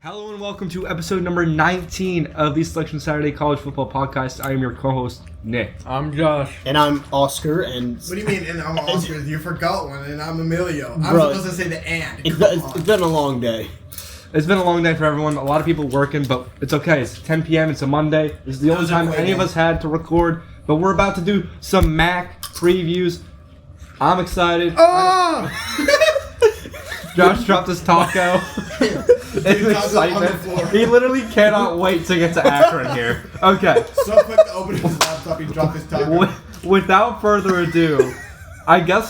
Hello and welcome to episode number 19 of the Selection Saturday College Football Podcast. I am your co-host, Nick. I'm Josh. And I'm Oscar, and... What do you mean, and I'm Oscar? You forgot one, and I'm Emilio. I'm Bro, supposed to say the and. It's been a long day. It's been a long day for everyone. A lot of people working, but it's okay. It's 10 p.m. It's a Monday. This is the only time any of us had to record, but we're about to do some Mac previews. I'm excited. Oh! Josh dropped his taco. In excitement. He literally cannot wait to get to Akron here. Okay. So quick to open his laptop, he dropped his taco. Without further ado, I guess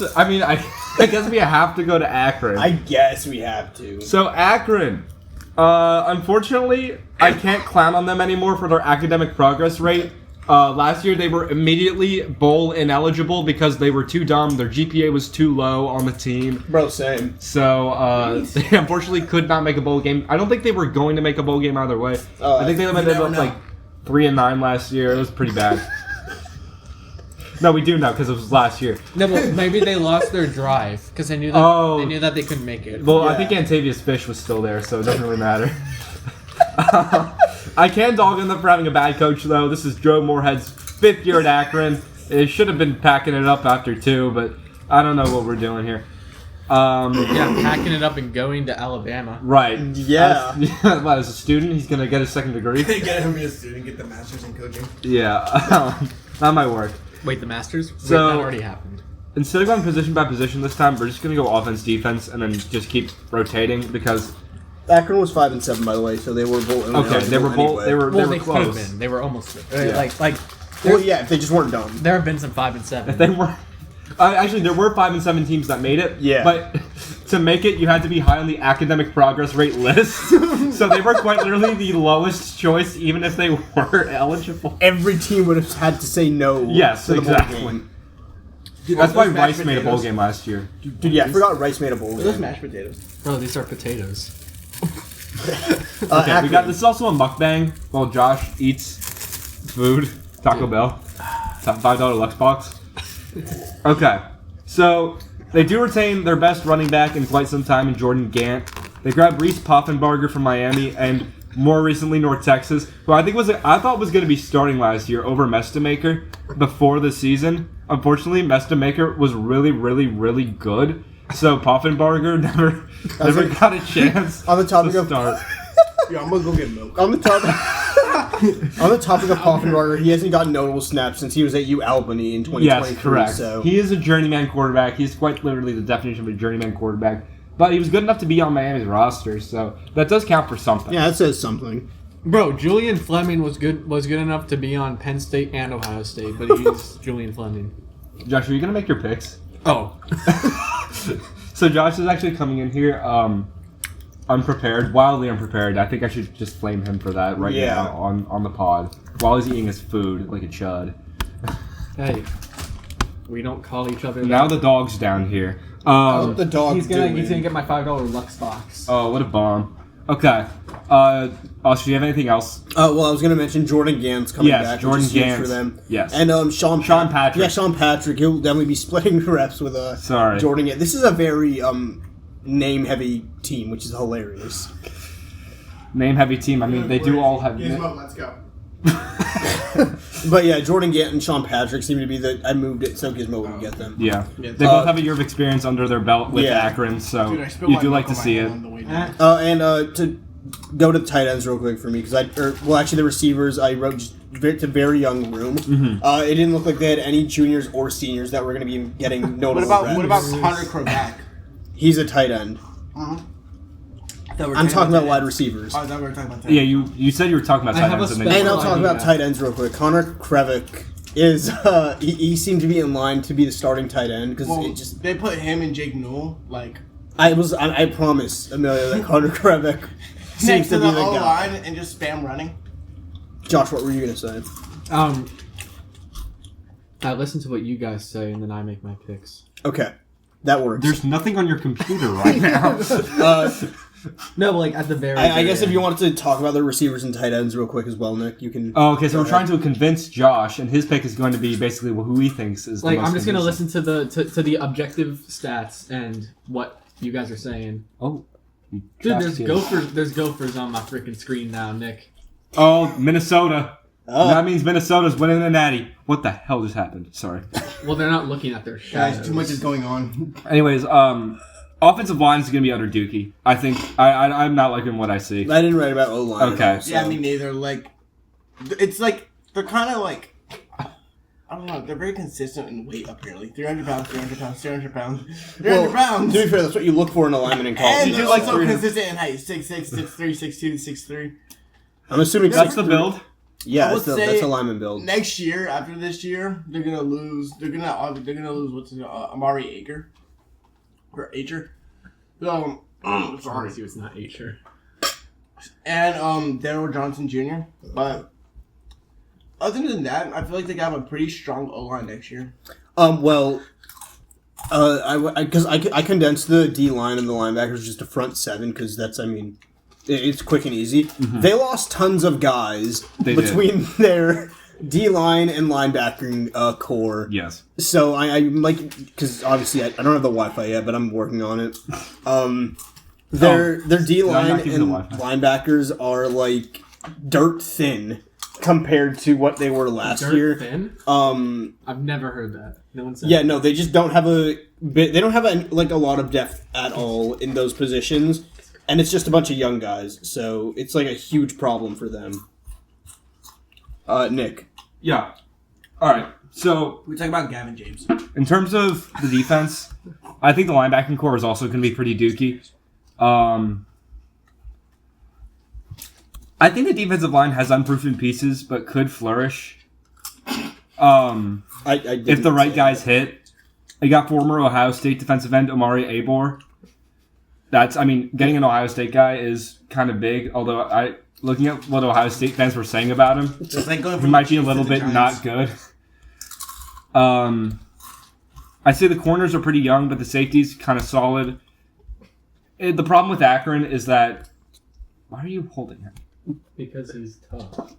we have to go to Akron. I guess we have to. So Akron, unfortunately, I can't clown on them anymore for their academic progress rate. Last year they were immediately bowl ineligible because they were too dumb. Their GPA was too low on the team. Bro, same. So they unfortunately could not make a bowl game. I don't think they were going to make a bowl game either way. I think they ended up like 3-9 last year. It was pretty bad. No, we do know because it was last year. No, but maybe they lost their drive because they knew that they couldn't make it. Well, yeah. I think Antavius Fish was still there, so it doesn't really matter. I can dog on them for having a bad coach, though. This is Joe Moorhead's 5th year at Akron. It should have been packing it up after 2, but I don't know what we're doing here. Packing it up and going to Alabama. Right. Yeah. As a student, he's going to get his second degree. Get him to be a student, get the master's in coaching. Yeah. That might work. Wait, the Masters? So, that already happened. Instead of going position by position this time, we're just going to go offense, defense, and then just keep rotating because... Akron was 5-7, by the way, so they were both. Okay, they were both. They were They could close. have been. They were almost there. Yeah. Well, yeah, if they just weren't dumb. There have been some 5-7. If they were, actually, there were 5-7 teams that made it. Yeah. But to make it, you had to be high on the academic progress rate list. So they were quite literally the lowest choice, even if they were eligible. Every team would have had to say no. Yes, to the exactly. bowl game. Dude, That's why Rice made a bowl game last year. Dude, yeah, I forgot Rice made a bowl game. Those mashed potatoes. Bro, these are potatoes. Okay, we got this is also a mukbang while Josh eats food, Taco Bell, $5 Lux box. Okay, so they do retain their best running back in quite some time in Jordan Gant. They grabbed Reese Poffenbarger from Miami and more recently North Texas, who I thought was going to be starting last year over Mestamaker before the season. Unfortunately, Mestamaker was really, really, really good. So Poffenbarger never got a chance on the topic to of start. Yo, I'm gonna go get milk. On the topic of Poffenbarger, he hasn't gotten notable snaps since he was at Albany in 2023. Yes, correct. So. He is a journeyman quarterback. He's quite literally the definition of a journeyman quarterback. But he was good enough to be on Miami's roster, so that does count for something. Yeah, that says something. Bro, Julian Fleming was good enough to be on Penn State and Ohio State, but he's Julian Fleming. Josh, are you gonna make your picks? Oh. So Josh is actually coming in here unprepared, wildly unprepared. I think I should just flame him for that now on the pod while he's eating his food like a chud. Hey, we don't call each other Now that. the dog's down here. The dog. He's gonna get my $5 Lux box. Oh, what a bomb. Okay. Oscar, do you have anything else? Well, I was going to mention Jordan Gant's coming back. Yes, Jordan which is huge Gant. for them. Yes. And Sean Patrick. Yeah, Sean Patrick. He'll definitely be splitting reps with Jordan Gant. This is a very name-heavy team, which is hilarious. Name-heavy team. I mean, they do all have... Gizmo, let's go. But yeah, Jordan Gant and Sean Patrick seem to be I moved it so Gizmo would get them. Yeah. They both have a year of experience under their belt with Akron, so Dude, you do like to see it. To go to the tight ends real quick for me, because the receivers, I wrote just it's a very young room. Mm-hmm. It didn't look like they had any juniors or seniors that were going to be getting notable What about reps. Connor Krovac? He's a tight end. I'm talking about wide receivers. Oh, I thought we were talking about tight Yeah, you said you were talking about tight ends. And I'll talk about tight ends real quick. Connor Krevick is he seemed to be in line to be the starting tight end because they put him and Jake Newell I promise Emilio that Connor Krevick seems next to to be the the guy. O-line and just spam running. Josh, what were you gonna say? I listen to what you guys say and then I make my picks. Okay, that works. There's nothing on your computer right now. No, but at the very I guess if you wanted to talk about the receivers and tight ends real quick as well, Nick, you can. Oh, okay, so we're trying to convince Josh, and his pick is going to be basically who he thinks is the most I'm just gonna convincing. listen to the objective stats and what you guys are saying. Oh, Dude, there's gophers on my freaking screen now, Nick. Oh, Minnesota. Oh. That means Minnesota's winning the Natty. What the hell just happened? Sorry. Well, they're not looking at their shadows. Guys, too much is going on. Anyways, offensive line is going to be under Dookie. I think I'm not liking what I see. I didn't write about O-line. Okay. So. Yeah, me neither. Like, it's like they're kind of like, I don't know. They're very consistent in weight apparently. 300 pounds, 300 pounds, 300 pounds, 300 pounds. To be fair, that's what you look for in a lineman in college. And they're also consistent in height. 6'6", 6'3", 6'2", 6'3". I'm assuming that's the build. Yeah, that's a lineman build. Next year, after this year, they're gonna lose. They're gonna lose what's his Amari Ager. Or Ager. Sorry, it's not Ager. And Daryl Johnson Jr. But other than that, I feel like they got a pretty strong O-line next year. Well, I condensed the D line and the linebackers just to front seven because that's it's quick and easy. Mm-hmm. They lost tons of guys between their D line and linebacking core. Yes. So I'm like, because obviously I don't have the Wi-Fi yet, but I'm working on it. Their D line and linebackers are like dirt thin compared to what they were last year. Thin? I've never heard that. No one said. Yeah, no, they just don't have a lot of depth at all in those positions. And it's just a bunch of young guys, so it's like a huge problem for them. Nick. Yeah. All right. So we talk about Gavin James. In terms of the defense, I think the linebacking core is also going to be pretty dookie. I think the defensive line has unproven pieces, but could flourish. If the right guys hit. I got former Ohio State defensive end Amari Abor. Getting an Ohio State guy is kind of big, although looking at what Ohio State fans were saying about him, it's like going he might be a little bit not good. I'd say the corners are pretty young, but the safety's kind of solid. The problem with Akron is that... Why are you holding him? Because he's tough.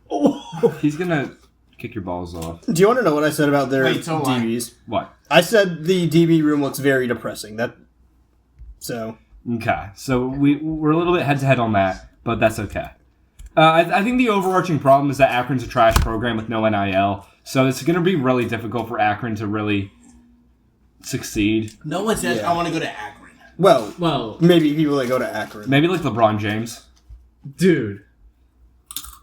He's going to kick your balls off. Do you want to know what I said about their DBs? What? I said the DB room looks very depressing. Okay, so we're a little bit head-to-head on that, but that's okay. I think the overarching problem is that Akron's a trash program with no NIL, so it's going to be really difficult for Akron to really succeed. No one says, I want to go to Akron. Well, maybe people that go to Akron. Maybe like LeBron James. Dude,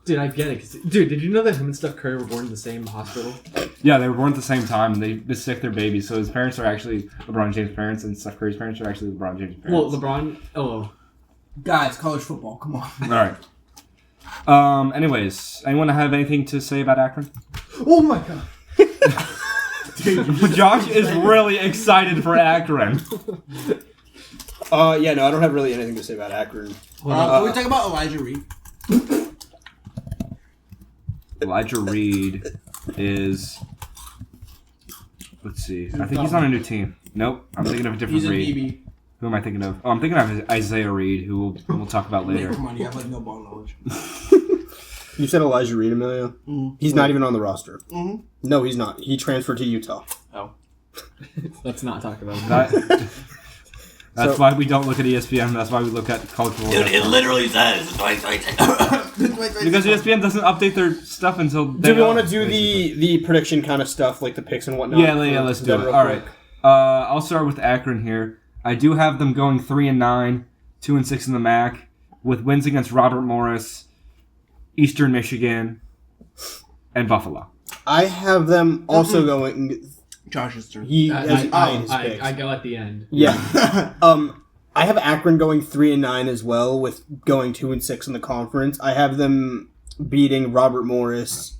I get it. Dude, did you know that him and Steph Curry were born in the same hospital? Yeah, they were born at the same time, and they missed their babies. So his parents are actually LeBron James' parents, and Steph Curry's parents are actually LeBron James' parents. Well, LeBron... Oh. Guys, college football, come on. All right. Anyways, anyone have anything to say about Akron? Oh my god. Dude, Josh is really excited for Akron. I don't have really anything to say about Akron. Can we talk about Elijah Reed? Elijah Reed is... Let's see. I think he's on a new team. Nope. I'm thinking of a different Reed. BB. Who am I thinking of? Oh, I'm thinking of Isaiah Reed, who we'll talk about later. Never mind, you have no ball knowledge. You said Elijah Reed, Emilio? Mm-hmm. He's not even on the roster. Mm-hmm. No, he's not. He transferred to Utah. Oh. Let's not talk about that. That's why we don't look at ESPN. That's why we look at cultural. Dude, it literally says. Because ESPN doesn't update their stuff until. Do we want to do the prediction kind of stuff, like the picks and whatnot? Yeah, let's do it. All right. I'll start with Akron here. I do have them going 3-9, 2-6 in the MAC, with wins against Robert Morris, Eastern Michigan, and Buffalo. I have them also going. Josh's turn. I go at the end. Yeah. I have Akron going 3-9 as well, with going 2-6 in the conference. I have them beating Robert Morris.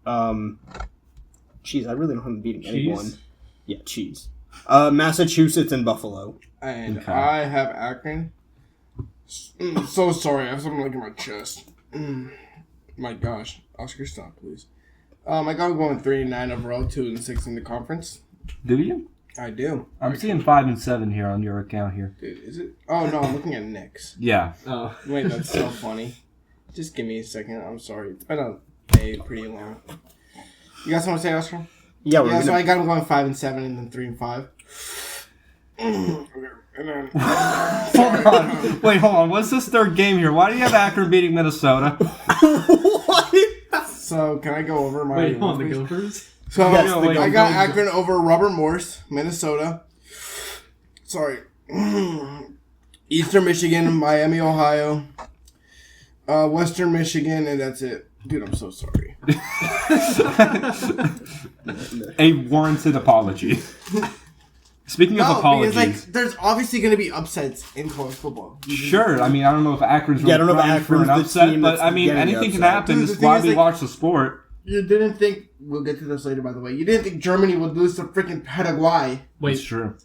I really don't have them beating anyone. Yeah, cheese. Massachusetts and Buffalo. And okay. I have Akron. So sorry, I have something like in my chest. My gosh. Oscar, stop, please. I got them going 3-9 overall, 2-6 in the conference. Do you? I do. I'm seeing 5-7 here on your account here. Dude, is it? Oh, no, I'm looking at Nick's. Yeah. Oh. Wait, that's so funny. Just give me a second. I'm sorry. It's been a day pretty long. You got something to say, Oscar? Yeah, so I got them going 5-7 and then 3-5. Okay, and then Hold on. Wait, hold on. What's this third game here? Why do you have Akron beating Minnesota? What? so can I go over my? Wait, hold on, the please? Gophers? So Yes, I got Akron over Robert Morris, Minnesota. Sorry. Eastern Michigan, Miami, Ohio. Western Michigan, and that's it. Dude, I'm so sorry. A warranted apology. Speaking of apologies. because there's obviously going to be upsets in college football. Sure, I mean, I don't know if Akron's Yeah, I don't know if primed for an Akron's the upset, team but that's I mean, getting anything can upset. happen. Dude, This the is thing why is, we like- watch the sport. You didn't think we'll get to this later, by the way. You didn't think Germany would lose to freaking Paraguay. It's Wait, true.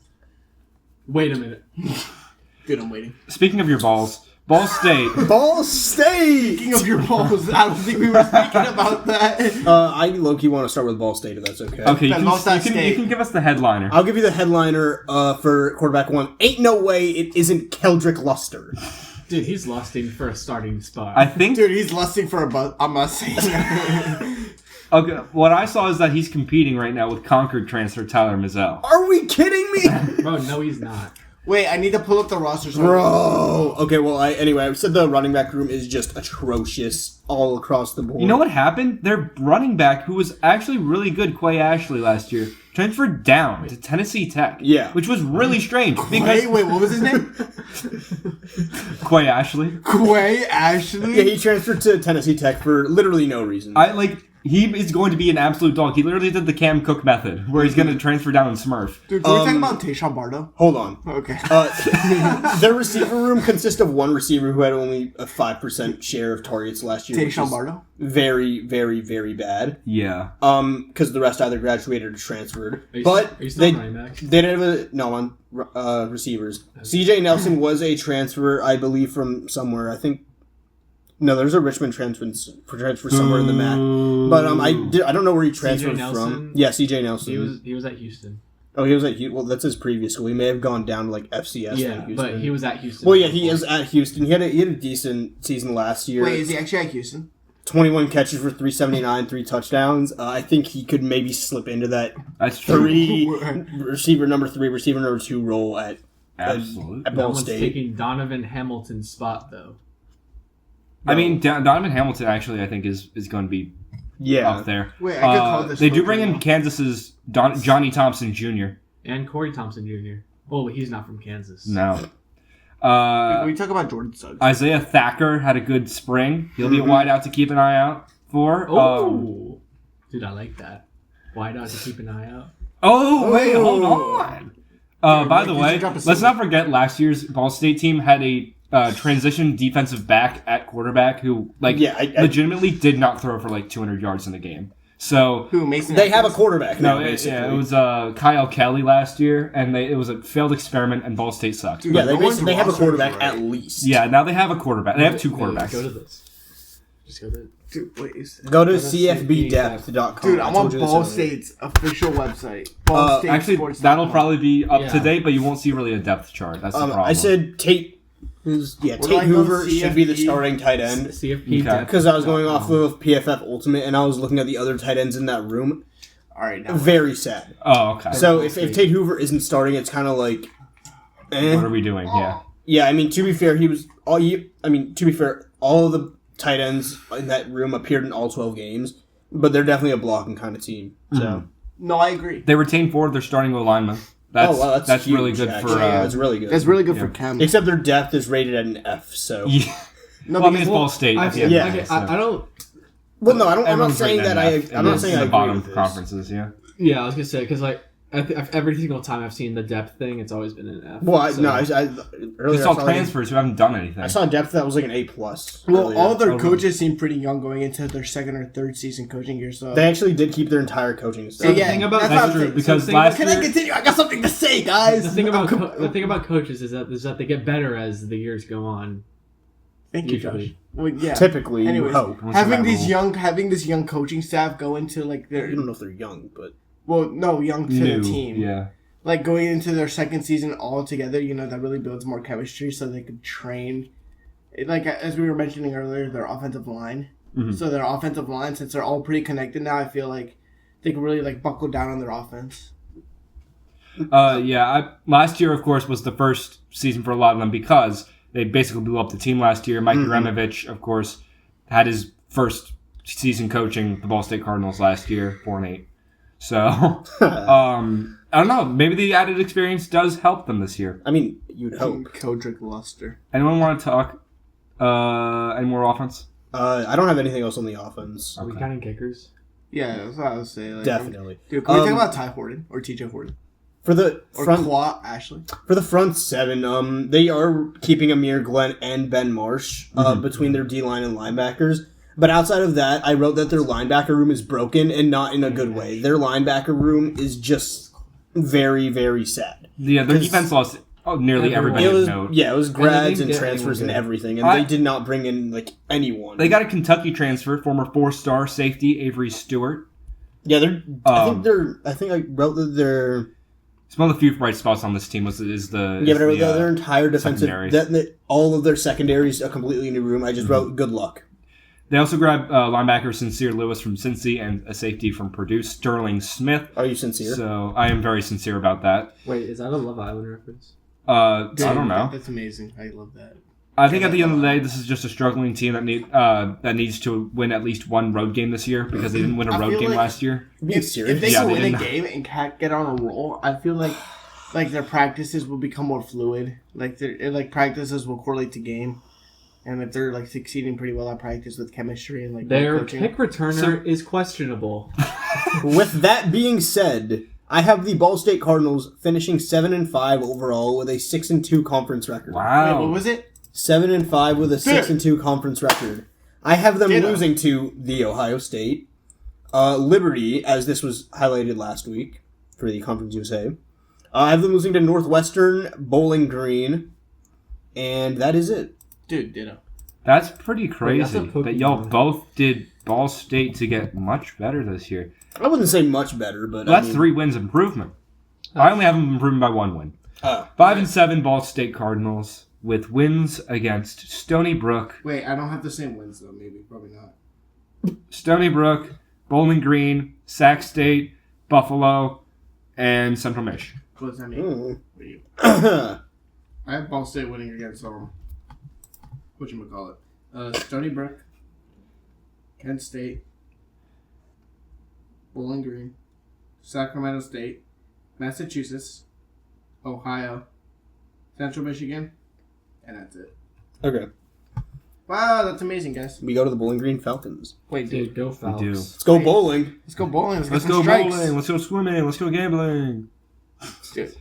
wait a minute. Dude, I'm waiting. Speaking of your balls, Ball State. Ball State! Speaking of your balls, I don't think we were speaking about that. I low-key want to start with Ball State, if that's okay. Okay, Then Ball State you State. can give us the headliner. I'll give you the headliner for quarterback one. Ain't no way it isn't Keldrick Luster. Dude, he's lusting for a starting spot. I think. Dude, he's lusting for a buzz. I'm not saying that. Okay, what I saw is that he's competing right now with Concord transfer Tyler Mizell. Are we kidding me? Bro, no, he's not. Wait, I need to pull up the roster. So Bro. Okay, well, anyway, I said the running back room is just atrocious all across the board. You know what happened? Their running back, who was actually really good, Quay Ashley, last year, transferred down to Tennessee Tech. Yeah. Which was really strange. Because Wait, what was his name? Quay Ashley. Quay Ashley? Yeah, he transferred to Tennessee Tech for literally no reason. He is going to be an absolute dog. He literally did the Cam Cook method, where he's going to transfer down and smurf. Dude, can we talk about Tayshaun Bardo? Hold on. Okay. Their receiver room consists of one receiver who had only a 5% share of targets last year. which Tayshaun is Bardo? Very, very, very bad. Yeah. Because the rest either graduated or transferred. Are you But still they running back? didn't have on receivers. CJ Nelson was a transfer, I believe, from somewhere. I think. No, there's a Richmond transfer somewhere in the map. But I don't know where he transferred from. Nelson? Yeah, CJ Nelson. He was at Houston. Oh, he was at Houston. Well, that's his previous school. He may have gone down to like FCS. Yeah, like Houston. but he was at Houston. Well, yeah, he is at Houston. He had a decent season last year. Wait, is he actually at Houston? 21 catches for 379, 3 touchdowns. I think he could maybe slip into that That's true. receiver number 2 role at Absolutely. at no Ball one's State. taking Donovan Hamilton's spot, though. I mean, Donovan Hamilton actually, I think, is going to be Yeah. up there. Wait, I could call this They do one bring right in now. Kansas's Johnny Thompson Jr. And Corey Thompson Jr. Oh, but he's not from Kansas. No. Can we talk about Jordan Suggs? Isaiah Thacker had a good spring. He'll be a wideout to keep an eye out for. Oh, dude, I like that. Why not to keep an eye out? Wait, hold on. By the you way, should drop a let's silver. not forget last year's Ball State team had a transition defensive back at quarterback who, legitimately did not throw for like 200 yards in the game. So Who, Mason? They have a Atkins? quarterback now, no, basically. it was Kyle Kelly last year, and it was a failed experiment, and Ball State sucked. Dude, Yeah, they no one's basically have a roster is quarterback right. at least. Yeah, now they have a quarterback. They have two Wait, quarterbacks. Go to this. Just go to. Dude, please. Go to CFBdepth. cfbdepth.com. Dude, I'm I on told you this Ball earlier. State's official website. Ball State Actually, Sports. that'll probably be up to Yeah. date, but you won't see really a depth chart. That's the problem. I said Tate. Tate do I go? Hoover should be the CFB? starting tight end. CFP. Okay. Because I was going off of PFF Ultimate and I was looking at the other tight ends in that room. All right, now. Very sad. Oh, okay. So if Tate Hoover isn't starting, it's kind of like, what are eh. we doing? Yeah. Yeah, I mean, to be fair, all of the tight ends in that room appeared in all 12 games, but they're definitely a blocking kind of team. So, No, I agree. They retained 4 of their starting linemen. That's huge, really good actually. for. Yeah, that's really good. That's really good for Cam. Except their depth is rated at an F. So, Yeah. No, Well, I mean, it's because- Ball State. at the I, end of okay, the day, so. I don't. well, no, I'm not Everyone's saying rated that an F I'm in not the- saying in I the agree bottom with this. conferences. Yeah. Yeah, I was gonna say because like every single time I've seen the depth thing, it's always been an F. Well, so- I earlier It's all I saw transfers who haven't done anything. I saw depth that was like an A+. Well, all their Oh, coaches seem pretty young going into their second or third season coaching year. So They actually did keep their entire coaching So staff. the yeah, thing about that's That's what I'm true saying. because So the thing last Can year. I continue? I got something to say, guys. the thing about coaches is that they get better as the years go on. Thank you, Josh. Usually. Well, yeah. Typically, you Anyways, hope. What's that rule? having this young coaching staff go into like their You don't know if they're young, but young to New. the team. Yeah. Like going into their second season all together, that really builds more chemistry so they could train. Like as we were mentioning earlier, their offensive line. Mhm. So their offensive line, since they're all pretty connected now, I feel like they can really like buckle down on their offense. Last year, of course, was the first season for a lot of them because they basically blew up the team last year. Mike Removich, of course, had his first season coaching the Ball State Cardinals last year, 4-8. So, I don't know. Maybe the added experience does help them this year. I mean, you'd hope. Kodrick Luster. Anyone want to talk any more offense? I don't have anything else on the offense. Are we counting kickers? Yeah, that's what I was saying. Like, Definitely. Dude, can we talk about Ty Horton or TJ Horton? For the Or front, Qua Ashley? for the front seven, they are keeping Amir Glenn and Ben Marsh between their D line and linebackers. But outside of that, I wrote that their linebacker room is broken and not in a good way. Their linebacker room is just very, very sad. Yeah, their defense lost nearly everybody It of was note. it was grads and get transfers and anyone good. everything, and they did not bring in like anyone. They got a Kentucky transfer, former 4-star safety Avery Stewart. Yeah, I think I wrote that they're. It's one of the few bright spots on this team is the Yeah, but their entire defensive, secondary. all of their secondaries, a completely new room. I just wrote good luck. They also grabbed linebacker Sincere Lewis from Cincy and a safety from Purdue, Sterling Smith. Are you sincere? So I am very sincere about that. Wait, is that a Love Island reference? I don't know. That's amazing. I love that. I think at the end of the day, this is just a struggling team that needs to win at least one road game this year because they didn't win a I road feel game like- last year. Being If serious? they Yeah, can they win a didn't- game and can't get on a roll, I feel like their practices will become more fluid. Like their practices will correlate to game, and if they're like succeeding pretty well at practice with chemistry and like Their coaching, kick returner is questionable. With that being said, I have the Ball State Cardinals finishing 7-5 overall with a 6-2 conference record. Wait, Wow. what was it? 7-5 with a 6-2 conference record. I have them Ditto. losing to the Ohio State, Liberty, as this was highlighted last week for the Conference USA. I have them losing to Northwestern, Bowling Green, and that is it. Dude, ditto. That's pretty that's crazy a that y'all Pokemon. both did Ball State to get much better this year. I wouldn't say much better, but Well, that's 3 wins improvement. I only have them improving by 1 win. 5-7 Ball State Cardinals with wins against Stony Brook, Wait, I don't have the same wins though. Maybe, probably not. Stony Brook, Bowling Green, Sac State, Buffalo, and Central Mich. What does that mean? For you? I I have Ball State winning against whatchamacallit? Stony Brook, Kent State, Bowling Green, Sacramento State, Massachusetts, Ohio, Central Michigan, and that's it. Okay. Wow, that's amazing, guys. We go to the Bowling Green Falcons. Wait, Dude, go Falcons. do. Let's go bowling. Let's go bowling. Let's Let's get go some strikes. bowling. Let's go swimming. Let's go gambling. Dude.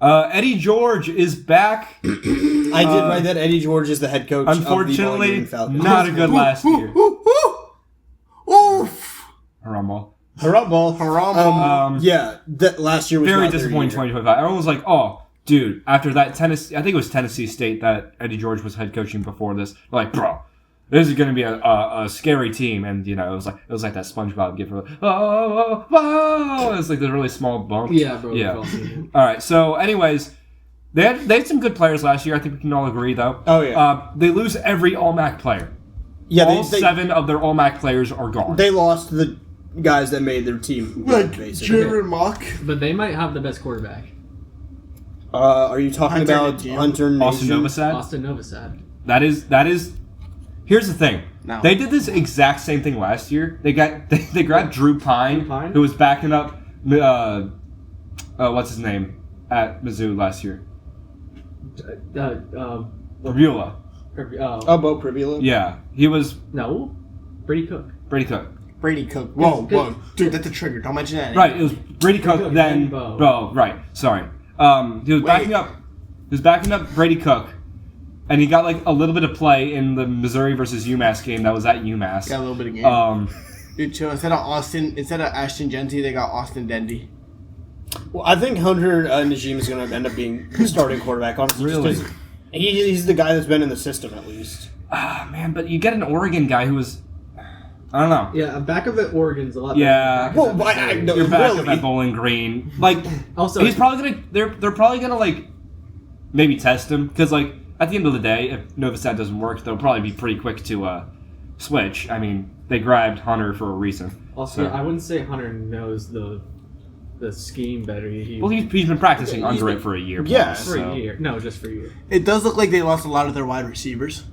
Eddie George is back. I did write that Eddie George is the head coach of the Bowling Unfortunately, Green Falcons. not a good last year. Oof. Rumble. Hurrah ball. Haram. Yeah, that last year was Very not their disappointing year. 2025. Everyone was like, oh, dude, after that Tennessee, I think it was Tennessee State that Eddie George was head coaching before this. Like, bro, this is going to be a scary team. And, you know, it was like that SpongeBob gif. Oh, it's like the really small bump. Yeah, bro. Yeah. Falcons. All right. So, anyways, they had some good players last year. I think we can all agree, though. Oh, yeah. They lose every All-MAC player. Yeah, All they 7 of their All-MAC players are gone. they lost the guys that made their team good, Like basically. Jared Mock. But they might have the best quarterback. Are you talking Hunter about Nation. Hunter Austin Nation? Novosad. Austin Novosad. That is. Here's the thing. No. They did this exact same thing last year. They grabbed Drew Pine, Drew Pine? who was backing up. What's his name at Mizzou last year? Rabula. Bo Privula? Yeah, he was No, Brady Cook. Brady Cook. Brady Cook. Whoa, Good. whoa. Dude, that's a trigger. Don't mention that. Right, it was Brady Cook. Cook, Then then Bo. Bo. Right, sorry. He was backing up. He was backing up Brady Cook, and he got like a little bit of play in the Missouri versus UMass game that was at UMass. Got a little bit of game. Dude, chill. Instead of Ashton Genty, they got Austin Dendy. Well, I think Hunter Najim is going to end up being the starting quarterback, honestly. just Really? 'cause he's the guy that's been in the system, at least. Man, but you get an Oregon guy who was, I don't know. Yeah, back of it, Oregon's a lot. Yeah. better than Well, back of I it. know. You're back Really? up at Bowling Green. Like, Also, he's probably gonna. They're probably gonna like maybe test him because like at the end of the day, if Novosad doesn't work, they'll probably be pretty quick to switch. I mean, they grabbed Hunter for a reason. Also, So- I wouldn't say Hunter knows the scheme better. Well, he's been practicing under it for a year. Yeah. plus, for so. a year. No, just for a year. It does look like they lost a lot of their wide receivers.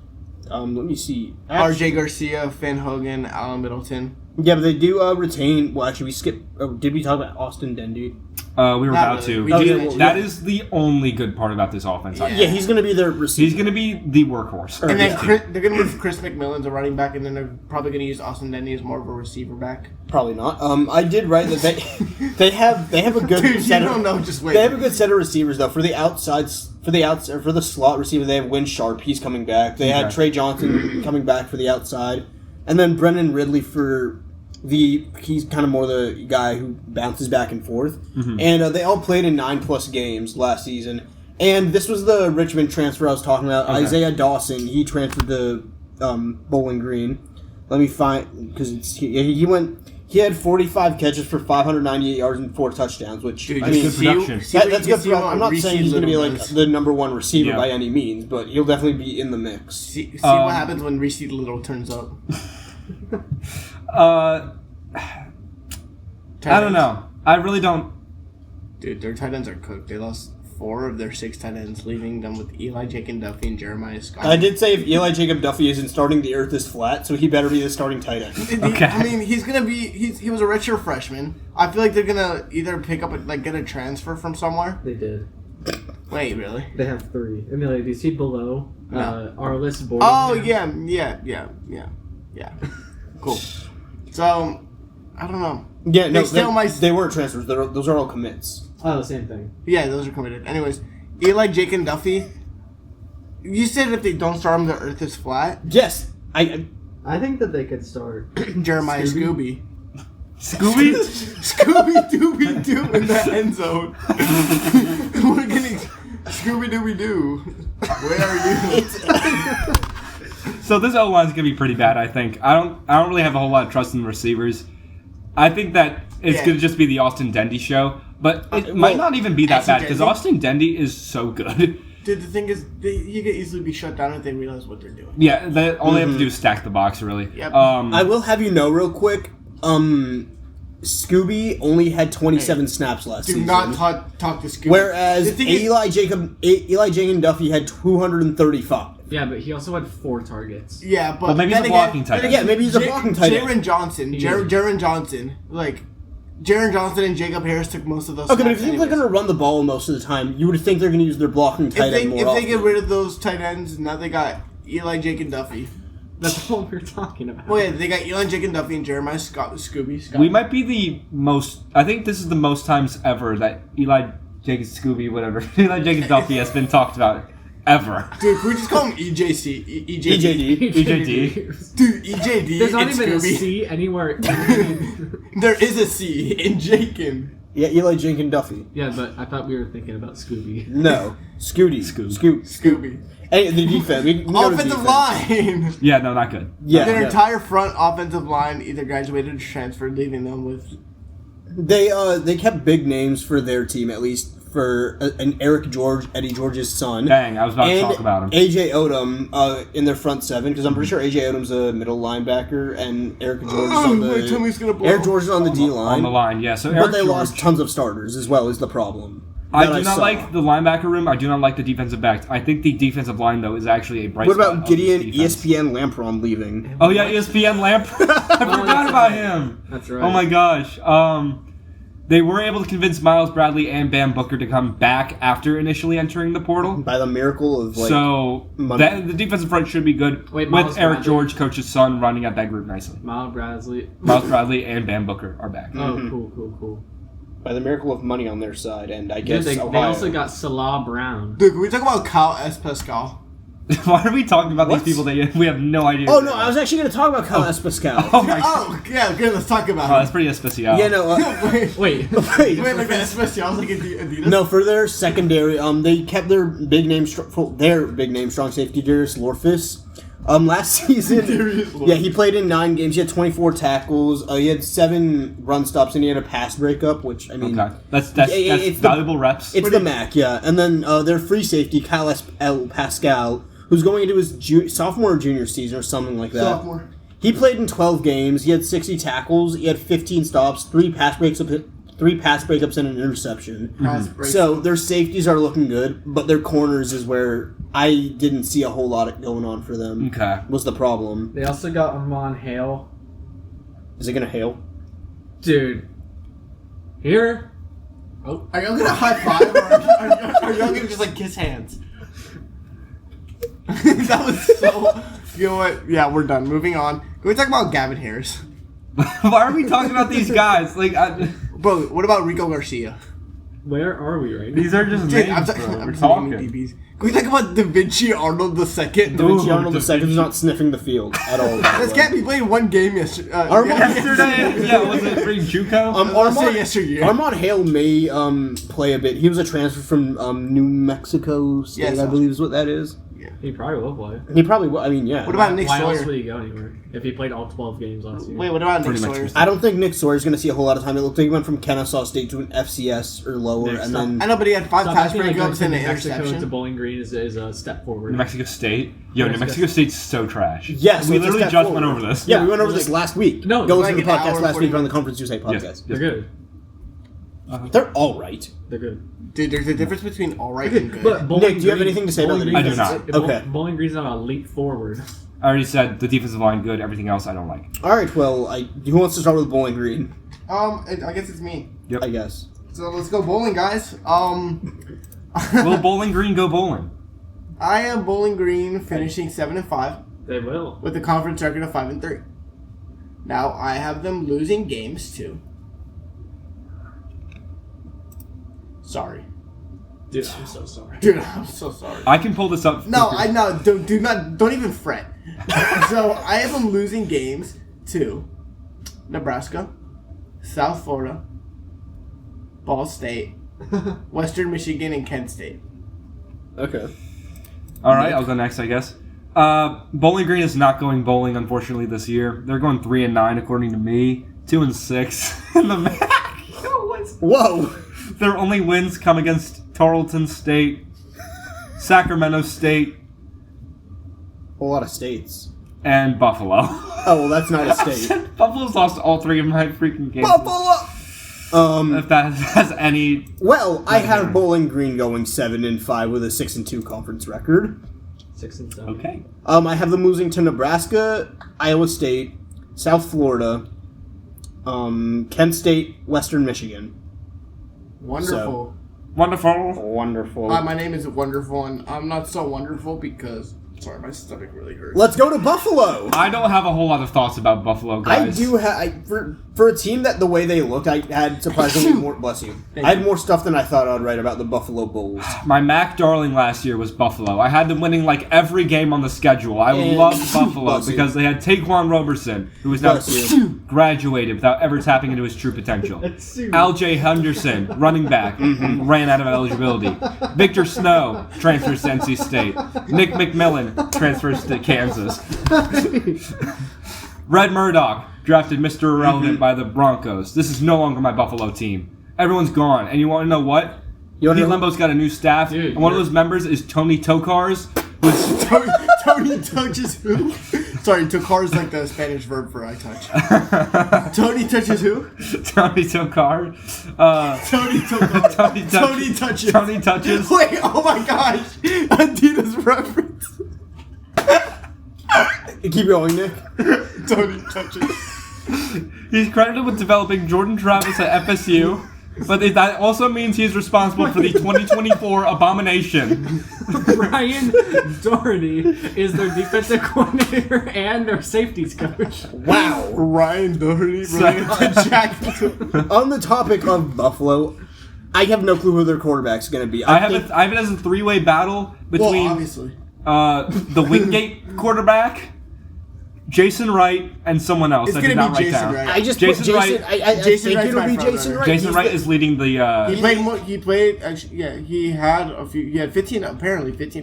Let me see. R.J. Garcia, Finn Hogan, Alan Middleton. Yeah, but they do retain. Well, actually, we skipped. Did we talk about Austin Dendy? We were Not about really. to. We Oh, did yeah, mention That it. is the only good part about this offense. I Yeah. Yeah, he's going to be their receiver. He's going to be the workhorse. And then Yeah. they're going to move Chris McMillan's a running back, and then they're probably going to use Austin Denny as more of a receiver back. Probably not. I did write that they have a good Dude, you set don't of, know. Just wait. they have a good set of receivers though. For the outsides, for the slot receiver, they have Win Sharp. He's coming back. They had Okay. Trey Johnson coming back for the outside, and then Brennan Ridley for he's kind of more the guy who bounces back and forth. Mm-hmm. And they all played in 9+ games last season. And this was the Richmond transfer I was talking about. Okay. Isaiah Dawson. He transferred to Bowling Green. Let me find because he went. He had 45 catches for 598 yards and 4 touchdowns, which Dude, I mean, good production. that's good. I'm not saying he's going to be like the number one receiver Yeah. by any means, but he'll definitely be in the mix. See Um, what happens when Reese Little turns up. I don't know. I really don't. Dude, their tight ends are cooked. They lost 4 of their 6 tight ends, leaving them with Eli Jacob Duffy and Jeremiah Scott. I did say if Eli Jacob Duffy isn't starting, the earth is flat, so he better be the starting tight end. Okay. I mean, he's gonna be. He was a redshirt freshman. I feel like they're gonna either pick up get a transfer from somewhere. They did. Wait, really? They have 3. Emilio, do you see below No. our list board? Oh yeah. Cool. So, I don't know. Yeah, no, They still might- they weren't transfers. Those are all commits. Oh, same thing. Yeah, those are committed. Anyways, Eli Jacob Duffy. You said if they don't start him, the earth is flat. Yes, I I think that they could start. Jeremiah Scooby. Scooby? Scooby Dooby Doo in the end zone. We're getting Scooby Dooby Doo. Where are you? So this O line's gonna be pretty bad. I think. I don't really have a whole lot of trust in the receivers. I think that it's Yeah. gonna just be the Austin Dendy show, but it might not even be that Austin bad because Dendy? Austin Dendy is so good. Dude, the thing is, he could easily be shut down if they realize what they're doing. Yeah, all they have to do is stack the box, really. Yep. I will have you know real quick. Scooby only had 27 snaps last Do season. not talk to Scooby. Whereas The thing is- Eli Jacob Duffy had 235. Yeah, but he also had 4 targets. Yeah, but Well, maybe he's then a blocking again, tight And end. again, maybe he's a blocking tight end. Jaron Johnson, Jaron Johnson, Jaron Johnson and Jacob Harris took most of those. Okay, but if snaps you think they're anyways. going to run the ball most of the time, you would think they're going to use their blocking tight end more if often. they get rid of those tight ends, now they got Eli Jacob Duffy. That's what we're talking about. Oh yeah, they got Eli Jacob Duffy and Jeremiah Scooby. We might be the most. I think this is the most times ever that Eli Jacob Scooby, whatever, Eli Jacob Duffy has been talked about ever. Dude, can we just call him EJC? EJD. EJD. Dude, EJD. There's not and even a Scooby. C anywhere. There is a C in Jacob. Yeah, Eli Jacob Duffy. Yeah, but I thought we were thinking about Scooby. No. Scooty. Scooby. Hey, the defense. We go to Offensive defense. line. Yeah, no, not good. Yeah. Their yeah. entire front offensive line either graduated or transferred, leaving them with. They kept big names for their team, at least for an Eric George, Eddie George's son. Dang, I was about to And talk about him. AJ Odom in their front 7, because I'm pretty sure AJ Odom's a middle linebacker and Eric George is on my tummy's gonna the blow. Eric George is on the D On the line. line, yeah. So But Eric they George, lost tons of starters as well. Is the problem? I that do not saw. like the linebacker room. I do not like the defensive backs. I think the defensive line though is actually a bright. What spot about of this Gideon defense. ESPN Lampron leaving? Oh yeah, ESPN Lamp. I forgot that's about right. him. That's right. Oh my gosh. They were able to convince Miles Bradley and Bam Booker to come back after initially entering the portal. By the miracle of So money. the defensive front should be good Wait, with Miles Eric Bradley? George, coach's son, running at that group nicely. Miles Bradley. Miles Bradley and Bam Booker are back. Oh, cool. by the miracle of money on their side, and I Dude, guess they Ohio. also got Salah Brown. Dude, can we talk about Kyle S. Pascal? Why are we talking about What? these people that we have no idea? Oh no, I was actually going to talk about Kyle Espascal. Oh my god. Oh, yeah, good, let's talk about Oh, him. that's pretty especial. Yeah, no. Wait. Wait. Wait, like that especial. I was like Adidas. No, for their secondary, they kept their big name, strong safety Darius Lorfis. Last season, Darius Lorfis. yeah, he played in 9 games. He had 24 tackles. He had 7 run stops, and he had a pass breakup, which I mean, Okay. That's it's the- valuable reps. it's the MAC, yeah. And then their free safety, Kyle Pascal, who's going into his sophomore or junior season or something like that. Sophomore. He played in 12 games. He had 60 tackles. He had 15 stops, 3 pass 3 pass breakups and an interception. Pass break. So their safeties are looking good, but their corners is where I didn't see a whole lot going on for them. Okay. Was the problem? They also got Amon Hale. Is it gonna hail? Dude. Here. Oh, are y'all gonna high five or are y'all gonna just like kiss hands? That was so. You know what? Yeah, we're done. Moving on. Can we talk about Gavin Harris? Why are we talking about these guys? Like, Bro, what about Rico Garcia? Where are we right now? these are just Dude, names, I'm bro. We're naming talking. DBs. Can we talk about Da Vinci Arnold II? Da Vinci Arnold II is not sniffing the field at all. This cat be playing one game yesterday. Yesterday, yeah, was it free JUCO? I'll say yesteryear. Armand Hale may play a bit. He was a transfer from New Mexico State, Yes, I believe is what that is. He probably will play. He probably will. I mean, yeah. What about Nick Why else Sawyer? would he go anywhere if he played all 12 games last year? Wait, what about Nick Pretty much Sawyer? I don't think Nick Sawyer's going to see a whole lot of time. It looked like he went from Kennesaw State to an FCS or lower, Next and up. then I know, but he had 5 So pass I feel like going breakups to and New an Mexico to interception. Bowling Green is a step forward. New Mexico State? Yo, New Mexico Mexico State's so trash. yes, we it's a literally step just forward. went over this. Yeah, we went over this last week. No, go like listen to the an podcast hour, last 40 week on the Conference USA podcast. Yes. They're good. They're all right. They're good. Dude, there's a difference between alright They're and good. good. But Bowling Nick, do you have Green- anything to say about Bowling the Green defense? is- I do not. Okay. Bowling Green's not a leap forward. I already said the defensive line good, everything else I don't like. All right, well, who wants to start with Bowling Green? I guess it's me. I guess. So let's go bowling, guys. Will Bowling Green go bowling? I am Bowling Green finishing 7-5 They will. with a conference record of 5-3. Now I have them losing games too. Sorry, Dude, I'm so sorry. dude. I'm so sorry. I can pull this up. No, don't even fret. So I have them losing games to Nebraska, South Florida, Ball State, Western Michigan, and Kent State. Okay. All right, I'll go next, I guess. Bowling Green is not going bowling, unfortunately, this year. They're going 3-9, according to me. 2-6 in the MAC. Whoa. Their only wins come against Tarleton State, Sacramento State, A lot of states. and Buffalo. Oh, well, that's not a state. Buffalo's lost all 3 of my freaking games. Buffalo! If that has any... Well, I have Bowling Green going 7-5 with a 6-2 conference record. 6 and 7. Okay. I have them losing to Nebraska, Iowa State, South Florida, Kent State, Western Michigan. Wonderful. Wonderful. Wonderful. My name is Wonderful, and I'm not so wonderful because... Sorry, my stomach really hurts. Let's go to Buffalo! I don't have a whole lot of thoughts about Buffalo, I guys. do have for a team that the way they looked, I had surprisingly more. Bless you. I had more stuff than I thought I'd write about the Buffalo Bulls. My Mac darling last year was Buffalo. I had them winning like every game on the schedule. I And- love Buffalo Bless you. because they had Taquan Roberson, who is now Bless you. graduated without ever tapping into his true potential. Al-J. Henderson, running back, ran out of eligibility. Victor Snow transfers to NC State. Nick McMillan transfers to Kansas. Red Murdoch drafted Mr. Irrelevant by the Broncos. This is no longer my Buffalo team. Everyone's gone. And you want to know what? You Pete wanna know- Lembo's got a new staff, Dude, and one of those members is Tony Tokars, who's Tony touches who? Sorry, tocar is like the Spanish verb for I touch. Tony touches who? Tony Tokar. Tony tocar. Tony touches. Tony touches. Wait, oh my gosh. Adidas reference. Keep going, Nick. Tony touches. He's credited with developing Jordan Travis at FSU, but that also means he's responsible for the 2024 abomination. Brian Doherty is their defensive coordinator and their safeties coach. Wow. Ryan Doherty running into Jack. On the topic of Buffalo, I have no clue who their quarterback's going to be. I have it as a 3-way battle Well, between obviously. the Wingate quarterback, Jason Wright, and someone else. It's I going did to not be write Jason down. Wright. I just Jason put Jason. Wright- I Jason think Wright's it'll my be front Jason runner. Wright. Jason He's Wright the- is leading the. He had a few. He had 15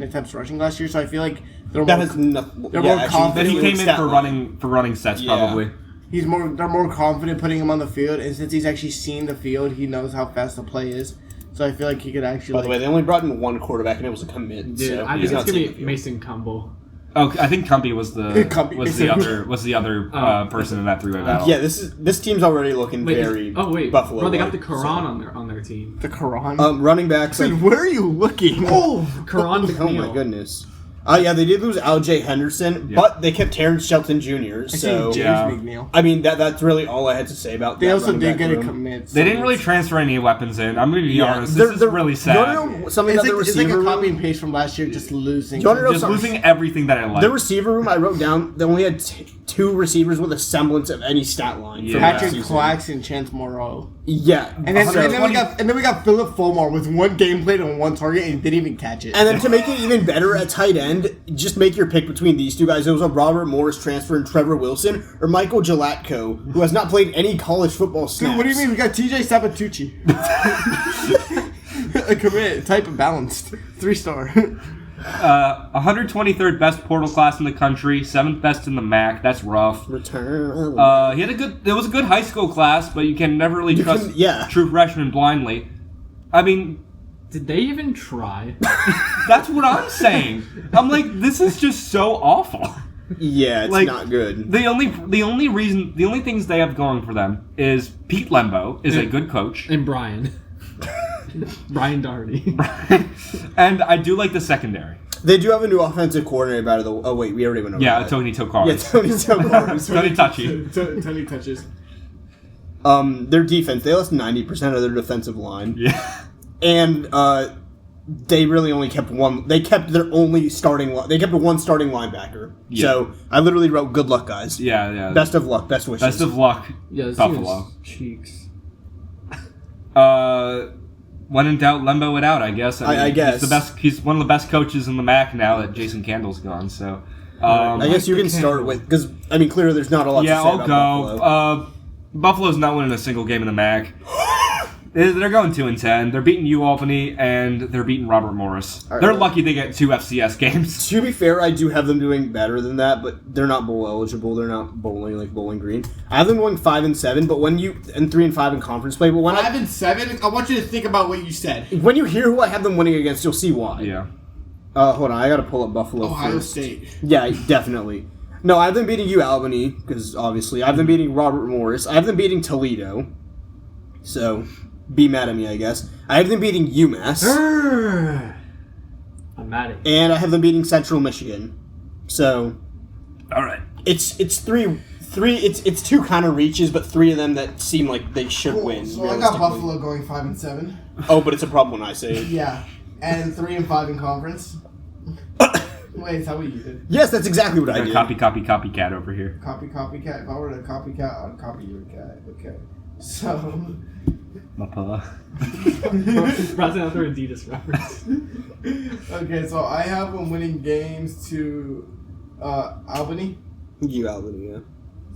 attempts rushing last year. So I feel like they're That more, has nothing. They're more confident. Then he with came in stat for line. running sets Yeah. probably. They're more confident putting him on the field, and since he's actually seen the field, he knows how fast the play is. So I feel like he could actually. By the way, they only brought in one quarterback, and it was a commit. Dude, so I he's think not it's taking going the to be field. Mason Cumble. Oh, I think Cumpy was the Cumpy. was the other person in that 3-way battle. Yeah, this team's already looking very Buffalo. Bro, they got the Quran on their team. The Quran? Running backs. Dude, where are you looking? Oh, Quran Oh McNeil. my goodness. Yeah, they did lose Al.J. Henderson, but they kept Terrence Shelton Jr., so... James Yeah. McNeil. I mean, that's really all I had to say about They that also running did back get a room. commit. They didn't really transfer any weapons in. I'm going to be honest. they're- This is they're- really You sad. want to know something about the It's like receiver a copy room? and paste from last year, just losing. You wanna know Just something? losing everything that I like. The receiver room, I wrote down, they only had 2 receivers with a semblance of any stat line. Yeah. from Patrick last season. Clax and Chance Moreau. Yeah. And then, so- and then we got Philip Fulmar with 1 game played on 1 target and didn't even catch it. And then to make it even better at tight end, just make your pick between these 2 guys. It was a Robert Morris transfer and Trevor Wilson, or Michael Gelatko, who has not played any college football snaps. Dude, what do you mean? We got TJ Sabatucci. A commit, type of balanced. 3-star. 123rd best portal class in the country, 7th best in the MAC. That's rough. Return. He had it was a good high school class, but you can never really trust yeah. true freshmen blindly. I mean, Did they even try? that's what I'm saying. I'm like, this is just so awful. Yeah, it's Like, not good. The only things they have going for them is Pete Lembo is a good coach, And Brian. Brian Doherty. and I do like the secondary. They do have a new offensive coordinator, by the way. Oh, wait, we already went over Yeah, that. Tony Tokar. Yeah, Tony Tokar. Tony Touchy. Tony touches. Their defense, they lost 90% of their defensive line. Yeah. And they really only kept one. They kept their only starting. They kept one starting linebacker. Yeah. So I literally wrote, "Good luck, guys. Yeah. Best of luck. Best wishes." Best of luck, Yeah, this team Buffalo. is cheeks. When in doubt, Lembo it out. I guess. I guess. he's the best. He's one of the best coaches in the MAC now that Jason Candle's gone. So, I guess you can start with because I mean clearly there's not a lot. yeah, to say I'll about go. Buffalo. Buffalo's not winning a single game in the MAC. They're going 2-10. They're beating U-Albany and they're beating Robert Morris. All right. They're lucky they get 2 FCS games. To be fair, I do have them doing better than that, but they're not bowl eligible. They're not bowling like Bowling Green. I have them going 5-7, but when you and 3-5 in conference play. But when 5-7. I want you to think about what you said. when you hear who I have them winning against, you'll see why. Yeah. Hold on, I gotta pull up Buffalo Ohio first. State. Yeah, definitely. No, I have them beating U-Albany because obviously I have them beating Robert Morris. I have them beating Toledo. So, be mad at me, I guess. I have them beating UMass, I'm mad at you. and I have them beating Central Michigan. So, All right. it's three. It's 2 kind of reaches, but 3 of them that seem like they should win. So I got realistically. Buffalo going 5-7. Oh, but it's a problem when I say it. Yeah, and 3-5 in conference. Wait, is that what you did? Yes, that's exactly what I did. Copycat over here. Copycat. If I were to copycat, I'd copy your cat. Okay. So. Brought another Adidas reference. Okay, so I have them winning games to Albany. U-Albany, yeah.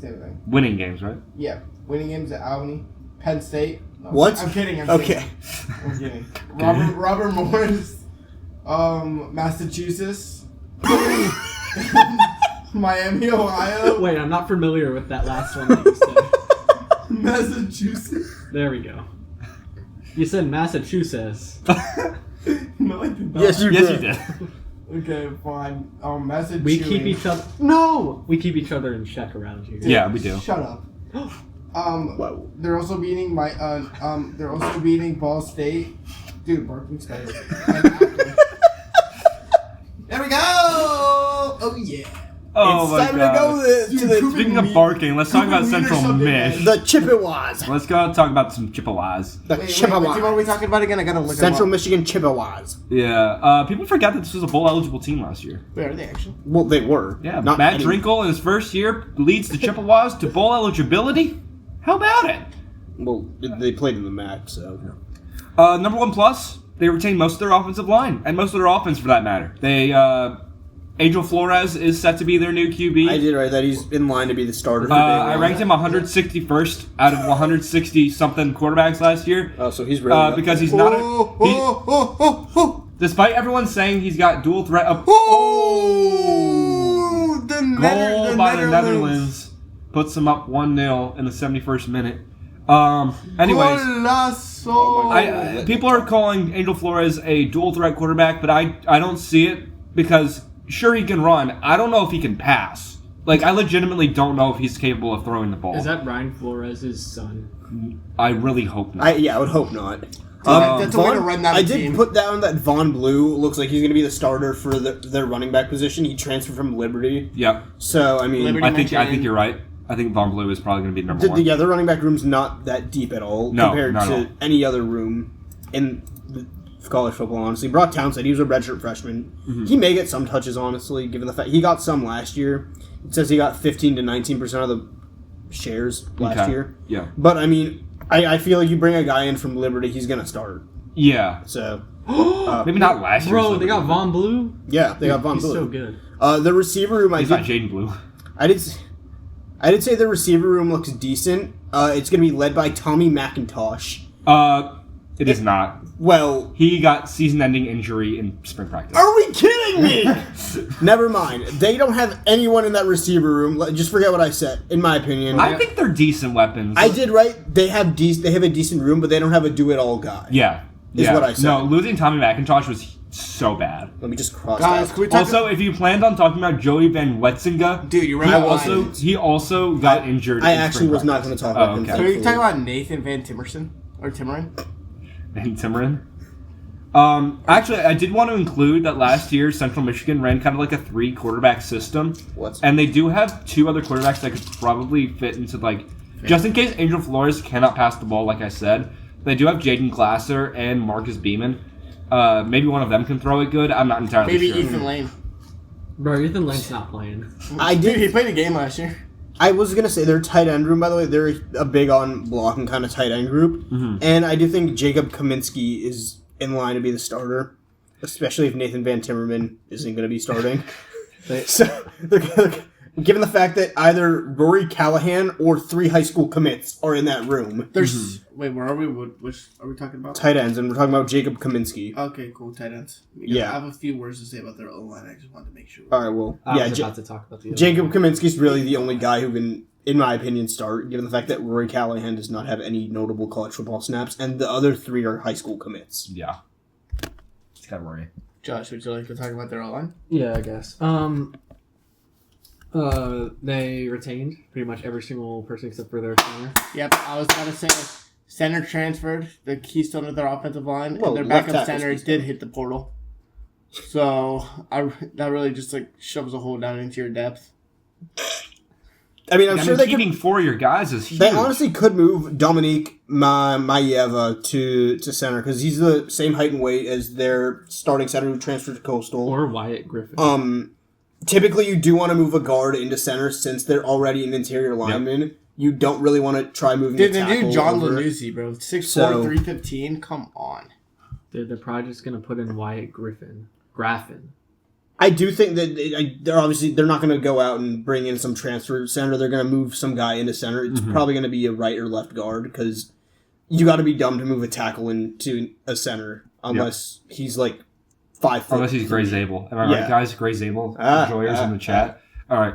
Same thing. Winning games, right? Yeah, winning games at Albany. Penn State. No, What? I'm kidding. Okay. I'm kidding. Robert Morris. Massachusetts. Miami, Ohio. Wait, I'm not familiar with that last one that you said. Massachusetts. There we go. You said Massachusetts. No, I did not. Yes, you Yes, did. you did. Okay, fine. Massachusetts. We keep each other. No, we keep each other in check around here. Yeah, we do. Shut up. Whoa. They're also beating they're also beating Ball State. Dude, Barkley's better. There we go. Oh yeah. Oh It's my time god. to go to the Speaking of barking, let's talk about Central Mich. the Chippewas. Let's go talk about some Chippewas. The Wait, Chippewas. what are we talking about again? I gotta look Central them up. Michigan Chippewas. Yeah. People forget that this was a bowl eligible team last year. Wait, are they actually? Well, they were. Yeah. Not Matt any- Drinkle in his first year leads the Chippewas to bowl eligibility. How about it? Well, they played in the MAC, so. Number 1 plus, they retained most of their offensive line and most of their offense for that matter. They Angel Flores is set to be their new QB. I did right that he's in line to be the starter for day I one. ranked him 161st out of 160 something quarterbacks last year. Oh, so he's really up because there. he's not. Oh, Despite everyone saying he's got dual threat. the Goal by the Netherlands puts him up 1-0 in the 71st minute. Anyways, Golazo. people are calling Angel Flores a dual threat quarterback, but I don't see it because sure he can run. I don't know if he can pass. Like, I legitimately don't know if he's capable of throwing the ball. Is that Brian Flores' son? I really hope not. I would hope not. That's a way to run that I team. did put down that Von Blue looks like he's going to be the starter for their running back position. He transferred from Liberty. Yep. So, I mean... Liberty I think you're right. I think Von Blue is probably going to be number one. Yeah, the running back room's not that deep at all compared not at all. to any other room in college football, honestly. Brock Townsend, he was a redshirt freshman. Mm-hmm. He may get some touches, honestly, given the fact he got some last year. It says he got 15 to 19% of the shares last year. Yeah. But, I mean, I feel like you bring a guy in from Liberty, he's going to start. Yeah. So, Maybe not last year. Bro, they got Von Blue? yeah, they got Von He's Blue. so good. The receiver room, He's not Jaden Blue. I did say the receiver room looks decent. It's going to be led by Tommy McIntosh. It is not. Well, He got season-ending injury in spring practice. are we kidding me? Never mind. They don't have anyone in that receiver room. Just forget what I said. In my opinion, I think they're decent weapons. I did right. They have a decent room, but they don't have a do-it-all guy. Yeah. Is what I said. No, losing Tommy McIntosh was so bad. Let me just cross Guys, that. can we talk Also, if you planned on talking about Joey Van Wetzinga, Dude, you're he right. he also got injured. I in actually spring was not practice. going to talk about him. okay. Can we thankfully. talk about Nathan Van Timerson? Or Timerin? And Timmerin. Actually, I did want to include that last year Central Michigan ran kind of like a 3-quarterback system, and they do have 2 other quarterbacks that could probably fit into just in case Angel Flores cannot pass the ball. Like I said, they do have Jaden Glasser and Marcus Beeman. Maybe one of them can throw it good. I'm not entirely Maybe sure. Ethan Lane. Bro, Ethan Lane's not playing. Dude, he played a game last year. I was going to say their tight end room, by the way, they're a big on blocking kind of tight end group. Mm-hmm. And I do think Jacob Kaminsky is in line to be the starter, especially if Nathan Van Timmerman isn't going to be starting. So, given the fact that either Rory Callahan or 3 high school commits are in that room. There's... Wait, where are we? Which are we talking about? Tight ends, and we're talking about Jacob Kaminsky. Okay, cool. Tight ends. Yeah. I have a few words to say about their O-line. I just wanted to make sure. All right, well, I yeah, was about to talk about the other Jacob one. Kaminsky's really the only guy who can, in my opinion, start, given the fact that Rory Callahan does not have any notable college football snaps, and the other 3 are high school commits. Yeah. It's kind of worrying. Josh, would you like to talk about their O-line? Yeah, I guess. They retained pretty much every single person except for their center. Yep, I was about to say center transferred, the keystone of their offensive line, Well, and their left backup tackle's center keystone. did hit the portal. So that really just shoves a hole down into your depth. I mean, I'm I sure mean, they keeping could. 4 of your guys is huge. They honestly could move Dominique Maeva to center because he's the same height and weight as their starting center who transferred to Coastal. Or Wyatt Griffin. Typically, you do want to move a guard into center since they're already an interior lineman. You don't really want to try moving Dude, a the tackle dude John over. Lanucci, bro. 6'4", So- 315. Come on. They're probably just going to put in Wyatt Graffin. I do think that they're not going to go out and bring in some transfer center. They're going to move some guy into center. It's probably going to be a right or left guard because you got to be dumb to move a tackle into a center unless he's like 5 foot. Unless he's Gray Zabel. Am I Yeah. right, guys? Gray Zabel, Ah, enjoyers in the chat. All right.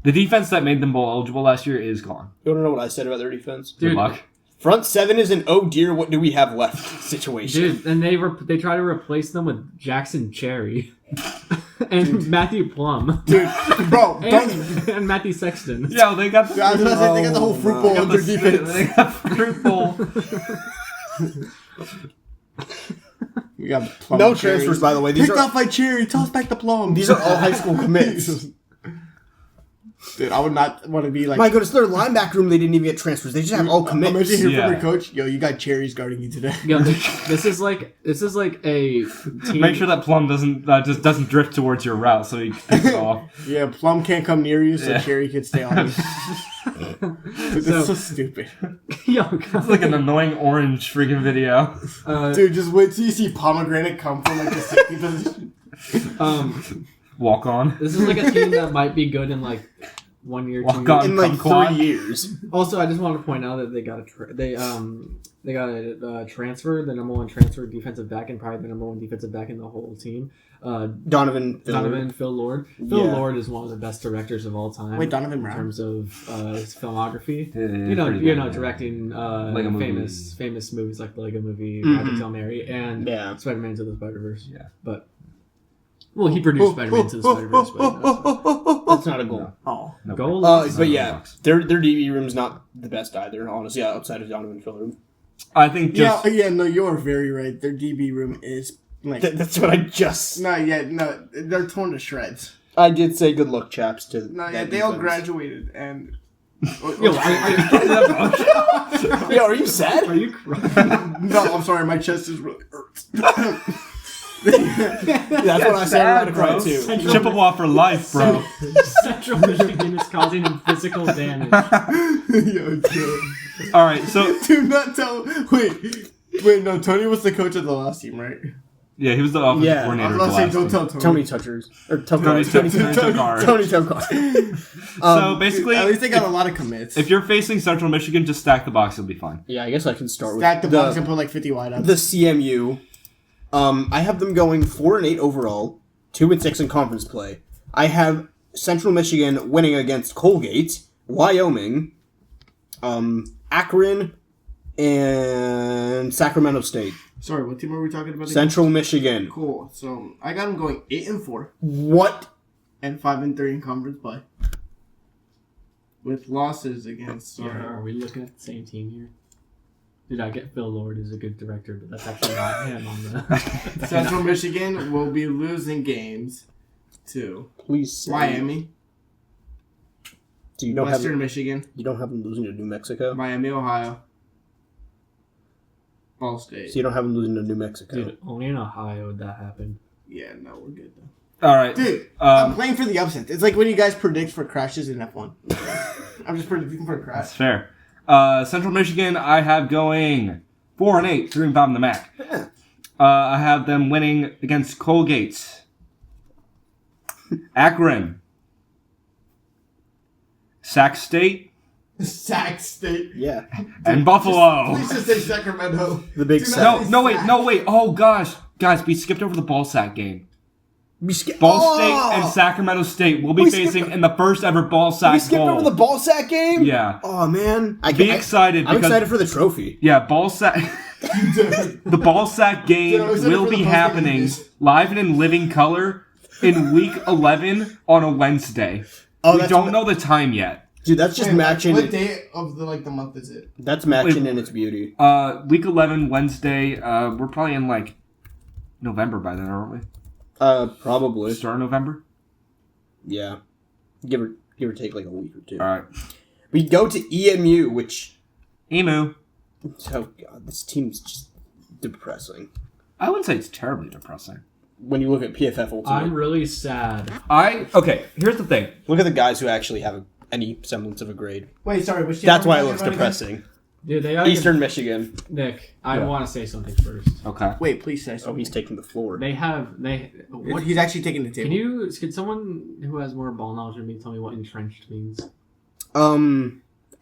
The defense that made them bowl eligible last year is gone. You want to know what I said about their defense? Good Dude. luck. Front 7 is an oh dear, what do we have left situation. Dude, and they try to replace them with Jackson Cherry. And Matthew Plum. Dude, bro, don't... And Matthew Sexton. Yeah, they got the I was about to say, they got the whole fruit bowl they of got their the- defense. They got fruit bowl. We got plum No cherries. transfers, by the way. These Picked are off by Cherry. Toss back the plum. these are all high school commits. Dude, I would not want to be like... My goodness, their linebacker room, they didn't even get transfers. They just have all Imagine commits. hearing from Yeah. your coach, yo, you got cherries guarding you today. Yo, this is like a team. Make sure that plum doesn't just drift towards your route, so you can pick it off. Yeah, plum can't come near you, so Yeah. cherry can stay on you. Dude, that's so stupid. Yo, It's like an annoying orange freaking video. Dude, just wait till you see pomegranate come from like the safety position. Walk on. This is like a team that might be good in like 1 year, 2 Walk years. on. In like Kumquat. 3 years. Also, I just want to point out that they got a transfer, the number 1 transfer defensive back, and probably the number 1 defensive back in the whole team. Donovan Phil Lord. Phil Yeah. Lord is one of the best directors of all time. Wait, Donovan in Brown? terms of his filmography. Yeah, You know, pretty good, yeah. directing Lego famous movies like the Lego Movie, Mhm. Project Hail Mary, and Yeah. Spider-Man Into the Spider-Verse. Yeah. But Well, he produced Spider-Man to the Spider-Verse, but That's not a goal. oh, No goal. But yeah, their DB room's not the best either, honestly, outside of Donovan Miller. I think just No, you're very right. Their DB room is like That's what I just... no, they're torn to shreds. I did say good luck, chaps, to No, yeah, that they all defense. graduated and. Yo, Yo, are you sad? are you crying? No, I'm sorry, my chest is really hurts. That's what I said. I'm gonna cry too. Chippewa for life, bro. Central Michigan is causing him physical damage. Yo, Joe. All right, so Do not tell. Wait, no, Tony was the coach of the last team, right? yeah, he was the offensive Yeah. I coordinator. was of the about to say, last don't team. tell Tony. Tony Touchers. Or Tony Tony Tokar. Tokar. Tony Tokar. So basically, At least they got a lot of commits. if you're facing Central Michigan, just stack the box. You'll be fine. Yeah, I guess I can start Stack the with box and put like 50 wide up. the CMU. I have them going 4-8 overall, 2-6 in conference play. I have Central Michigan winning against Colgate, Wyoming, Akron, and Sacramento State. Sorry, what team are we talking about? Central Michigan. Cool. So I got them going 8-4 What? and 5-3 in conference play, with losses against. Yeah, are we looking at the same team here? Dude, I get Phil Lord is a good director, but that's actually not him on the... Central Michigan will be losing games to Please say. Miami, So you don't Western have Michigan, you don't have them losing to New Mexico. Miami, Ohio, Ball State. So you don't have them losing to New Mexico. Dude, only in Ohio would that happen. Yeah, no, we're good though. All right, Dude, I'm um, playing for the upset. It's like when you guys predict for crashes in F1. I'm just predicting for a crash. that's fair. Central Michigan, I have going 4-8, 3-5 in the MAC. I have them winning against Colgate, Akron, Sac State, Sac State. Yeah. and Buffalo. Please just say Sacramento. The big Do Sac. not- No, wait. Oh gosh, guys, we skipped over the Ball Sack game. Ball State and Sacramento State will be We skipped facing in the first ever Ball Sack We skipped Bowl. over the ball sack game? Yeah. Oh, man. Be excited I'm because excited for the trophy. yeah, Ball Sack. The Ball Sack game Dude, I was excited will for the be Ball Sack happening games. live and in living color in week 11 on a Wednesday. Oh, We that's don't know the time yet. Dude, that's just Wait, matching. What day of the month is it? That's matching Wait. in its beauty. Week 11 Wednesday. We're probably in like November by then, aren't we? Probably. Start of November. Yeah. Give or take like a week or two. All right. We go to EMU, which... Emu. Oh, God. This team's just depressing. I wouldn't say it's terribly depressing. When you look at PFF Ultimate. I'm really sad. Okay, here's the thing. Look at the guys who actually have any semblance of a grade. Wait, sorry. Which team That's are we why it talking looks about again? depressing. Dude, they gotta Eastern Michigan. Nick, I Yeah. want to say something first. Okay. Wait, please say Oh, something. he's taking the floor. What? He's actually taking the table. Can someone who has more ball knowledge than me tell me what entrenched means?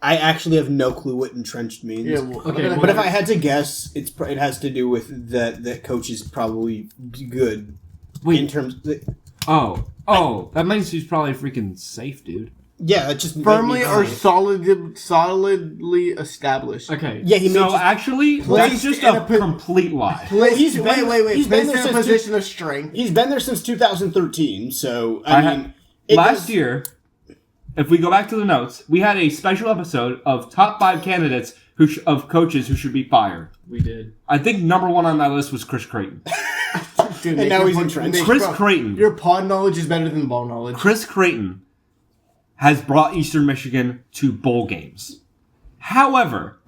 I actually have no clue what entrenched means. Yeah, well, Okay, I'm gonna- But if I had to guess, it has to do with that the coach is probably good in terms. That means he's probably freaking safe, dude. Yeah, it just firmly made me or cry. solidly established. Okay. Yeah, he So made. actually, Placed that's just in a a po- complete lie. Well, he's been- Wait. he's been Placed there in a since position of strength. He's been there since 2013. So I mean, it Last does- year, if we go back to the notes, we had a special episode of top 5 candidates of coaches who should be fired. We did. I think number 1 on that list was Chris Creighton. Dude, And Nick, now your he's pod- entrenched. Nick, Chris bro, Creighton. Your pod knowledge is better than ball knowledge. Chris Creighton has brought Eastern Michigan to bowl games. However,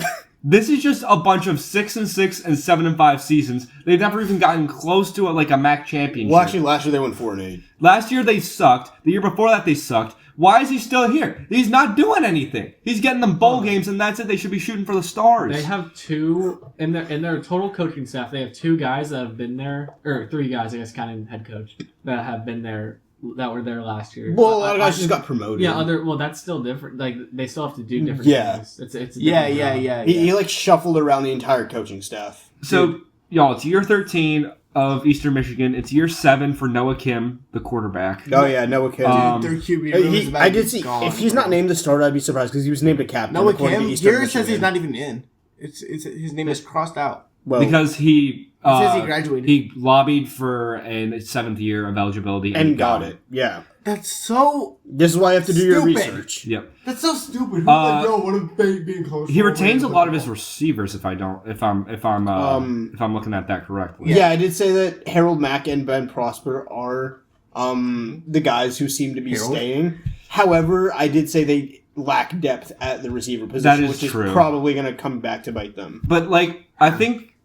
this is just a bunch of 6-6 and 7-5 seasons. They've never even gotten close to a MAC championship. Well, actually, last year they went 4-8. Last year they sucked. The year before that they sucked. Why is he still here? He's not doing anything. He's getting them bowl games, and that's it. They should be shooting for the stars. They have two in their total coaching staff. They have 2 guys that have been there, or 3 guys, I guess, counting head coach, that have been there, that were there last year. Well, a lot of guys just got promoted. Yeah, well, that's still different. Like they still have to do different Yeah. things. It's a Yeah. different job. He like shuffled around the entire coaching staff. So, y'all, it's year 13 of Eastern Michigan. It's year 7 for Noah Kim, the quarterback. Oh yeah, Noah Kim. Their QB room is about I to did be see. gone. If he's not named the starter, I'd be surprised because he was named a captain. Noah according to Kim, Eastern here it says he's Michigan. not even in. It's his name is crossed out. Well, because he It says he graduated. he lobbied for a 7th year of eligibility and he got it. Yeah. That's so. This is why you have to do your Stupid. research. Yep. That's so stupid. Who's like, yo, what if being close? He retains a lot of his receivers. If I'm looking at that correctly. Yeah, I did say that Harold Mack and Ben Prosper are the guys who seem to be Harold? staying. However, I did say they lack depth at the receiver position, That is which true. is probably going to come back to bite them. But like I think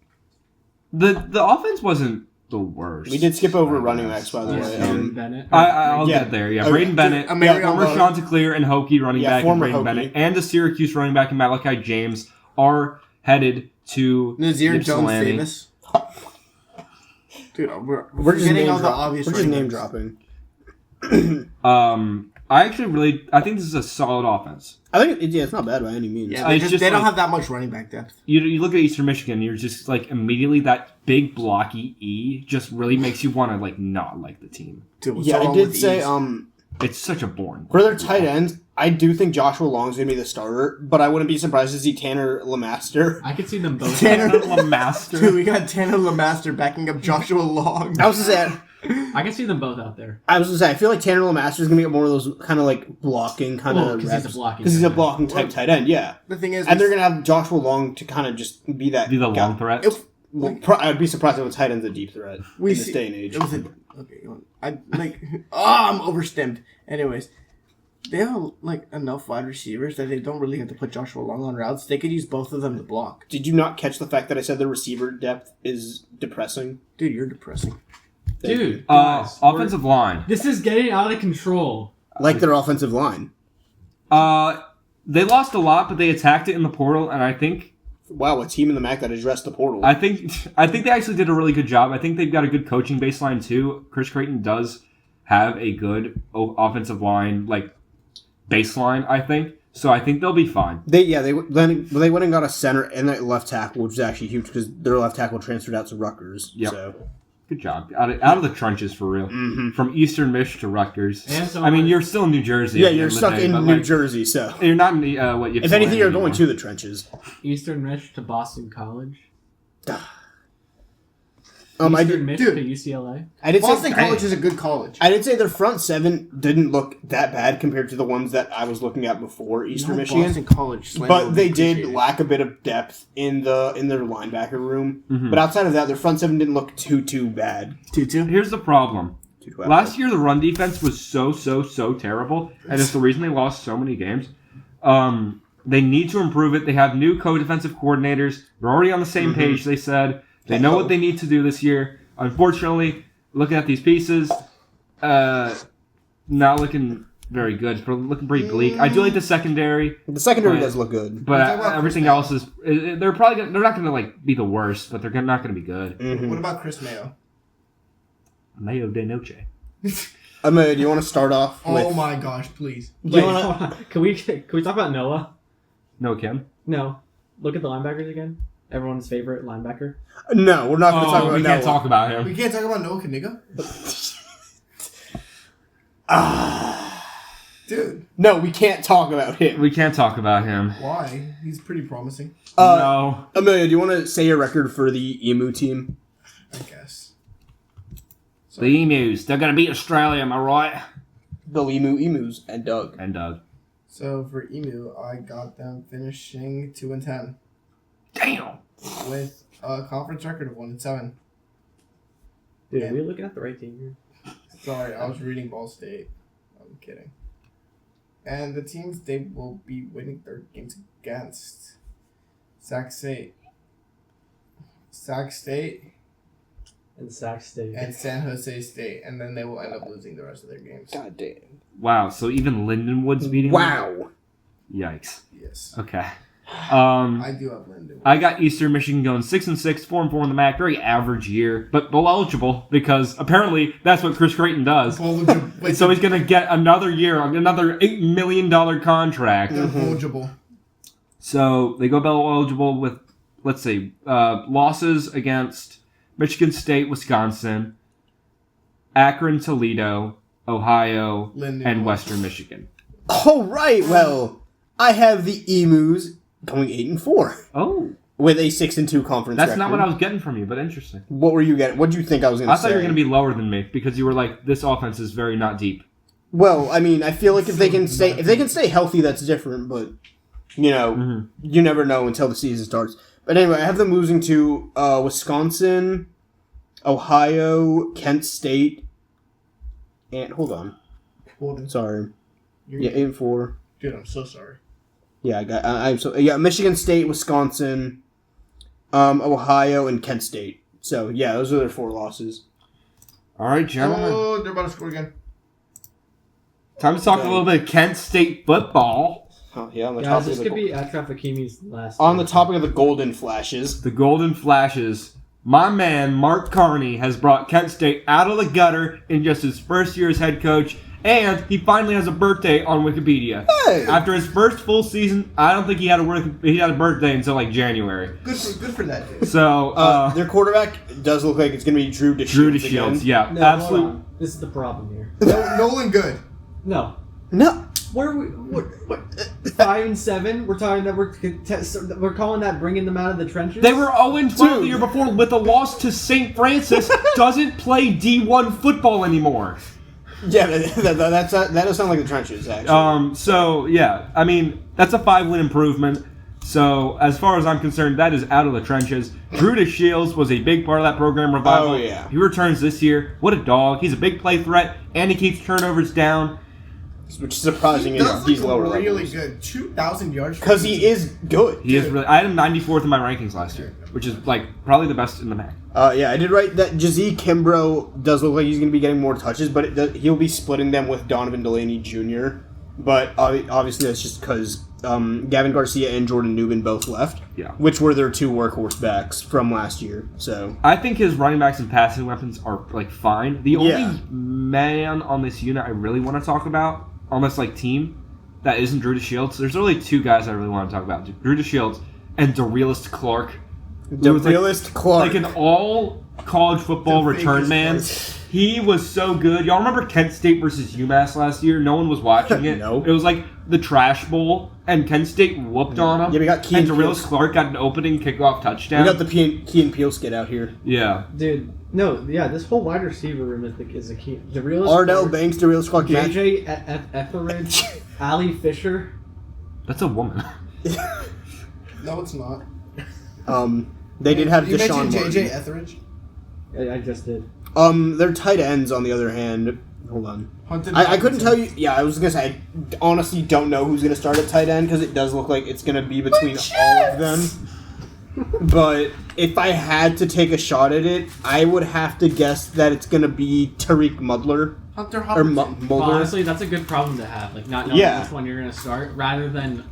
the offense wasn't the worst. We did skip over I running guess. backs, by the Yeah, way. Braden Bennett. I'll Yeah. get there. Yeah, Okay. Braden Bennett, Emilio former Butler. Chanticleer and Hokie running Yeah, back, and former Braden Hokie. Bennett, and the Syracuse running back and Malachi James are headed to Nazir Jones Ypsilanti. Davis. Dude, We're just getting name, all the obvious. we're just running name backs. dropping. I think this is a solid offense. I think it's not bad by any means. Yeah, It's just they don't like- have that much running back depth. You look at Eastern Michigan, you're just like immediately that big blocky E just really makes you want to like not like the team. Dude, what's Yeah, so I wrong did with say East? It's such a boring. for their tight ends, I do think Joshua Long's going to be the starter, but I wouldn't be surprised to see Tanner LeMaster. I could see them both. Tanner Dude, LeMaster. we got Tanner LeMaster backing up Joshua Long. I was just saying. I can see them both out there. I feel like Tanner LeMaster is going to get more of those kind of like blocking kind Well, of 'cause he's a blocking because he's a tight end. blocking type tight end, yeah. The thing is, And they're going to have Joshua Long to kind of just be that Be the guy. long threat. I'd be surprised if a tight end's a deep threat We in this see- day and age. it was okay. Go on. I like. I'm overstimmed. Anyways, they have like enough wide receivers that they don't really have to put Joshua Long on routes. They could use both of them to block. Did you not catch the fact that I said the receiver depth is depressing? Dude, you're depressing. Thank you. Dude, guys, Offensive line. this is getting out of control. Like their offensive line. They lost a lot, but they attacked it in the portal, and I think Wow, a team in the MAC that addressed the portal. I think they actually did a really good job. I think they've got a good coaching baseline too. Chris Creighton does have a good offensive line like baseline, I think. So I think they'll be fine. They went and got a center and a left tackle, which is actually huge because their left tackle transferred out to Rutgers. Yep. So Good job. Out of the trenches for real. Mhm. From Eastern Mich to Rutgers. And so I mean, you're still in New Jersey. yeah, at the you're end of the stuck day, in but, New like, Jersey. So You're not in the what? if anything, you're going to the trenches. Eastern Mich to Boston College. I Eastern did. Mich dude. to UCLA. I did Boston say College is a good college. I did say their front seven didn't look that bad compared to the ones that I was looking at before Eastern No, Michigan. Boston College, slander But will they be did appreciated. lack a bit of depth in their linebacker room. Mhm. But outside of that, their front seven didn't look too bad. 2-2. Here's the problem. Too bad. Last year, the run defense was so terrible, and it's the reason they lost so many games. They need to improve it. They have new co-defensive coordinators. They're already on the same page, they said. They know what they need to do this year. Unfortunately, looking at these pieces, not looking very good. Looking pretty bleak. I do like the secondary, The secondary Right. does look good. but Talk about everything Chris else is. They're not going to like be the worst, but they're not going to be good. Mhm. What about Chris Mayo? Mayo de noche. Amir, do you want to start off with? Oh my gosh, please. Do Wait, you wanna- hold on. Can we talk about Noah? No, Kim. No. Look at the linebackers again. Everyone's favorite linebacker. No, we're not going to talk about we Noah. can't talk about him. We can't talk about Noah Kaniga? Dude, No, we can't talk about him. We can't talk about him. why? He's pretty promising, No. Amelia, do you want to say your record for the Emu team? I guess. The Emus. They're going to beat Australia, am I right? The Emus, and Doug. And Doug. So for Emu, I got them finishing 2-10 Damn. with a conference record of 1-7. Dude, Yeah. are we looking at the right team here? Sorry, I was reading Ball State. I'm kidding. And the teams they will be winning their games against Sac State, And Sac State. and San Jose State, and then they will end up losing the rest of their games. God damn. Wow, so even Lindenwood's beating them? Wow. Yikes. Yes, Okay. I do have Linden. I got Eastern Michigan going 6-6, 4-4 in the MAC. Very average year, but bowl eligible because apparently that's what Chris Creighton does. Wait, So he's going to get another year, another $8 million contract. they're eligible. So they go bowl eligible with, let's see, losses against Michigan State, Wisconsin, Akron, Toledo, Ohio, Linden and Wood. Western Michigan. All right. Well, I have the Emus going 8-4. Oh. with a 6-2 conference. That's record. not what I was getting from you, but interesting. What were you getting? What did you think I was going to say? I thought you were going to be lower than me because you were like, this offense is very not deep. Well, I mean, I feel like if they can stay healthy, that's different. But you never know until the season starts. But anyway, I have them losing to Wisconsin, Ohio, Kent State, and hold on. Sorry. Yeah, 8-4. Dude, I'm so sorry. Yeah, Michigan State, Wisconsin, Ohio, and Kent State. So yeah, those are their 4 losses. All right, gentlemen. Oh, they're about to score again. Time to talk a little bit of Kent State football. Oh yeah, on the Guys, topic this of could the be Ashraf Hakimi's last. on the topic of the Golden Flashes. The Golden Flashes. My man, Mark Carney, has brought Kent State out of the gutter in just his first year as head coach, and he finally has a birthday on Wikipedia. Hey! After his first full season, I don't think he had a birthday until like January. Good for that dude. So, Their quarterback does look like it's going to be Drew DeShields. Drew DeShields, again. yeah, No, absolutely. hold on. This is the problem here. Nolan Good. No. No. What are we? What? 5-7. We're talking that we're calling that bringing them out of the trenches. They were 0-12 the year before with a loss to St. Francis. Doesn't play D1 football anymore. Yeah, that does sound like the trenches, actually. So yeah, I mean that's a 5-win improvement. So as far as I'm concerned, that is out of the trenches. Drew DeShields was a big part of that program revival. Oh, yeah. He returns this year. What a dog! He's a big play threat, and he keeps turnovers down. Which is surprising He in does these look lower really levels. good. 2,000 yards. Because he is good. He is really. I had him 94th in my rankings last year, which is like probably the best in the MAC. Yeah, I did write that Jazee Kimbrough does look like he's going to be getting more touches, but he'll be splitting them with Donovan Delaney Jr. But obviously that's just because Gavin Garcia and Jordan Newman both left, Yeah. which were their 2 workhorse backs from last year. So I think his running backs and passing weapons are like fine. The only Yeah. man on this unit I really want to talk about on this like team that isn't Drew DeShields. There's only 2 guys I really want to talk about: Drew DeShields and DeRealist Clark. the Who was, like- realist Clark. Like an all college football The return fakest man. Clark. He was so good. Y'all remember Kent State versus UMass last year? No one was watching it. No. It was like the trash bowl, and Kent State whooped on him. Yeah, we got Key and and DeRealist Peele. Clark got an opening kickoff touchdown. We got the Key and Peele skit out here. Yeah. Dude, no, yeah, this whole wide receiver room is a key. The real Ardell Banks, the realist Clark. JJ Etheridge, Ali Fisher. That's a woman. No, it's not. They did have You Deshaun mentioned JJ Martin. Etheridge. I just did. Their tight ends, on the other hand, hold on. Hunted I couldn't tell you. Yeah, I was gonna say I honestly don't know who's gonna start at tight end because it does look like it's gonna be between all of them. But if I had to take a shot at it, I would have to guess that it's gonna be Tariq Mudler Hunter or Hopkins. Mulder. Honestly, that's a good problem to have. Like not knowing Yeah. which one you're gonna start, rather than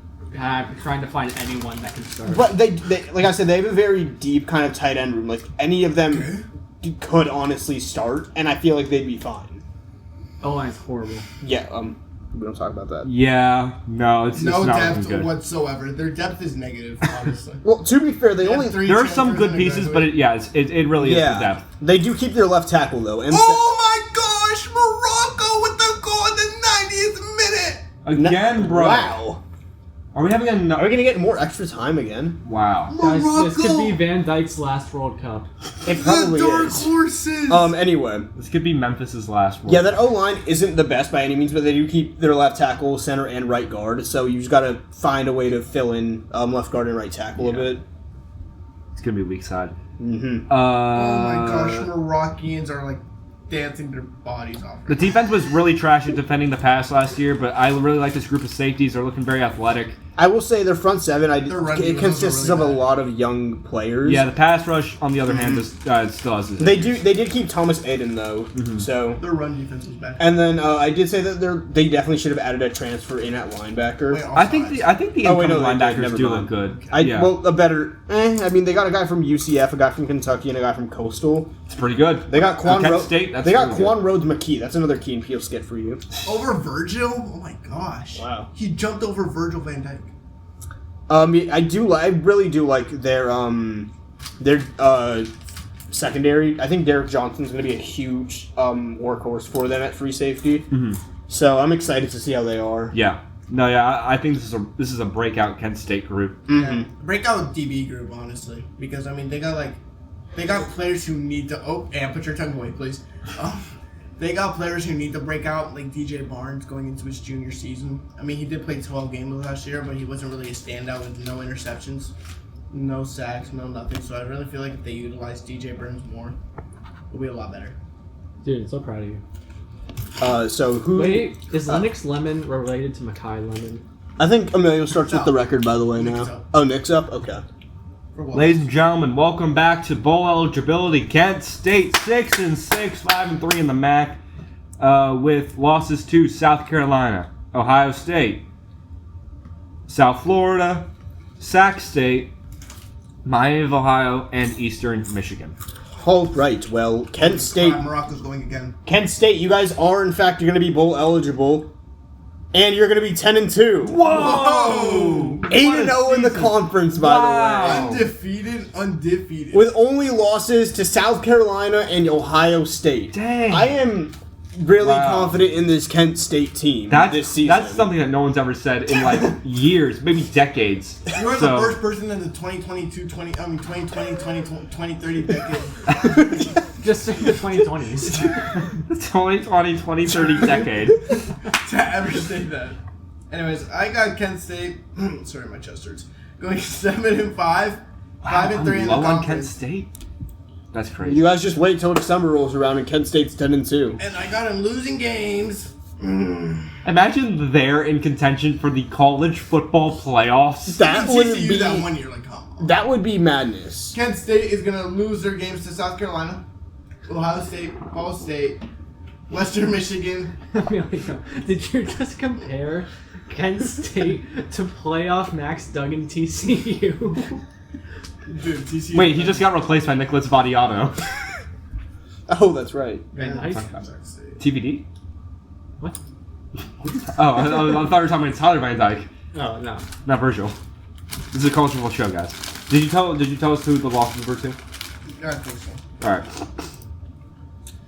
trying to find anyone that can start. But they like I said, they have a very deep kind of tight end room. Like any of them could honestly start, and I feel like they'd be fine. Oh, it's horrible. Yeah. We don't talk about that. Yeah. No, it's No not depth looking good. whatsoever. Their depth is negative, honestly. Well, to be fair, they only There are some good pieces, but it really is the yeah depth. they do keep their left tackle though. And Oh my gosh, Morocco with the goal in the 90th minute. Again, bro. Wow. Are we having Are a we gonna get more extra time again? Wow. Guys, Morocco. this could be Van Dyke's last World Cup. It probably the dark is. horses. Anyway. This could be Memphis's last one. Yeah, that O-line isn't the best by any means, but they do keep their left tackle, center, and right guard. So you just got to find a way to fill in left guard and right tackle a bit. It's gonna be weak side. Mm-hmm. Oh my gosh, Moroccans are like dancing their bodies off. The defense was really trash at defending the pass last year, but I really like this group of safeties. They're looking very athletic. I will say their front seven, Their run it defense consists was really of a bad. lot of young players. Yeah, the pass rush, on the other hand, still has They did keep Thomas Aiden though, so. Their run defense was bad. And then I did say that they definitely should have added a transfer in at linebacker. Wait, I think the Oh, wait, incoming no, they did. linebackers Never do mind. look good. Well, a better. I mean, they got a guy from UCF, a guy from Kentucky, and a guy from Coastal. It's pretty good. They got Quan. Kent State, that's they got really Quan Rhodes McKee. That's another Key and Peele skit for you. Over Virgil? Oh my gosh. Wow. He jumped over Virgil Van Dyke. I really do like their secondary. I think Derek Johnson's going to be a huge workhorse for them at free safety. Mhm. So I'm excited to see how they are. Yeah. No, yeah, I think this is a breakout Kent State group. Mm-hmm. Yeah. Breakout DB group, honestly, because I mean they got players who need to. Oh, and put your tongue away, please. They got players who need to break out, like DJ Barnes going into his junior season. I mean, he did play 12 games last year, but he wasn't really a standout with no interceptions, no sacks, no nothing. So I really feel like if they utilize DJ Burns more, it'll be a lot better. Dude, so proud of you. So who? Wait, is Lennox Lemon related to Mackay Lemon? I think Emilio starts with No. the record, by the way. Nick's Now. up. Oh, Nick's up. Okay. For what? Ladies and gentlemen, welcome back to bowl eligibility. Kent State 6-6, 5-3 in the MAC, with losses to South Carolina, Ohio State, South Florida, Sac State, Miami of Ohio, and Eastern Michigan. All right. Well, Kent State. Morocco's going again. Kent State, you guys are in fact going to be bowl eligible, and you're going to be 10-2. Whoa! 8-0 in the conference, by Wow. Undefeated. with only losses to South Carolina and Ohio State. Dang. I am really Wow. confident in this Kent State team this season. That's something that no one's ever said in like years, maybe decades. You are So- the first person in the 2030 decade. Just say the 2020s. The 2020, 2030 decade. to ever say that. Anyways, I got Kent State. Sorry, my chest hurts. Going 7-5, 5-3 in the Low on Kent conference. State? That's crazy. You guys just wait till December rolls around and Kent State's 10-2. And I got him losing games. Imagine they're in contention for the college football playoffs. That would TCU be that 1 year, like, come on. that would be madness. Kent State is gonna lose their games to South Carolina, Ohio State, Ball State, Western Michigan. Emilio, did you just compare Kent State to playoff Max Duggan TCU? Dude, TCU. Wait, he just got replaced by Nicholas Vadiano. Oh, that's right. Very nice. TBD? What? Oh, I thought we were talking about Tyler Van Dyke, Oh, no. not Virgil. This is a college football show, guys. Did you tell us who the losses were to? I think so. All right.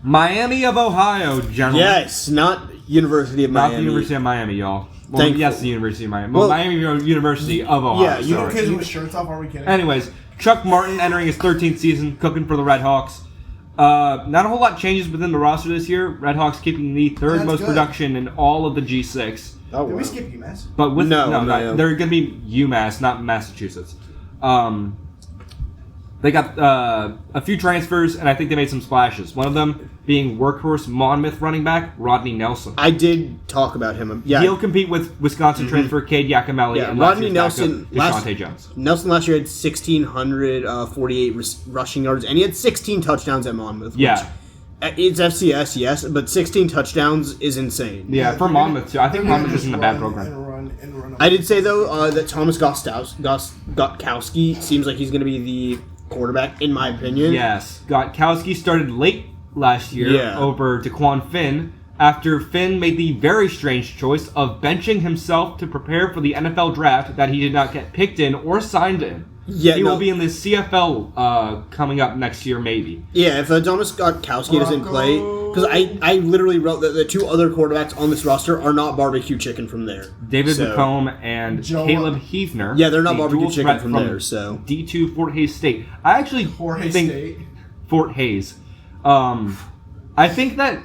Miami of Ohio, gentlemen. Yes, not University of Not Miami. the University of Miami, y'all. Well, Thankful. yes, the University of Miami. Well, Miami University of Ohio. yeah, you sorry. Kids with shirts off, are we kidding? Anyways, Chuck Martin entering his 13th season, cooking for the Red Hawks. Not a whole lot changes within the roster this year. Red Hawks keeping the third That's most good. production in all of the G6. Oh, Did wow. we skip UMass? But with No, they're going to be UMass, not Massachusetts. They got a few transfers, and I think they made some splashes. One of them being workhorse Monmouth running back Rodney Nelson. I did talk about him. Yeah, He'll compete with Wisconsin transfer Cade Yakimelli Yeah, and Rodney last year's Nelson- backup, Deshaunte Jones. Nelson last year had 1,648 rushing yards, and he had 16 touchdowns at Monmouth. which, Yeah. It's FCS, yes, but 16 touchdowns is insane. Yeah, for Monmouth too. I think They're gonna Monmouth just isn't a bad run program. And run. I did say, though, that Thomas Gotkowski seems like he's going to be the quarterback, in my opinion. Yes, Gotkowski started late last year Yeah. over Daquan Finn after Finn made the very strange choice of benching himself to prepare for the NFL draft that he did not get picked in or signed in. Yeah, he no. will be in the CFL coming up next year, maybe. Yeah, if Thomas Gotkowski doesn't play, because I literally wrote that the two other quarterbacks on this roster are not barbecue chicken from there. David So- McComb and Joe- Caleb Hefner. Yeah, they're not the barbecue dual chicken threat from there, so. D2 Fort Hays State. I actually Jorge think State. Fort Hays. I think that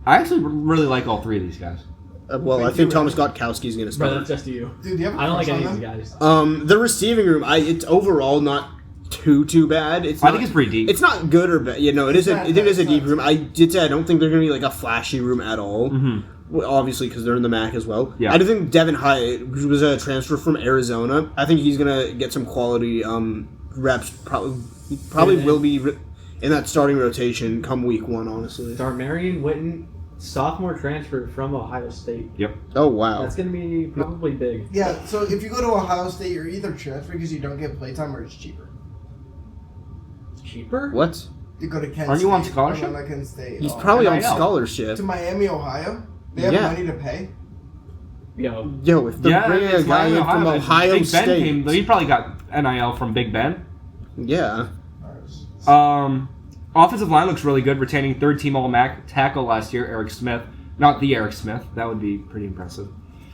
I actually really like all three of these guys. Well, I think Thomas Gotkowski is going to Bro, start. that's just you. Dude, do you have a I don't like crush any on of these them? guys. The receiving room, it's overall not too bad. It's I not, think it's pretty deep. It's not good or bad. You know, it is not a bad, deep it's not- room. I did say I don't think they're going to be like a flashy room at all. Mhm. Well, obviously, because they're in the MAC as well. Yeah. I do think Devin Hyatt, who was a transfer from Arizona, I think he's going to get some quality reps. Probably Yeah. will be in that starting rotation come week one, honestly. Darmarian Witten, sophomore transfer from Ohio State. Yep. Oh, wow. That's going to be probably big. Yeah, so if you go to Ohio State, you're either transfer because you don't get playtime or it's cheaper. Cheaper? What? You go to Kent Aren't State. you on scholarship? or like Kent State. He's probably on NIL. scholarship. To Miami, Ohio. They have Yeah. money to pay. Yo. Yo, if they're bringing a it's guy in Miami, from Ohio Big Ben State. came, he probably got NIL from Big Ben. Yeah. Offensive line looks really good, retaining third team All-MAC tackle last year, Eric Smith. Not the Eric Smith. That would be pretty impressive.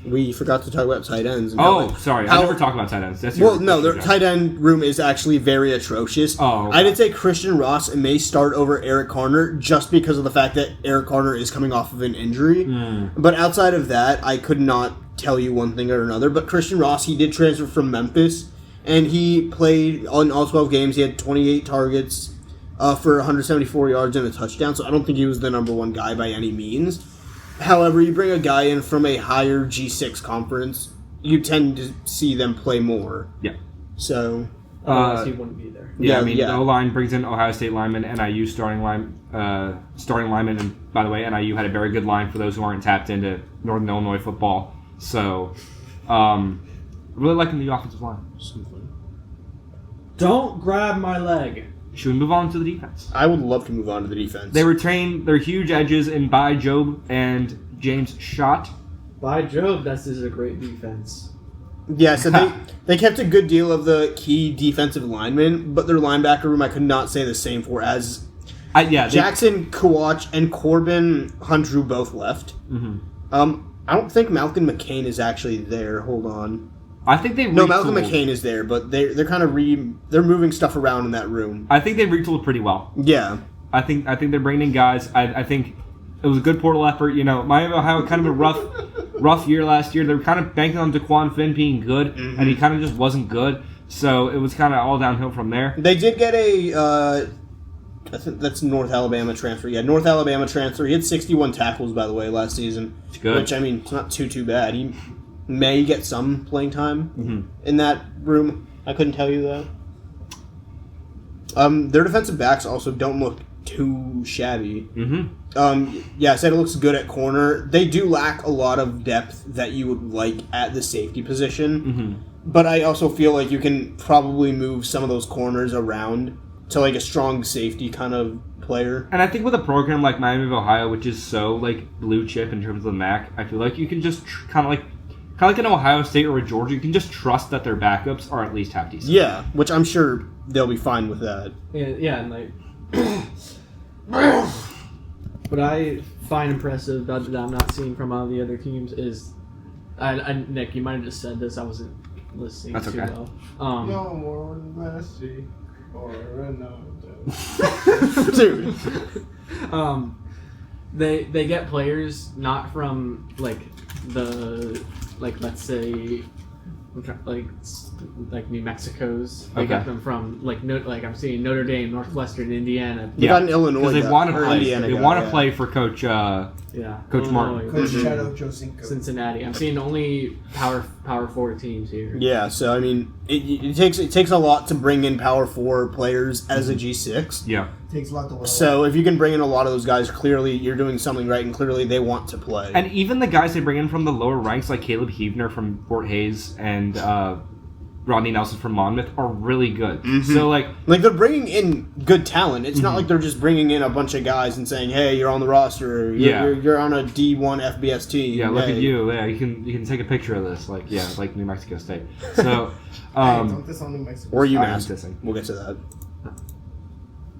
We forgot to talk about tight ends. And Sorry. I never talk about tight ends. That's their tight end room is actually very atrocious. Oh, okay. I did say Christian Ross may start over Eric Garner just because of the fact that Eric Garner is coming off of an injury. But outside of that, I could not tell you one thing or another. But Christian Ross, he did transfer from Memphis, and he played on all 12 games. He had 28 targets for 174 yards and a touchdown, so I don't think he was the number one guy by any means. However, you bring a guy in from a higher G6 conference, you tend to see them play more. Yeah. So... Otherwise, he wouldn't be there. Yeah, the O-line brings in Ohio State lineman, NIU starting lineman, and by the way, NIU had a very good line for those who aren't tapped into Northern Illinois football. So, really liking the offensive line. Don't grab my leg. Should we move on to the defense? I would love to move on to the defense. They retain their huge edges in By Job and James Schott. By Jove, this is a great defense. Yeah, so they kept a good deal of the key defensive linemen, but their linebacker room I could not say the same for, as Jackson Kawach and Corbin Hundrew both left. I don't think Malcolm McCain is actually there. Hold on. I think they Malcolm McCain is there, but they're kind of they're moving stuff around in that room. I think they retooled pretty well. Yeah, I think they're bringing in guys. I think it was a good portal effort. You know, Miami Ohio had kind of a rough year last year. They were kind of banking on DeQuan Finn being good, and he kind of just wasn't good. So it was kind of all downhill from there. They did get I think that's North Alabama transfer. Yeah, North Alabama transfer. He had 61 tackles, by the way, last season. It's good. Which, I mean, it's not too bad. He may get some playing time in that room. I couldn't tell you that. Their defensive backs also don't look too shabby. Yeah, I said it looks good at corner. They do lack a lot of depth that you would like at the safety position. But I also feel like you can probably move some of those corners around to like a strong safety kind of player. And I think with a program like Miami of Ohio, which is so like blue chip in terms of the MAC, I feel like you can just kind of like an Ohio State or a Georgia, you can just trust that their backups are at least half decent. Yeah, which I'm sure they'll be fine with that. Yeah, and like what I find impressive that I'm not seeing from all the other teams is, Nick, you might have just said this. I wasn't listening. That's okay. Too well. No more Messi or Ronaldo. Dude. They get players not from let's say like New Mexico's. They get them from I'm seeing Notre Dame, Northwestern, Indiana. They got an Illinois. Because they want to play. Indiana They want to play for Coach. Coach Martin. Coach Shadow Josinko. Cincinnati. I'm seeing only Power 4 teams here. Yeah, so I mean, it takes a lot to bring in Power 4 players as a G6. Yeah. Takes a lot to learn. So if you can bring in a lot of those guys, clearly you're doing something right, and clearly they want to play. And even the guys they bring in from the lower ranks, like Caleb Heavner from Fort Hays and Rodney Nelson from Monmouth, are really good. So like they're bringing in good talent. It's not like they're just bringing in a bunch of guys and saying, "Hey, you're on the roster. You're on a D1 FBS team." Yeah, look at you. Yeah, you can take a picture of this. Like New Mexico State. So don't diss on New Mexico. or UMass. We'll get to that.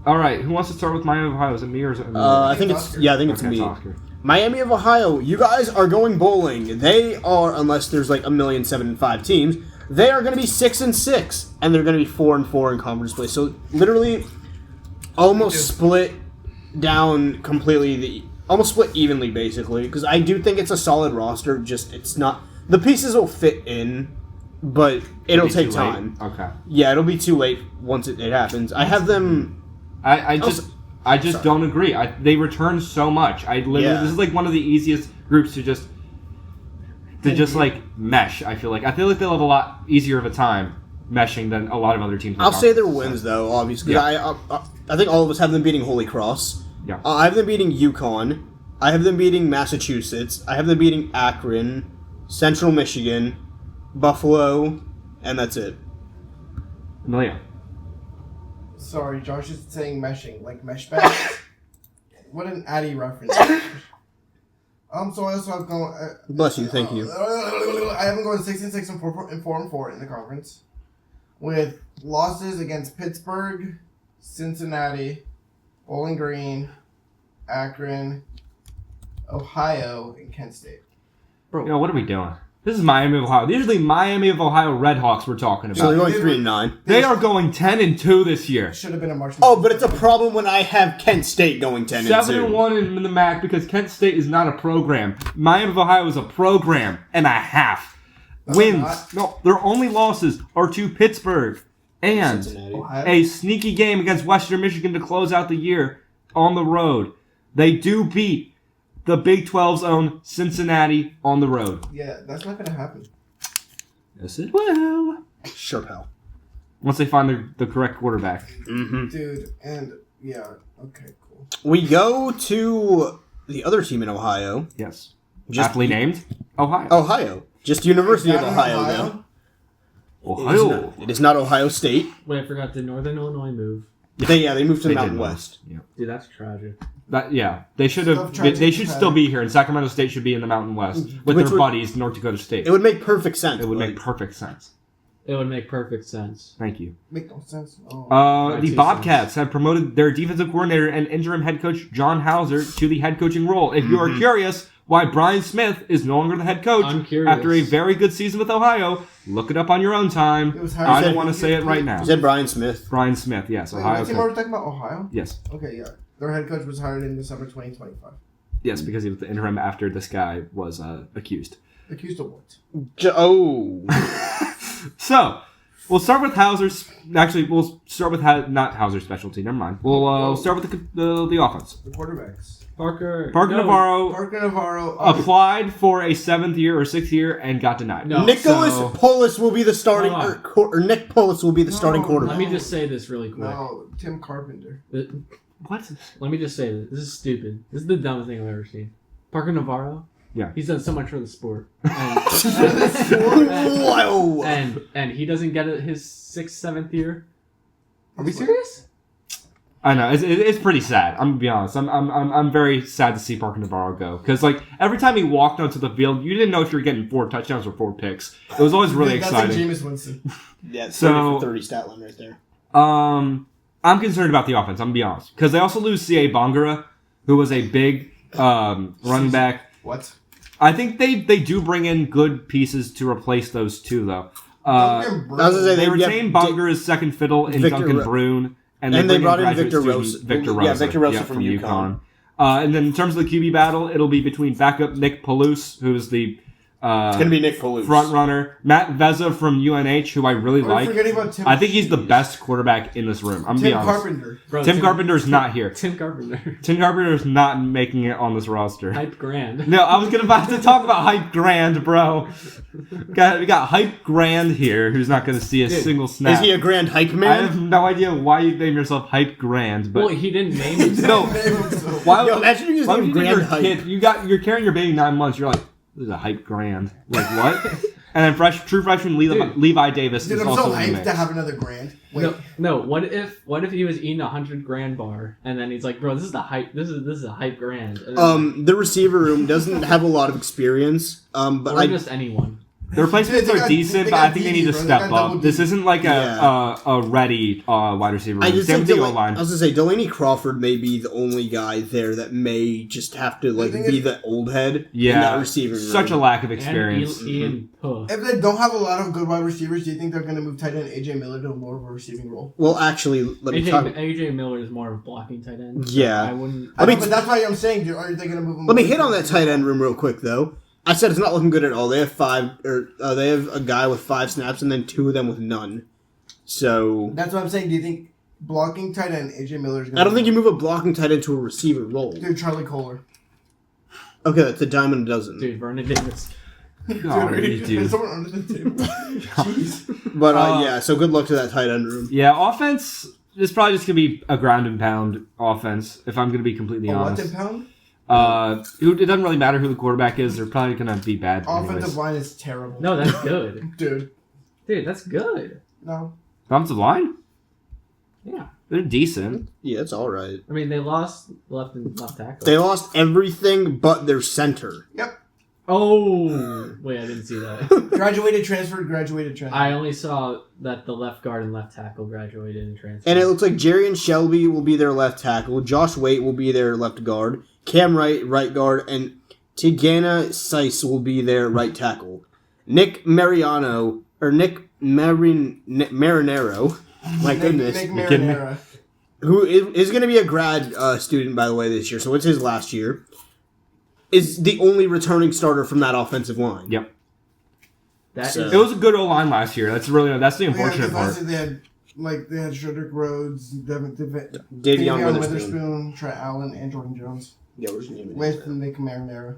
All right, who wants to start with Miami of Ohio? Is it me or is it me? I think it's me. Oscar. Miami of Ohio. You guys are going bowling. They are, unless there's like 1,007,005 teams. They are going to be 6-6, and they're going to be 4-4 in conference play. So literally, almost split down completely. Almost split evenly, basically. Because I do think it's a solid roster. Just it's not the pieces will fit in, but it'll take time. Okay. Yeah, it'll be too late once it happens. I have them. I just don't agree. They return so much. This is like one of the easiest groups to just like mesh. I feel like they'll have a lot easier of a time meshing than a lot of other teams. I'll say their wins though, obviously. Yeah. I think all of us have them beating Holy Cross. Yeah. I have them beating UConn. I have them beating Massachusetts. I have them beating Akron, Central Michigan, Buffalo, and that's it. Emilio. Sorry, Josh is saying meshing, like mesh bags. What an Addy reference. So I also have going. Bless you, thank you. I have them going 6-6 and 4-4 in the conference, with losses against Pittsburgh, Cincinnati, Bowling Green, Akron, Ohio, and Kent State. Bro, what are we doing? This is Miami of Ohio. These are the Miami of Ohio Redhawks we're talking So they're about. going 3-9. They are going 10-2 this year. Should have been a March. Oh, but it's a problem when I have Kent State going 10-2. 7-1 in the MAC because Kent State is not a program. Miami of Ohio is a program and a half. Wins. No, their only losses are to Pittsburgh and Cincinnati. Ohio. a sneaky game against Western Michigan to close out the year on the road. They do beat the Big 12's own Cincinnati on the road. Yeah, that's not gonna happen. Yes, it will. Sure, pal. Once they find the correct quarterback. Mm-hmm. Dude, and yeah, okay, cool. We go to the other team in Ohio. Yes. Just Aptly named Ohio. Ohio. Just University of Not in Ohio, Ohio? though. Ohio. It is not Ohio State. Wait, I forgot the Northern Illinois move. They moved to the They did Mountain move. West. Yeah. Dude, that's tragic. They should have. Stuff They should tragic. still be here, and Sacramento State should be in the Mountain West with Which their would- buddies, North Dakota State. It would make perfect sense. It would but, make perfect sense. It would make perfect sense. Thank you. Make no sense. Oh. My The two Bobcats have promoted their defensive coordinator and interim head coach John Hauser to the head coaching role. If you are curious why Brian Smith is no longer the head coach I'm curious. after a very good season with Ohio, look it up on your own time. It was I Hauser. don't want to say it right now. You said Brian Smith. Brian Smith, yes, Wait, Ohio what team are coach. we talking about? Ohio? Yes, Okay, yeah. Their head coach was hired in December 2025. yes, because he was the interim after this guy was accused. Accused of what? Oh. So, we'll start with Hauser's. Actually, we'll start with not Hauser's specialty. Never mind. We'll start with the offense. The quarterbacks. Parker Navarro Parker Navarro. applied for a 7th year or 6th year and got denied. No. Nicholas So- Polis will be the starting, Hold on. or Nick Polis will be the starting No, quarterback. Let me just say this really quick. No, Tim Carpenter. What? Let me just say this. This is stupid. This is the dumbest thing I've ever seen. Parker Navarro. Yeah. He's done so much for the sport. And, Whoa. and he doesn't get it his 6th, 7th year. Are we serious? I know it's pretty sad. I'm gonna be honest. I'm very sad to see Parker Navarro go because like every time he walked onto the field, you didn't know if you were getting 4 touchdowns or 4 picks. It was always really That's like exciting. Jameis Winston. Yeah, 30 So- for 30 stat line right there. I'm concerned about the offense. I'm gonna be honest because they also lose C.A. Bongara, who was a big running back. What? I think they do bring in good pieces to replace those two though. I was gonna say They they retained Bongara's second fiddle in Victor Duncan Ro- Brune, And they they bring brought in graduate Victor student Rosa. Victor Yeah, Rosa. Victor Rosa from UConn. And then in terms of the QB battle, it'll be between backup Nick Palouse, who's the It's gonna be Nick Palouse. front runner, Matt Vezza from UNH, who I really We're like. forgetting about Tim. I think he's the best quarterback in this room. I'm gonna be Tim honest. Carpenter. Bro, Tim Carpenter's not here. Tim Carpenter. Tim Carpenter's not making it on this roster. Hype grand. No, I was about to talk about Hype Grand, bro. We got Hype Grand here, who's not going to see a Dude, single snap. Is he a grand hype I man? have no idea why you name yourself Hype Grand, but Well, he didn't name himself. no. Name himself. Why? Yo, imagine you just why name would you name Grand your Hype. kid? You're carrying your baby 9 months. You're like, this is a Hype Grand. Like what? And then true freshman Dude. Levi Davis Dude, is I'm also so in the hyped mix. to have another grand. Wait. No. What if he was eating 100 grand bar and then he's like, bro, this is the hype. This is a hype grand. And then, The receiver room doesn't have a lot of experience. But or I just anyone. The replacements They are got- decent, they but got I think they DD, need to bro. They step got double up. This DD. isn't like a ready wide receiver room. I just Same think with the O-line. I was gonna say Delaney Crawford may be the only guy there that may just have to like thing be is- the old head in Yeah, that receiving room. such a lack of And experience. Ian Puh. If they don't have a lot of good wide receivers, do you think they're going to move tight end AJ Miller to more of a receiving role? Well, actually, let me talk. AJ Miller is more of a blocking tight end. Yeah. I wouldn't. I mean, but that's why I'm saying, are they going to move him? Let me hit on that tight end room real quick, though. I said it's not looking good at all. They have they have a guy with 5 snaps and then 2 of them with none. So That's what I'm saying. Do you think blocking tight end AJ Miller is going to... I don't think you move a blocking tight end to a receiver role. Dude, Charlie Kohler. Okay, that's a dime and a dozen. Dude, Vernon Davis. Golly, dude. Someone under the table. Jeez. But yeah, so good luck to that tight end room. Yeah, offense is probably just gonna be a ground and pound offense. If I'm gonna be completely A what honest, in pound? it doesn't really matter who the quarterback is. They're probably gonna be bad. Offensive Anyways. line is terrible. No, that's good. Dude. Dude, that's good. No. Offensive line, Yeah. they're decent. Yeah, it's all right. I mean, they lost left tackle. They lost everything but their center. Yep. Oh, wait, I didn't see that. Graduated, transferred, graduated, transferred. I only saw that the left guard and left tackle graduated and transferred. And it looks like Jerry and Shelby will be their left tackle. Josh Waite will be their left guard. Cam Wright, right guard. And Tigana Sice will be their right tackle. Nick Marinero. My goodness. Nick You kidding me? Marinera. Who is going to be a grad student, by the way, this year. So it's his last year. Is the only returning starter from that offensive line. Yep. That So- is- It was a good O-line last year. That's the unfortunate Yeah, part. last year they had Shedrick Rhodes, Davion Davion Witherspoon. Witherspoon, Trent Allen, and Jordan Jones. Yeah, where's your name? With Nick Marinera.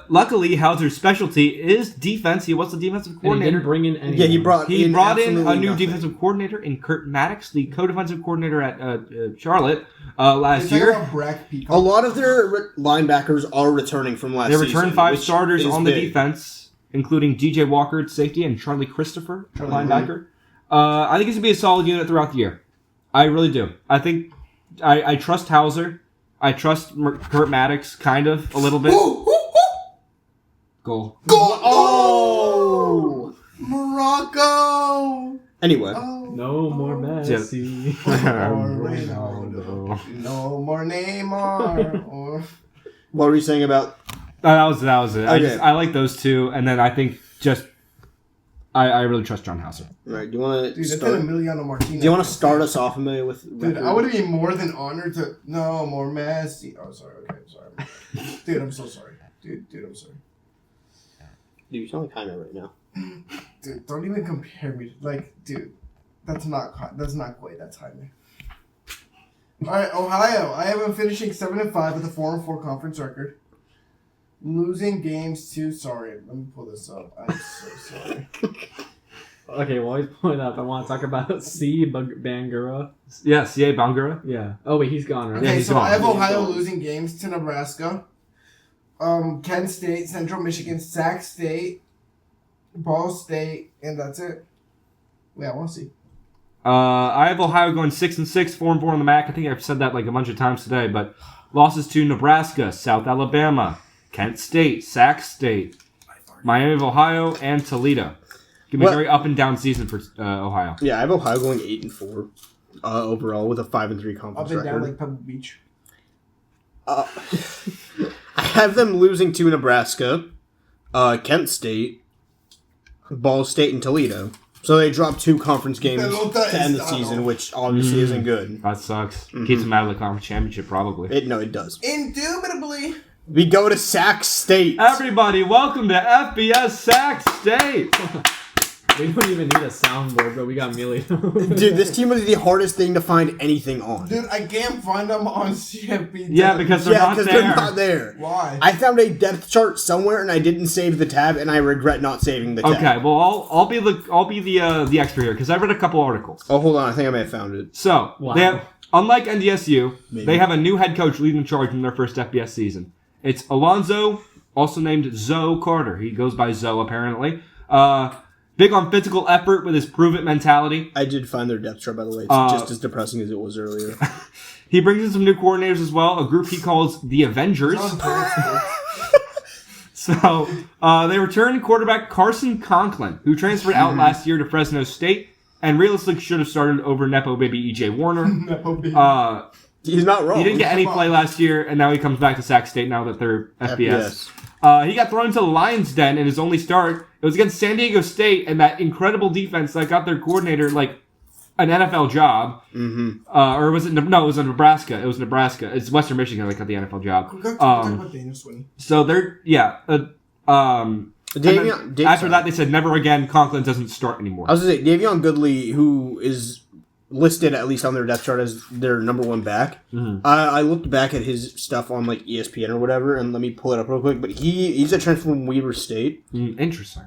Luckily, Hauser's specialty is defense. He was the defensive and he coordinator. didn't bring in anyone. Yeah, he brought He in brought in a absolutely new nothing. defensive coordinator in Kurt Maddox, the co-defensive coordinator at Charlotte last They year. talk about Brack Peacock. A lot of their linebackers are returning from last They season. returned 5 which starters is on the big. defense, including DJ Walker at safety and Charlie Christopher at linebacker. I think he's going to be a solid unit throughout the year. I really do. I think I trust Hauser. I trust Kurt Maddox kind of a little bit. Goal. Oh! Morocco! Anyway, Oh, No more Messi. no more Neymar. Or what were you saying about... That was it. Okay. I like those two, and then I think I really trust John Hauser. Right, do you want to dude, that's start... an Emiliano Martinez. Do you want to start us off, Emilio, with... Dude, I would be more than honored to. No more Messi. Oh, sorry. Okay, sorry. Dude, I'm so sorry. Dude, I'm sorry. Dude, you sound like Jaime right now. Dude, don't even compare me. Like, dude, that's not Quay. That's Jaime. All right, Ohio. I have them finishing 7-5 with a 4-4 conference record. Losing games to. Sorry, let me pull this up. I'm so sorry. Okay, while he's pulling up, I want to talk about C. Bangura. Yeah, C.A. Bangura. Yeah. Oh, wait, he's gone, right? Yeah, Okay, he's so gone. I have He's Ohio gone. losing games to Nebraska, Kent State, Central Michigan, Sac State, Ball State, and that's it. Yeah, I want to see. I have Ohio going 6-6, 4-4 on the MAC. I think I've said that like a bunch of times today, but losses to Nebraska, South Alabama, Kent State, Sac State, Miami of Ohio, and Toledo. Give me a What- very up and down season for Ohio. Yeah, I have Ohio going 8-4 overall with a 5-3 Up conference and down record. like Pebble Beach. I have them losing to Nebraska, Kent State, Ball State, and Toledo. So they dropped 2 conference games Pelota to end the Estado. season, which obviously isn't good. That sucks. Keeps them out of the conference championship, probably. It does. Indubitably. We go to Sac State. Everybody, welcome to FBS Sac State. We don't even need a soundboard, but we got Emilio. Dude, this team was the hardest thing to find anything on. Dude, I can't find them on CFB. Yeah, because they're Yeah, not because there. they're not there. Why? I found a depth chart somewhere and I didn't save the tab, and I regret not saving the tab. Okay, well, I'll be the extra here because I read a couple articles. Oh, hold on. I think I may have found it. So Wow. they have, unlike NDSU, Maybe. they have a new head coach leading the charge in their first FBS season. It's Alonzo, also named Zoe Carter. He goes by Zoe apparently. Big on physical effort with his prove-it mentality. I did find their depth chart, by the way. It's just as depressing as it was earlier. He brings in some new coordinators as well, a group he calls the Avengers. So they return quarterback Carson Conklin, who transferred out last year to Fresno State and realistically should have started over Nepo baby EJ Warner. He's not wrong. He didn't get any play last year, and now he comes back to Sac State now that they're FBS. He got thrown into the Lions' den in his only start. It was against San Diego State and that incredible defense that got their coordinator like an NFL job. Mm-hmm. Or was it? No, it was Nebraska. It was Nebraska. It's Western Michigan that got the NFL job. Talk about Daniel Sweeney. So they're Davion, after that, they said never again. Conklin doesn't start anymore. I was going to say, Davion Goodley, who is listed at least on their depth chart as their number 1 back. Mhm. I looked back at his stuff on like ESPN or whatever, and let me pull it up real quick. But he's a transfer from Weber State. Interesting.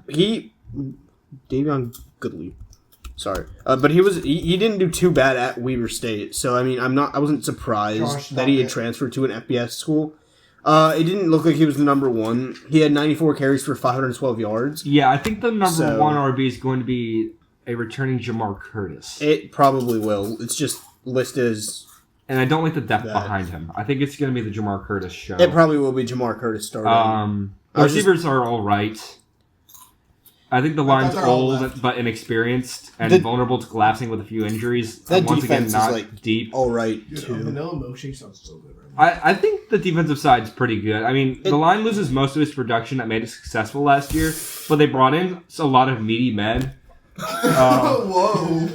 Davion Goodley, sorry, but he didn't do too bad at Weber State. So I mean, I wasn't surprised Josh, that he had stop it. transferred to an FBS school. It didn't look like he was the number 1. He had 94 carries for 512 yards. Yeah, I think the number So- 1 RB is going to be a returning Jamar Curtis, It probably will. It's just listed as. and I don't like the depth That- behind him. I think it's going to be the Jamar Curtis show. It probably will be Jamar Curtis starting. The I was receivers are all right. I think the line's they're all old left. but inexperienced and The- vulnerable to collapsing with a few injuries. That Once again, defense is, not like, deep. All right, Dude, a too. vanilla milkshake sounds so good right now. I think the defensive side's pretty good. I mean, the line loses most of its production that made it successful last year, but they brought in a lot of meaty men. Whoa.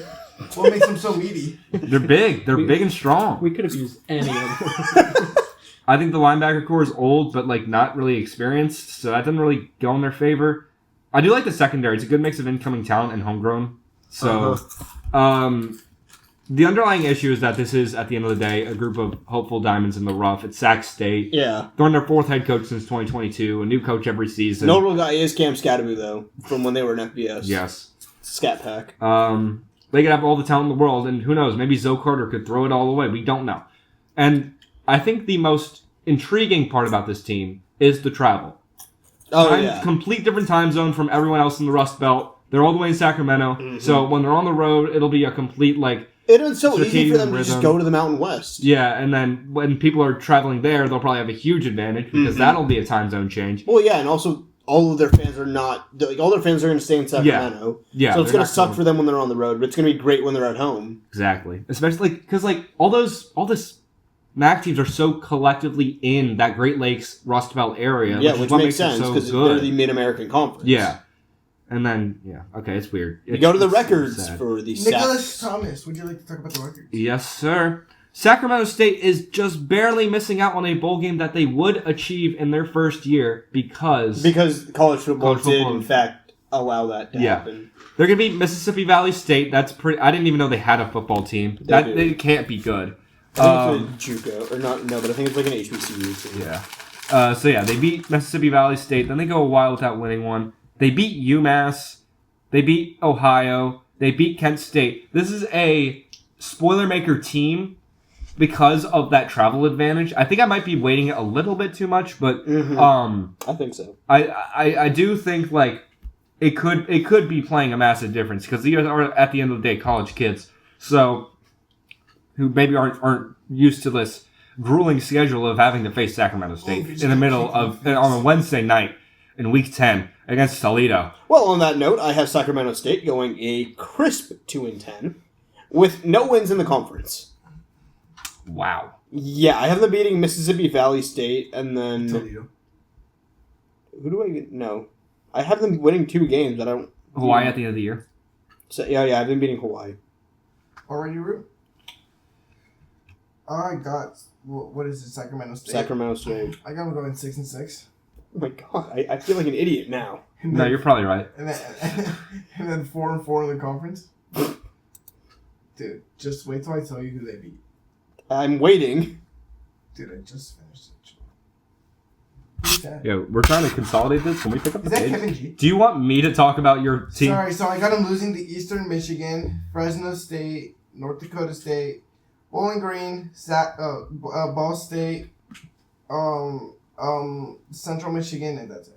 What makes them so meaty? They're big. They're big and strong. We could have used any of them. I think the linebacker core is old, but like not really experienced, so that doesn't really go in their favor. I do like the secondary. It's a good mix of incoming talent and homegrown. So, the underlying issue is that this is, at the end of the day, a group of hopeful diamonds in the rough. It's Sac State. Yeah. They're on their fourth head coach since 2022. A new coach every season. Notable guy is Cam Scatterby, though, from when they were in FBS. Yes. Scat Pack. They could have all the talent in the world, and who knows? Maybe Zoe Carter could throw it all away. We don't know. And I think the most intriguing part about this team is the travel. Oh, yeah. Complete different time zone from everyone else in the Rust Belt. They're all the way in Sacramento. Mm-hmm. So when they're on the road, it'll be a complete, like... It was so easy for them to circadian just rhythm. go to the Mountain West. Yeah, and then when people are traveling there, they'll probably have a huge advantage because Mm-hmm. that'll be a time zone change. Well, yeah, and also all of their fans are not... Like, all their fans are going to stay in Sacramento. Yeah, So it's they're going not to suck going- for them when they're on the road, but it's going to be great when they're at home. Exactly. Especially because, like, all this MAC teams are so collectively in that Great Lakes Rust Belt area. Yeah, is which what makes them sense so because good. they're the Mid-American Conference. Yeah. And then, okay, it's weird. You go to the It's records sad. for the Nicholas Sacs. Thomas, would you like to talk about the records? Yes, sir. Sacramento State is just barely missing out on a bowl game that they would achieve in their first year because College football College did, football- in fact, allow that to Yeah. happen. they're going to beat Mississippi Valley State. That's pretty. I didn't even know they had a football team. do. They can't be good. I think it's a JUCO, or not, no, but I think it's like an HBCU team. Yeah. They beat Mississippi Valley State. Then they go a while without winning one. They beat UMass. They beat Ohio. They beat Kent State. This is a Spoilermaker team because of that travel advantage. I think I might be weighting it a little bit too much, but I think so. I do think like it could be playing a massive difference because these are at the end of the day college kids, so who maybe aren't used to this grueling schedule of having to face Sacramento State in the middle of on a Wednesday night in Week 10 against Toledo. Well, on that note, I have Sacramento State going a crisp 2-10 with no wins in the conference. Wow. Yeah, I have them beating Mississippi Valley State, and then Toledo. who do I know? I have them winning 2 games. I don't. Hawaii at the end of the year. So, yeah, I have them beating Hawaii. Already, Root? I got, what is it, Sacramento State? Sacramento State. I got them going 6-6. Oh my god, I feel like an idiot now. And No, then, you're probably right. and then 4-4 in the conference. Dude, just wait till I tell you who they beat. I'm waiting. Dude, I just finished it. Who's that? Yeah, we're trying to consolidate this. Can we pick up the Is that page? Kevin G? Do you want me to talk about your team? Sorry, so I got them losing to Eastern Michigan, Fresno State, North Dakota State, Bowling Green, Ball State, Central Michigan, and that's it.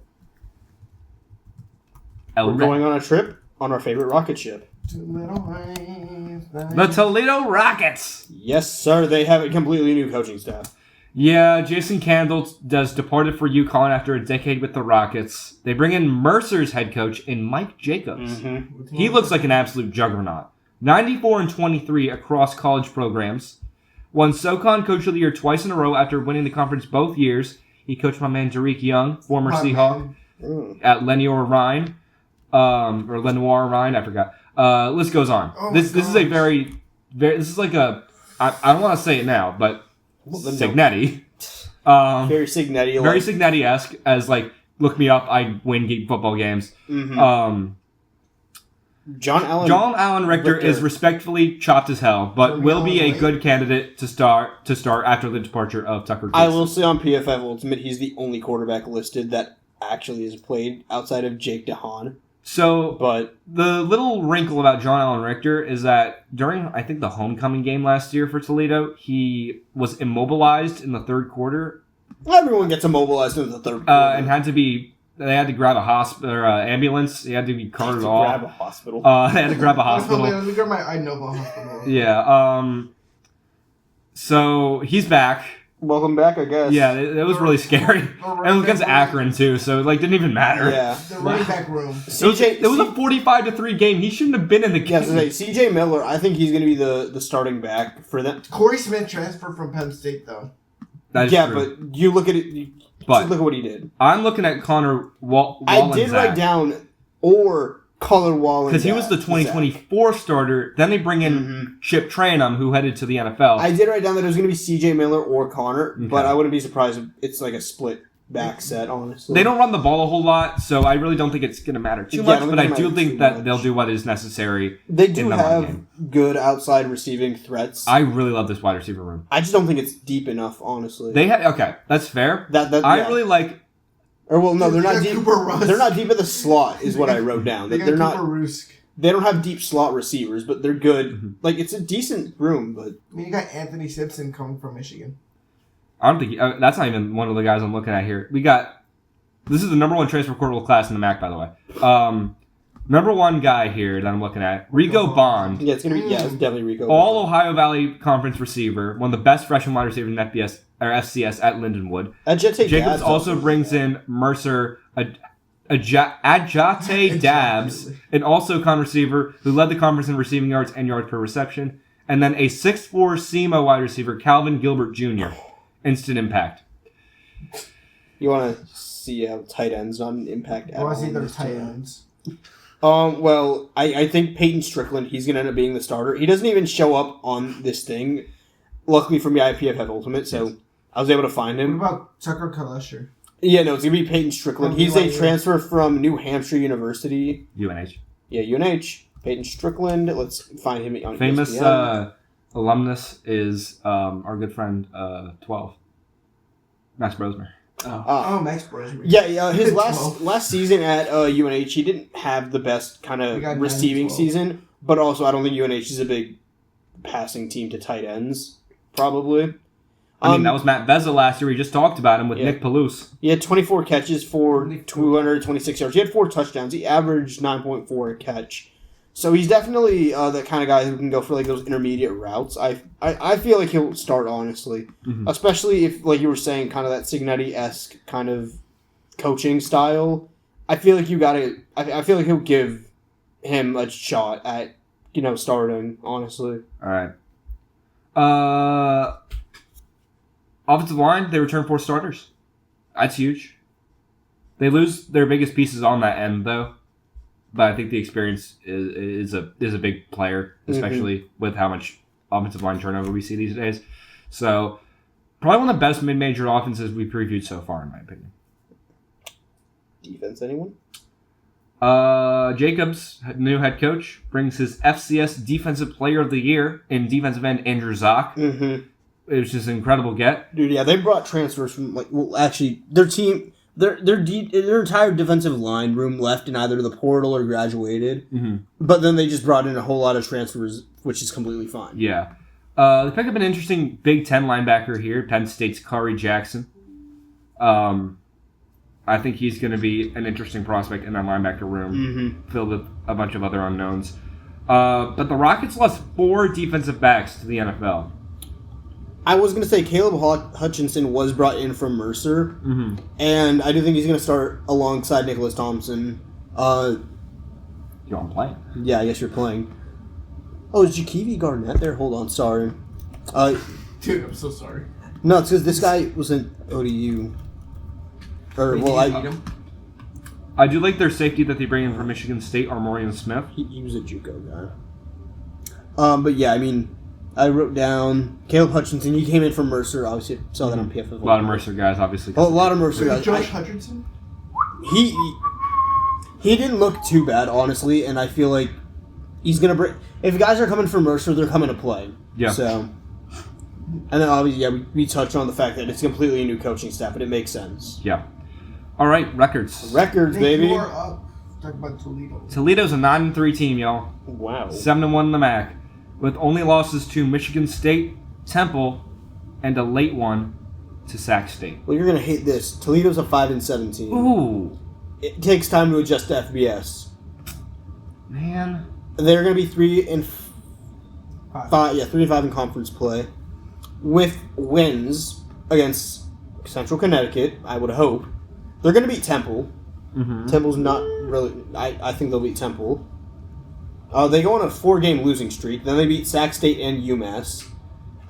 We're going on a trip on our favorite rocket ship. The Toledo Rockets. Yes, sir. They have a completely new coaching staff. Yeah, Jason Candle does departed for UConn after a decade with the Rockets. They bring in Mercer's head coach in Mike Jacobs. Mm-hmm. He looks like an absolute juggernaut. 94-23 across college programs. Won SoCon Coach of the Year twice in a row after winning the conference both years. He coached my man Derek Young, former Seahawk, at Lenoir Rhine. Or Lenoir Rhine, I forgot. List goes on. Oh This my is a gosh. very, this is like a, I don't want to say it now, but Signetti. Very Signetti. Very Signetti-esque as like, look me up, I win football games. Mm-hmm. John Allen Richter is respectfully chopped as hell, but From will be a Illinois. good candidate to start after the departure of Tucker Gleason. I will say on PFF Ultimate, he's the only quarterback listed that actually has played outside of Jake DeHaan. So But the little wrinkle about John Allen Richter is that during, I think, the homecoming game last year for Toledo, he was immobilized in the third quarter everyone gets immobilized in the third quarter. and they had to grab a hospital or ambulance. He had to be carted off. Grab a hospital. They had to grab a hospital. Let me grab my I know hospital. Yeah. So he's back. welcome back, I guess. Yeah, it was really scary. And it was against Akron, too, so it didn't even matter. Yeah. The running back room. It was a 45-3 game. He shouldn't have been in the game. Yeah, so CJ Miller, I think he's going to be the starting back for them. Corey Smith transferred from Penn State, though. That is Yeah, true. but you look at it. But look at what he did. I'm looking at Connor Wallensack. I did write down or Color Wallensack. Because he was the 2024 starter. Then they bring in Chip Tranum, who headed to the NFL. I did write down that it was going to be CJ Miller or Connor, Okay. but I wouldn't be surprised if it's like a split back set, honestly. They don't run the ball a whole lot, so I really don't think it's going to matter too Yeah, I much, don't but think I it do matters think too that much. they'll do what is necessary. They in do the run have game. good outside receiving threats. I really love this wide receiver room. I just don't think it's deep enough, honestly. Okay, that's fair. I really like... Or well, no, they're They not got deep. Cooper Rush. They're not deep at the slot, is what I wrote down. They got They're Cooper not. Rusk. They don't have deep slot receivers, but they're good. Mm-hmm. Like it's a decent room, but I mean, you got Anthony Simpson coming from Michigan. I don't think... that's not even one of the guys I'm looking at here. We got... This is the number one transfer portal class in the MAC, by the way. Number one guy here that I'm looking at, Rico Bond. yeah, it's gonna be it's definitely Rico. All Ohio Valley Conference receiver, one of the best freshman wide receivers in FBS or FCS at Lindenwood. Jacobs also brings in Mercer Ajate Dabs, an also con receiver who led the conference in receiving yards and yards per reception, and then a 6'4" SEMO wide receiver, Calvin Gilbert Jr. Instant impact. You want to see how tight ends on impact? I want to see their this tight team. ends. Well, I think Peyton Strickland, he's going to end up being the starter. He doesn't even show up on this thing. Luckily for me, I PFF Ultimate, so I was able to find What him. about Tucker Kalesher? Yeah, no, it's going to be Peyton Strickland. From He's a BYU. transfer from New Hampshire University. UNH. Yeah, UNH. Peyton Strickland. Let's find him on Famous ESPN. alumnus is our good friend 12. Max Brosmer. Max Brosmer. Yeah, his 12. last season at UNH, he didn't have the best kind He got of receiving 9-12. season, but also I don't think UNH is a big passing team to tight ends, probably. I mean, that was Matt Vezza last year. We just talked about him with Yeah. Nick Palouse. He had 24 catches for 226 yards. He had 4 touchdowns. He averaged 9.4 a catch. So he's definitely the kind of guy who can go for like those intermediate routes. I feel like he'll start, honestly. Mhm. Especially if, like you were saying, kind of that Signetti-esque kind of coaching style. I feel like I feel like he'll give him a shot at, starting, honestly. All right. Offensive line, they return 4 starters. That's huge. They lose their biggest pieces on that end, though. But I think the experience is a big player, especially with how much offensive line turnover we see these days. So, probably one of the best mid-major offenses we've previewed so far, in my opinion. Defense, anyone? Jacobs, new head coach, brings his FCS Defensive Player of the Year in defensive end Andrew Zock. Mm-hmm. It was just an incredible get. Dude, yeah, they brought transfers from their team, their entire defensive line room left in either the portal or graduated. Mm-hmm. But then they just brought in a whole lot of transfers, which is completely fine. Yeah. They pick up an interesting Big Ten linebacker here, Penn State's Corey Jackson. I think he's going to be an interesting prospect in that linebacker room, filled with a bunch of other unknowns. But the Rockets lost 4 defensive backs to the NFL. I was going to say Caleb Hutchinson was brought in from Mercer, and I do think he's going to start alongside Nicholas Thompson. You want to play? Yeah, I guess you're playing. Oh, is Jakeevy Garnett there? Hold on, sorry. Dude, I'm so sorry. No, it's because this guy was in ODU. I do like their safety that they bring in from Michigan State, Armorian Smith. He was a JUCO guy. But yeah, I mean, I wrote down Caleb Hutchinson. He came in from Mercer. Obviously, saw that on PFF. A lot of Mercer guys, obviously. Oh, a lot of Mercer guys. Josh Hutchinson? He didn't look too bad, honestly, and I feel like he's gonna bring. If guys are coming from Mercer, they're coming to play. Yeah. So, and then obviously, yeah, we touched on the fact that it's completely a new coaching staff, but it makes sense. Yeah. All right, records. Records, Nick, baby. you are up. Talk about Toledo. Toledo's a 9-3 team, y'all. Wow. 7-1 in the MAC, with only losses to Michigan State, Temple, and a late one to Sac State. Well, you're gonna hate this. Toledo's a 5-7 team. Ooh, It takes time to adjust to FBS. man. They're gonna be 3-5. Yeah, 3-5 in conference play, with wins against Central Connecticut, I would hope. They're going to beat Temple. Mm-hmm. Temple's not really... I think they'll beat Temple. They go on a 4-game losing streak. Then they beat Sac State and UMass.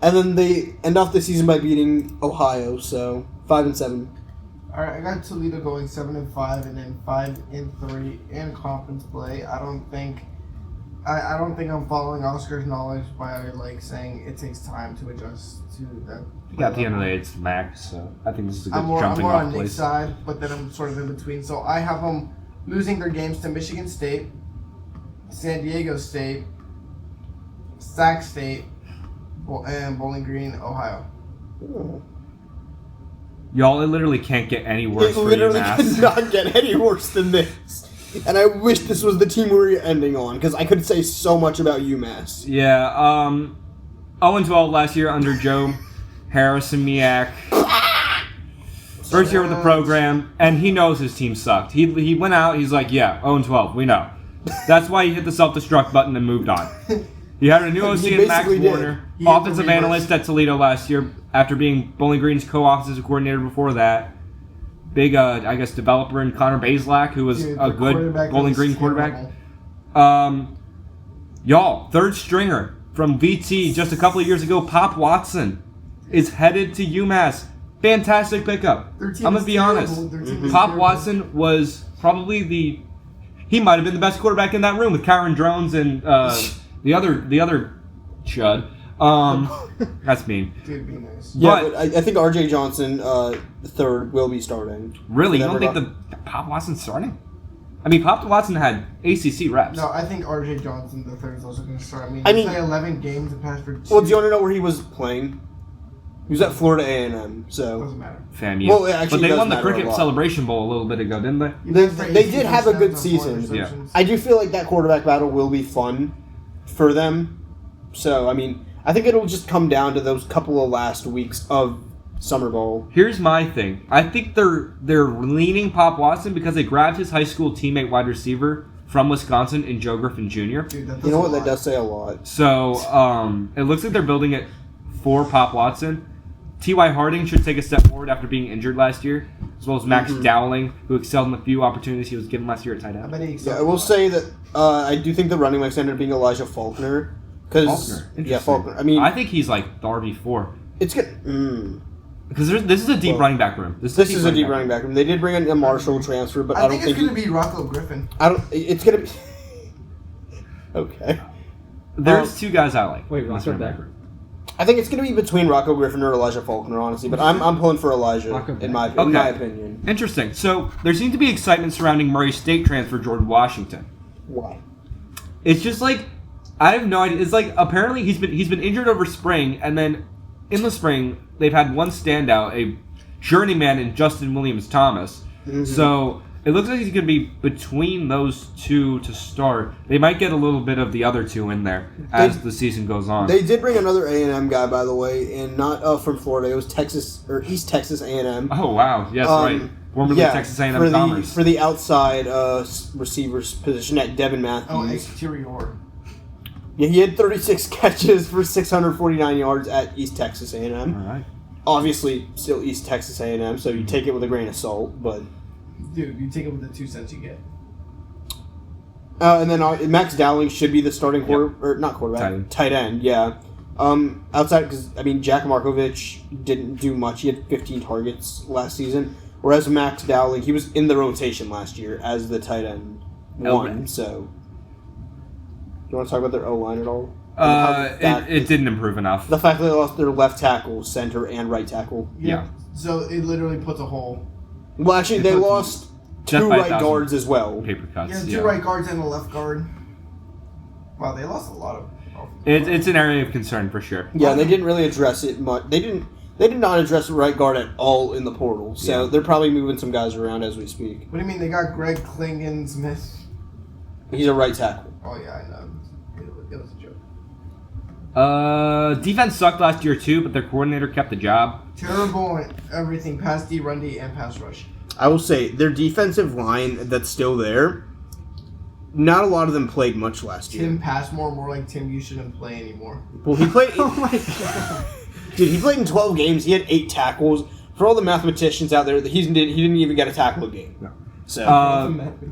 And then they end off the season by beating Ohio, so 5-7. All right, I got Toledo going 7-5, and then 5-3 in conference play. I don't think I'm following Oscar's knowledge by like saying it takes time to adjust to that. Yeah, at the end of the day, it's Max, so I think this is a good I'm more jumping on off Nick's place. side, but then I'm sort of in between. So I have them losing their games to Michigan State, San Diego State, Sac State, and Bowling Green, Ohio. Y'all, it literally can't get any worse It for literally UMass. cannot get any worse than this. And I wish this was the team we were ending on, because I could say so much about UMass. Yeah, 0-12 last year under Joe Harrison-Miak. First year with the program, and he knows his team sucked. He went out, he's like, yeah, 0-12, we know. That's why he hit the self-destruct button and moved on. He hired a new OC He in Max basically did. Warner, He hit the offensive reverse. analyst at Toledo last year after being Bowling Green's co-offensive coordinator before that. Big, I guess, developer in Connor Bazelak, who was Dude, a the good quarterback Bowling was Green terrible. quarterback. Y'all, third stringer from VT just a couple of years ago, Pop Watson, is headed to UMass. Fantastic pickup. Their team I'm is going to be terrible. honest. Their team is Pop terrible. Watson was probably he might have been the best quarterback in that room with Kyron Drones and the other chud. That's mean. Dude, be nice. Yeah, But- but I think R.J. Johnson, the third, will be starting. Really? You For don't them think or the Pop Watson's starting? I mean, Pop Watson had ACC reps. No, I think R.J. Johnson the third is also going to start. I I mean- mean, he's like 11 games and passed for 2. Well, do you want to know where he was playing? He was at Florida A&M, so... Doesn't matter. FAMU. Well, it actually but they does won the matter a Cricket lot. Celebration Bowl a little bit ago, didn't they? They did have a good season. Yeah. I do feel like that quarterback battle will be fun for them. So, I mean, I think it'll just come down to those couple of last weeks of Summer Bowl. Here's my thing. I think they're leaning Pop Watson because they grabbed his high school teammate wide receiver from Wisconsin in Joe Griffin Jr. Dude, that You know what? does a That lot. does say a lot. So it looks like they're building it for Pop Watson. T.Y. Harding should take a step forward after being injured last year, as well as Max Dowling, who excelled in the few opportunities he was given last year at tight I end. bet he Yeah, excelled I a will lot. say that I do think the running backs ended up being Elijah Faulkner. Faulkner. Yeah, Faulkner. I mean, I think he's like the RB4. it's good. Because this is a deep Well, running back room. This is a deep running back room. They did bring in a Marshall transfer, but I I don't think think it's going to be Rocco Griffin. I don't. It's gonna be. Okay. There's two guys I like. Wait, in this Rocco running back Beck? room. I think it's gonna be between Rocco Griffin or Elijah Faulkner, honestly. But I'm pulling for Elijah Rocco in my Okay. opinion. Interesting. So there seems to be excitement surrounding Murray State transfer Jordan Washington. Why? It's just like I have no idea. It's like apparently he's been injured over spring, and then in the spring they've had one standout, a journeyman in Justin Williams Thomas. So it looks like he's going to be between those two to start. They might get a little bit of the other two in there as the season goes on. They did bring another A&M guy, by the way, and not from Florida. It was Texas or East Texas A&M. Oh wow! Yes, right. Formerly Texas A&M for Commerce. for the outside receivers position at Devin Matthews. Oh, exterior. Yeah, he had 36 catches for 649 yards at East Texas A&M. All right. Obviously, still East Texas A&M, so you take it with a grain of salt. But Dude, you take it with the 2 cents you get. and then Max Dowling should be the starting tight end. Yeah. Outside, because I mean, Jack Markovich didn't do much. He had 15 targets last season, whereas Max Dowling, he was in the rotation last year as the tight end one. Okay. So, you want to talk about their O-line at all? It didn't improve enough. The fact that they lost their left tackle, center, and right tackle. Yeah. So it literally puts a hole. Well, actually, they lost Death two by a right thousand. guards as well. Paper cuts. Yeah, 2 yeah. right guards and a left guard. Wow, they lost a lot of. It's an area of concern for sure. Yeah, they didn't really address it much. They did not address the right guard at all in the portal. So they're probably moving some guys around as we speak. What do you mean they got Greg Klingon Smith? He's a right tackle. Oh yeah, I know. It was a joke. Defense sucked last year too, but their coordinator kept the job. Terrible at everything, pass D, run D, and pass rush. I will say their defensive line that's still there. Not a lot of them played much last year. Tim Passmore, more like Tim, you shouldn't play anymore. Well, he played. Oh my god. Dude, he played in 12 games. He had 8 tackles. For all the mathematicians out there, he didn't even get a tackle a game. No. So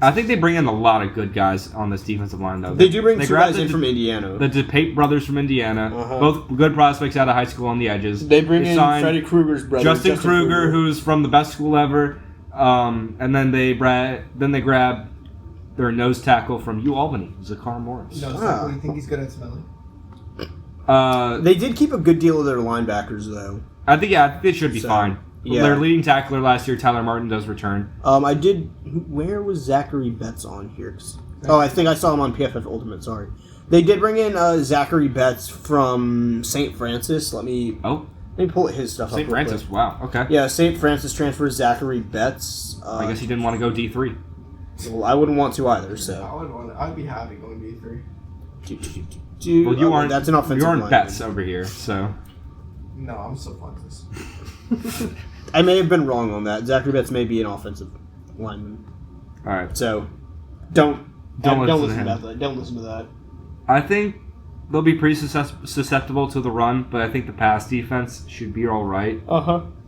I think they bring in a lot of good guys on this defensive line, though. they do bring 2 grabbed guys in from Indiana. The DePape brothers from Indiana, both good prospects out of high school on the edges. They bring in signed Freddie Krueger's brother, Justin Kruger, who's from the best school ever, and then they grab their nose tackle from UAlbany, Zakar Morris. No, so you think he's good at smelling? They did keep a good deal of their linebackers, though. I think they should be fine. Yeah. Their leading tackler last year, Tyler Martin, does return. I did. Where was Zachary Betts on here? I think I saw him on PFF Ultimate. Sorry, they did bring in Zachary Betts from St. Francis. Let me pull his stuff up. St. Francis. Quick. Wow. Okay. Yeah, St. Francis transfers Zachary Betts. I guess he didn't want to go D3. Well, I wouldn't want to either. So I'd be happy going D3. Well, you aren't. That's an offensive You aren't lineman. Betts over here, so. No, I'm so Fontes. I may have been wrong on that. Zachary Betts may be an offensive lineman. All right. So don't listen to to that. Don't listen to that. I think they'll be pretty susceptible to the run, but I think the pass defense should be all right.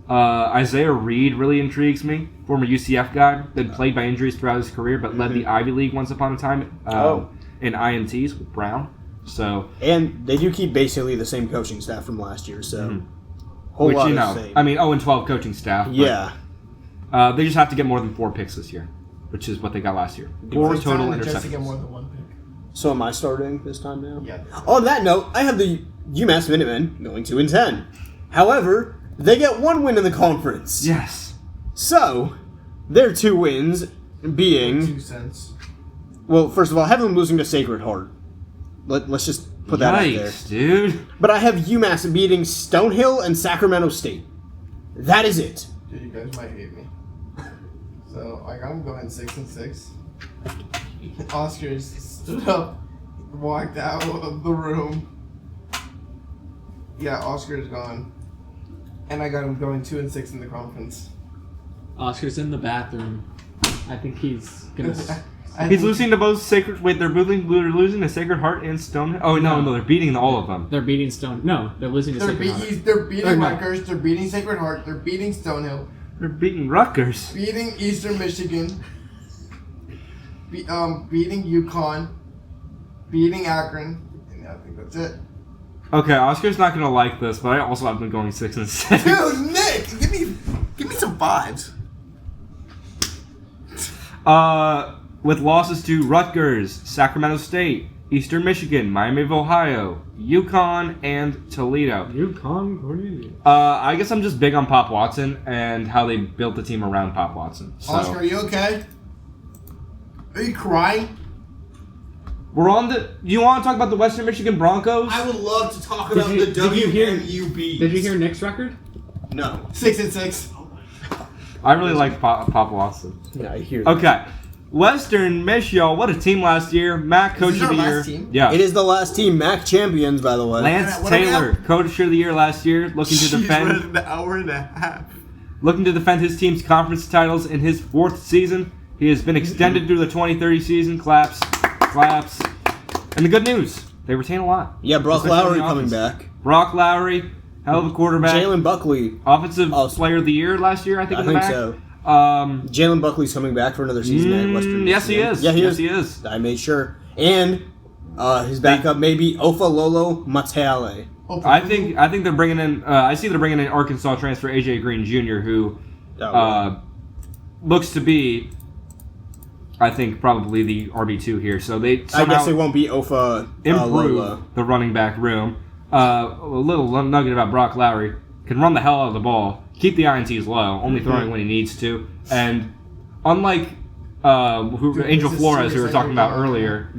Isaiah Reed really intrigues me. Former UCF guy, been plagued by injuries throughout his career, but led the Ivy League once upon a time in INTs with Brown. So and they do keep basically the same coaching staff from last year. So which you know, I mean, 0-12 coaching staff. Yeah. They just have to get more than 4 picks this year, which is what they got last year. 4 total interceptions. To get more than 1 pick. So am I starting this time now? Yeah. On that note, I have the UMass Minutemen going 2-10. However, they get 1 win in the conference. Yes. So, their 2 wins being... 2 cents. Well, first of all, I have them losing to Sacred Heart. Let's just put that out there. Yikes, dude. But I have UMass beating Stonehill and Sacramento State. That is it. Dude, you guys might hate me. So, I got him going 6-6. Oscar stood up, walked out of the room. Yeah, Oscar's gone. And I got him going 2-6 in the conference. Oscar's in the bathroom. I think he's gonna. He's losing to both Sacred... Wait, they're losing to Sacred Heart and Stonehill? Oh, no, they're beating all of them. They're beating Stone. No, they're losing to Sacred Heart. They're beating Rutgers. They're beating Sacred Heart. They're beating Stonehill. They're beating Rutgers. Beating Eastern Michigan. Beating UConn. Beating Akron. And I think that's it. Okay, Oscar's not going to like this, but I also have been going 6-6. Dude, Nick, give me some vibes. With losses to Rutgers, Sacramento State, Eastern Michigan, Miami of Ohio, UConn, and Toledo. UConn? I guess I'm just big on Pop Watson and how they built the team around Pop Watson. So. Oscar, are you okay? Are you crying? We're on the... You want to talk about the Western Michigan Broncos? I would love to talk about the WMUB. Did you hear Nick's record? No. 6-6. I really like Pop Watson. Yeah, I hear that. Okay. Western Michigan, what a team last year. Mac, Coach of the Year. Team? Yeah. It is the last team. Mac champions, by the way. Lance What are we Taylor, Coach of the Year last year, looking to defend... an hour and a half. Looking to defend his team's conference titles in his 4th season. He has been extended through the 2030 season. Claps. And the good news, they retain a lot. Yeah, Brock Especially Lowry on the coming offense. back. Brock Lowry, hell of a quarterback. Jalen Buckley. Offensive Player of the Year last year, I think. I in the think back. so. Um, Jalen Buckley's coming back for another season at Western yes, he Michigan. is. Yeah, Yes, he is. I made sure. And his backup may be Ofalolo Mateale. I think they're bringing in. I see they're bringing in Arkansas transfer AJ Green Jr., who looks to be, I think, probably the RB2 here. So they I guess it won't be Ofa improve Lola. the running back room. A little nugget about Brock Lowry: can run the hell out of the ball, keep the INTs low, only throwing when he needs to, and unlike Angel Flores, who we were talking about earlier,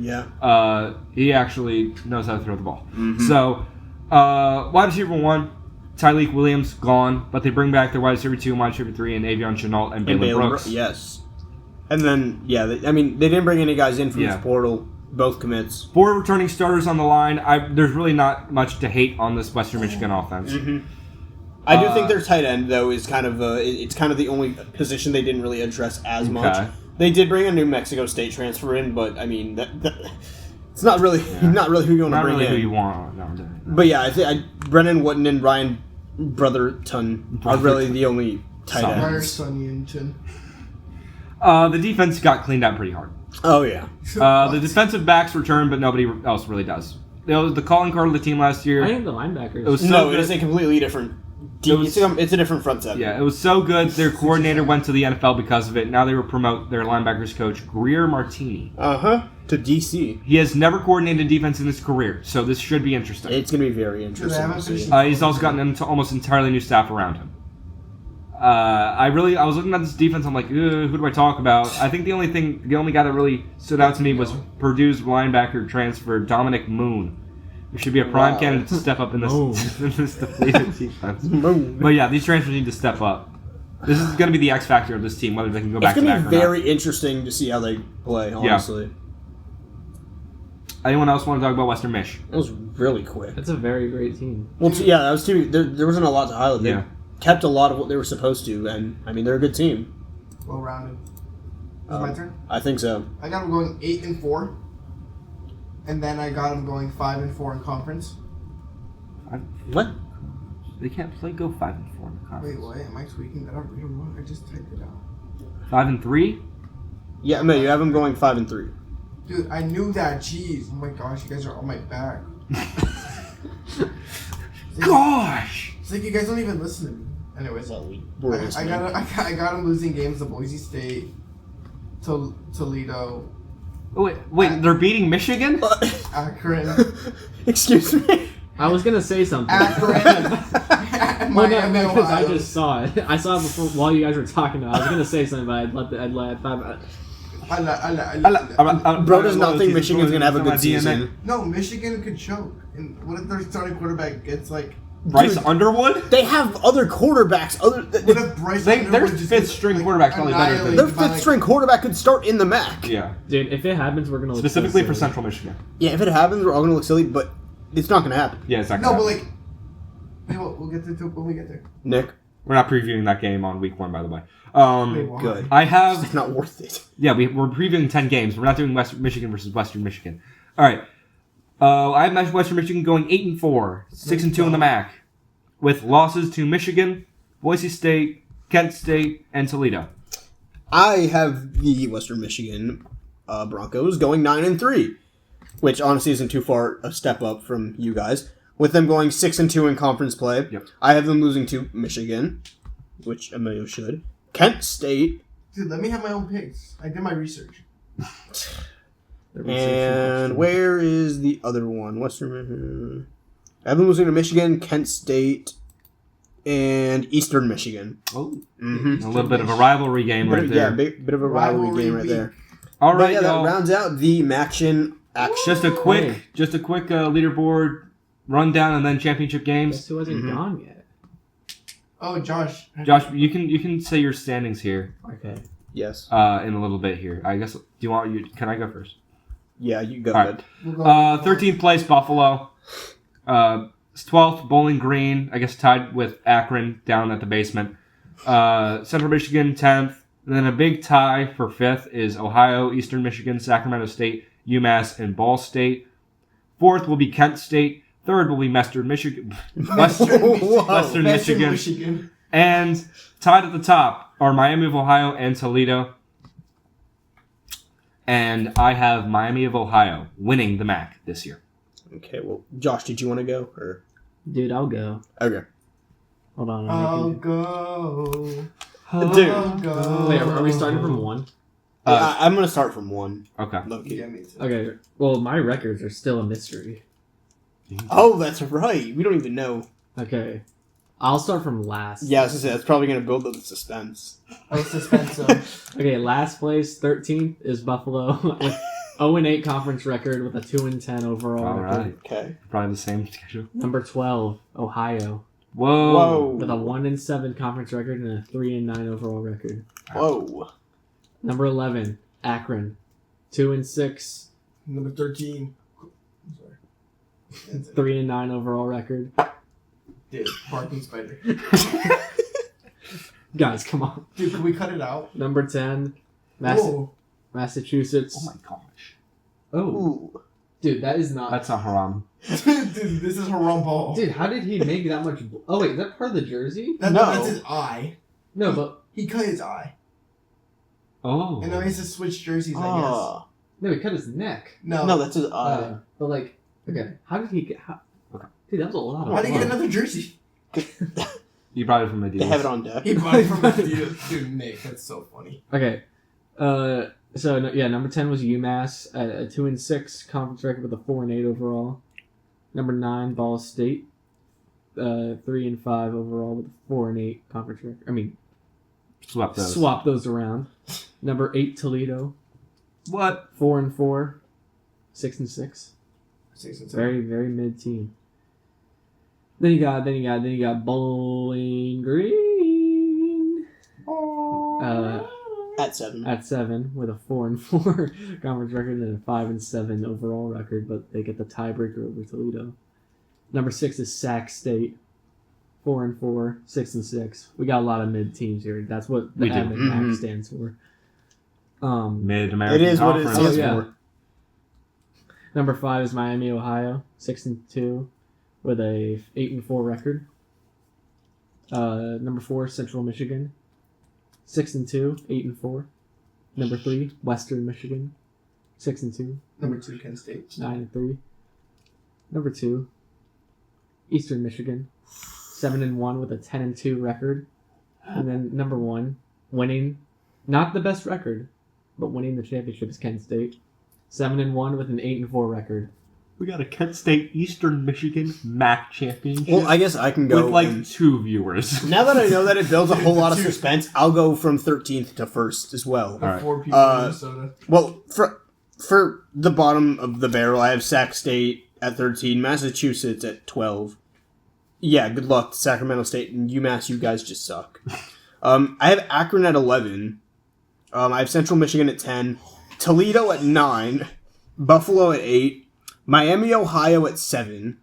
he actually knows how to throw the ball. So, wide receiver 1, Tyleek Williams, gone, but they bring back their wide receiver 2, wide receiver 3, and Avion Chenault and Baylor Brooks. Yes. And then, they didn't bring any guys in from this portal. Both commits. 4 returning starters on the line. There's really not much to hate on this Western Michigan offense. I do think their tight end, though, is kind of it's kind of the only position they didn't really address as much. They did bring a New Mexico State transfer in, but I mean, it's not really who you want to bring in. Not really who you want nowadays. But yeah, Brennan Wooden and Ryan Brotherton are really the only tight Solid. ends. Ryerson. The defense got cleaned out pretty hard. Oh, yeah. The defensive backs return, but nobody else really does. It was the calling card of the team last year. I think the linebackers. It was so No, good. it is a completely different... it's a different front seven. Yeah, it was so good. Their coordinator went to the NFL because of it. Now they will promote their linebackers coach, Greer Martini. Uh-huh. To DC. He has never coordinated defense in his career, so this should be interesting. It's going to be very interesting to see. He's also gotten into almost entirely new staff around him. I was looking at this defense. I'm like, who do I talk about? I think the only guy that really stood out to me was Purdue's linebacker transfer, Dominic Moon. Who should be a prime candidate to step up in this depleted defense. But yeah, these transfers need to step up. This is going to be the X factor of this team, whether they can go back to back or not. It's going to be very interesting to see how they play, honestly. Anyone else want to talk about Western Mich? It was really quick. That's a very great team. Well, yeah, that was too. There wasn't a lot to highlight. They Yeah. kept a lot of what they were supposed to, and I mean they're a good team. Well rounded. Is it my turn? I think so. I got them going 8-4, and then I got them going 5-4 in conference. What? They can't go 5-4 in the Wait, conference. what? Am I tweaking that out? I don't know. I just typed it out. 5-3. Yeah, no, you have them going 5-3. Dude, I knew that. Jeez. Oh my gosh, you guys are on my back. Gosh. It's like you guys don't even listen to me. Anyways, We're I listening. got them losing games to Boise State, Toledo, Wait, they're beating Michigan? Akron, Excuse me. I was gonna say something. Akron, and Well, Miami, no, because I Ohio. just saw it. I saw it before while you guys were talking. I was gonna say something, but Bro does not think Michigan's gonna have a good season. No, Michigan could choke. And what if their starting quarterback gets like? Bryce Dude. Underwood? They have other quarterbacks. What if Bryce? Their Underwood just fifth gets, string quarterback's probably better than- Their annihilated by, fifth string quarterback could start in the MAC. Yeah. dude, if it happens, we're gonna look Specifically so for silly. Central Michigan. Yeah, if it happens, we're all gonna look silly, but it's not gonna happen. Yeah, it's not No, gonna but happen. like, we'll get to it when we get there. Nick, We're not previewing that game on week 1, by the way. Wait, why? good. I have... It's not worth it. Yeah, we're previewing 10 games. We're not doing Michigan versus Western Michigan. All right. I have Western Michigan going 8-4, 6-2 in the MAC, with losses to Michigan, Boise State, Kent State, and Toledo. I have the Western Michigan Broncos going 9-3, which honestly isn't too far a step up from you guys. With them going 6-2 in conference play, Yep. I have them losing to Michigan, which Emilio should. Kent State, Dude, let me have my own picks. I did my research. and where is the other one? Western. I have them losing to Michigan, Kent State, and Eastern Michigan. Oh. Mm-hmm. A little bit of a rivalry game right Yeah, there. bit of a rivalry game right there. All But right, yeah, that y'all. rounds out the Maction action. Just a quick leaderboard rundown and then championship games. Guess who hasn't gone yet? Oh, Josh. Josh, you can say your standings here Okay. Yes. in a little bit here. I guess. Can I go first? Yeah, you go All ahead. We'll go 13th place Buffalo. 12th Bowling Green. I guess tied with Akron down at the basement. Central Michigan 10th. And then a big tie for 5th is Ohio, Eastern Michigan, Sacramento State, UMass, and Ball State. 4th will be Kent State. 3rd will be Western Michigan. Western Michigan. And tied at the top are Miami of Ohio and Toledo. And I have Miami of Ohio winning the MAC this year. Okay, well, Josh, did you want to go? Or Dude, I'll go. okay. Hold on. I'll I'm go. Dude. I'll go. Wait, are we starting from 1? I'm going to start from 1. Okay. Low-key. Yeah, me too. Okay. Well, my records are still a mystery. Oh, that's right. We don't even know. Okay. I'll start from last. Yeah, I was going to say, that's probably going to build up the suspense. Oh, suspense. Okay, last place, 13th, is Buffalo with 0-8 conference record with a 2-10 overall All record. right. Okay. Probably the same schedule. Number 12, Ohio, Whoa. with a 1-7 conference record and a 3-9 overall record. Whoa. Number 11, Akron, 2-6, Number 13. I'm sorry. 3-9 overall record. Dude, parking spider. Guys, come on. Dude, can we cut it out? Number 10, Whoa. Massachusetts. Oh my gosh. Oh, Ooh. Dude, that is not. That's not haram. Dude, this is haram ball. Dude, how did he make that much? Oh wait, is that part of the jersey? That's his eye. No, but He cut his eye. Oh. And then he has to switch jerseys, I guess. Oh. no, he cut his neck. No, that's his eye. But like, okay, how did he get? Dude, that was a lot of. Why did he get blood. another jersey? You brought it from Adidas. They have it on deck. He bought it from Adidas. Dude, Nick, that's so funny. Okay, number 10 was UMass at a 2-6 conference record with a 4-8 overall. Number 9, Ball State, 3-5 overall with a 4-8 conference record. I mean, Swap those. swap those around. Number 8, Toledo, What? 4-4, 6-6. 6 and 7. Very, very mid team. Then you got Bowling Green At 7. at 7 with a 4-4 conference record and a 5-7 overall record, but they get the tiebreaker over Toledo. Number 6 is Sac State, 4-4, 6-6. We got a lot of mid teams here. That's what the We do. M and MAC stands for. Mid-American It is what it Conference. stands yeah. for. Number 5 is Miami, Ohio, 6-2 with a 8-4 record. Number 4, Central Michigan, 6-2, 8-4. Number 3, Western Michigan, 6-2, Number 2, Kent State. 9-3. Number 2, Eastern Michigan, 7-1 with a 10-2 record. And then number 1, winning, not the best record, but winning the championship is Kent State, 7-1 with an 8-4 record. We got a Kent State Eastern Michigan MAC championship. Well, I guess I can go. with like and- 2 viewers. now that I know that it builds a whole lot of suspense, I'll go from 13th to 1st as well. All right. 4 people in Minnesota. Well, for the bottom of the barrel, I have Sac State at 13, Massachusetts at 12. Yeah, good luck to Sacramento State and UMass. You guys just suck. I have Akron at 11. I have Central Michigan at 10. Toledo at 9. Buffalo at 8. Miami, Ohio at 7.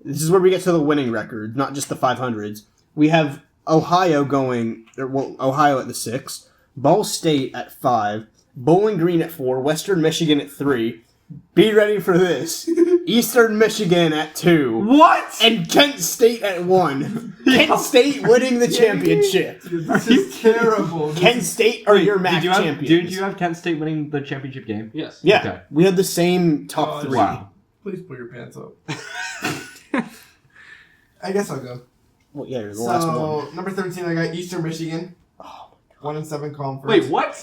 This is where we get to the winning record, not just the 500s. We have Ohio Ohio at the 6. Ball State at 5. Bowling Green at 4. Western Michigan at 3. Be ready for this. Eastern Michigan at 2. What? And Kent State at 1. Kent State winning the championship. Dude, this is terrible. Kent State are your MAC Did you have, champions. did you have Kent State winning the championship game? Yes. Yeah, Okay. we had the same top 3. Wow. Please put your pants up. I guess I'll go. Well, yeah, you're the last one. So, number 13, I got Eastern Michigan. 1-7 conference. Wait, what?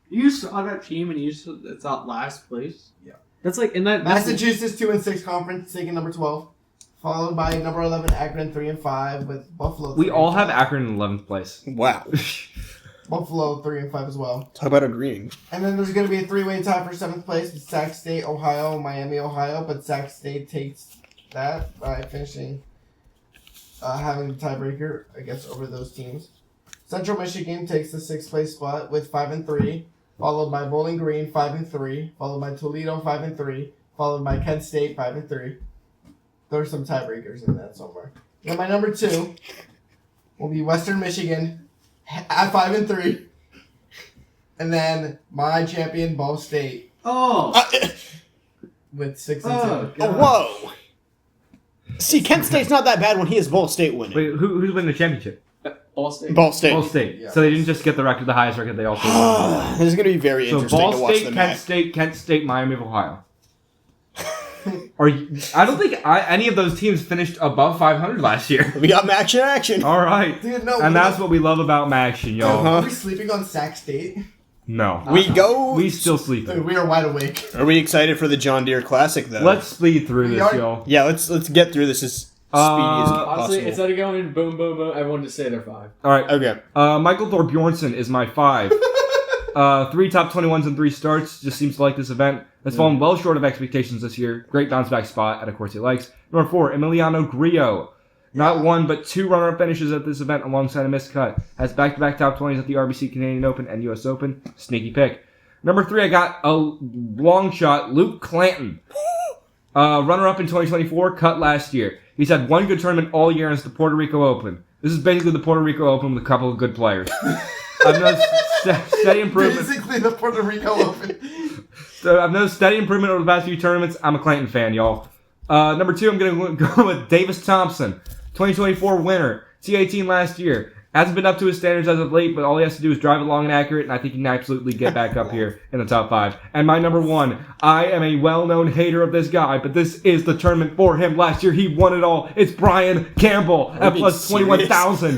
You saw that team and you saw it's out last place? Yeah. That's like, in that. Massachusetts 2-6 conference, taking number 12. Followed by number 11, Akron 3-5 with Buffalo. We all 3-5. have Akron in 11th place. Wow. Buffalo 3-5 as well. Talk about agreeing. And then there's going to be a 3-way tie for 7th place with Sac State, Ohio, Miami, Ohio. But Sac State takes that by finishing, having the tiebreaker, I guess, over those teams. Central Michigan takes the 6th place spot with 5-3, followed by Bowling Green 5-3, followed by Toledo 5-3, followed by Kent State 5-3. There's some tiebreakers in that somewhere. Then my number 2 will be Western Michigan at 5-3, and then my champion Ball State Oh! with 6-2. Oh, God. Whoa. See, Kent State's not that bad when he is Ball State winning. Wait, who's winning the championship? Ball State. Ball State. Ball State. Yeah. So they didn't just get the record, the highest record. They also won. This is going to be very So interesting Ball to watch State, the Kent match. State, Miami of Ohio. I don't think any of those teams finished above 500 last year. We got match in action. All right. Dude, no, And that's what we love about Maction, y'all. Uh-huh. Are we sleeping on Sac State? No. We go. We still sleeping. Dude, we are wide awake. Are we excited for the John Deere Classic, though? Let's speed through We this, are- y'all. Yeah, let's get through this as speedy as Honestly, possible. instead of going boom, boom, boom, everyone just say they're 5. All right. Okay. Michael Thorbjornsson is my 5. 3 top 21s and 3 starts. Just seems to like this event. Has fallen well short of expectations this year. Great bounce back spot, and of course he likes. Number 4, Emiliano Grillo. Not 1, but 2 runner-up finishes at this event alongside a missed cut. Has back-to-back top 20s at the RBC Canadian Open and US Open. Sneaky pick. Number 3, I got a long shot, Luke Clanton. Runner-up in 2024, cut last year. He's had 1 good tournament all year, and it's the Puerto Rico Open. This is basically the Puerto Rico Open with a couple of good players. I've noticed steady improvement. Basically, the Puerto Rico Open. I've noticed steady improvement over the past few tournaments. I'm a Clayton fan, y'all. Number 2, I'm going to go with Davis Thompson, 2024 winner, T18 last year. Hasn't been up to his standards as of late, but all he has to do is drive it long and accurate, and I think he can absolutely get back up here in the top 5. And my number 1, I am a well-known hater of this guy, but this is the tournament for him. Last year, he won it all. It's Brian Campbell at plus 21,000.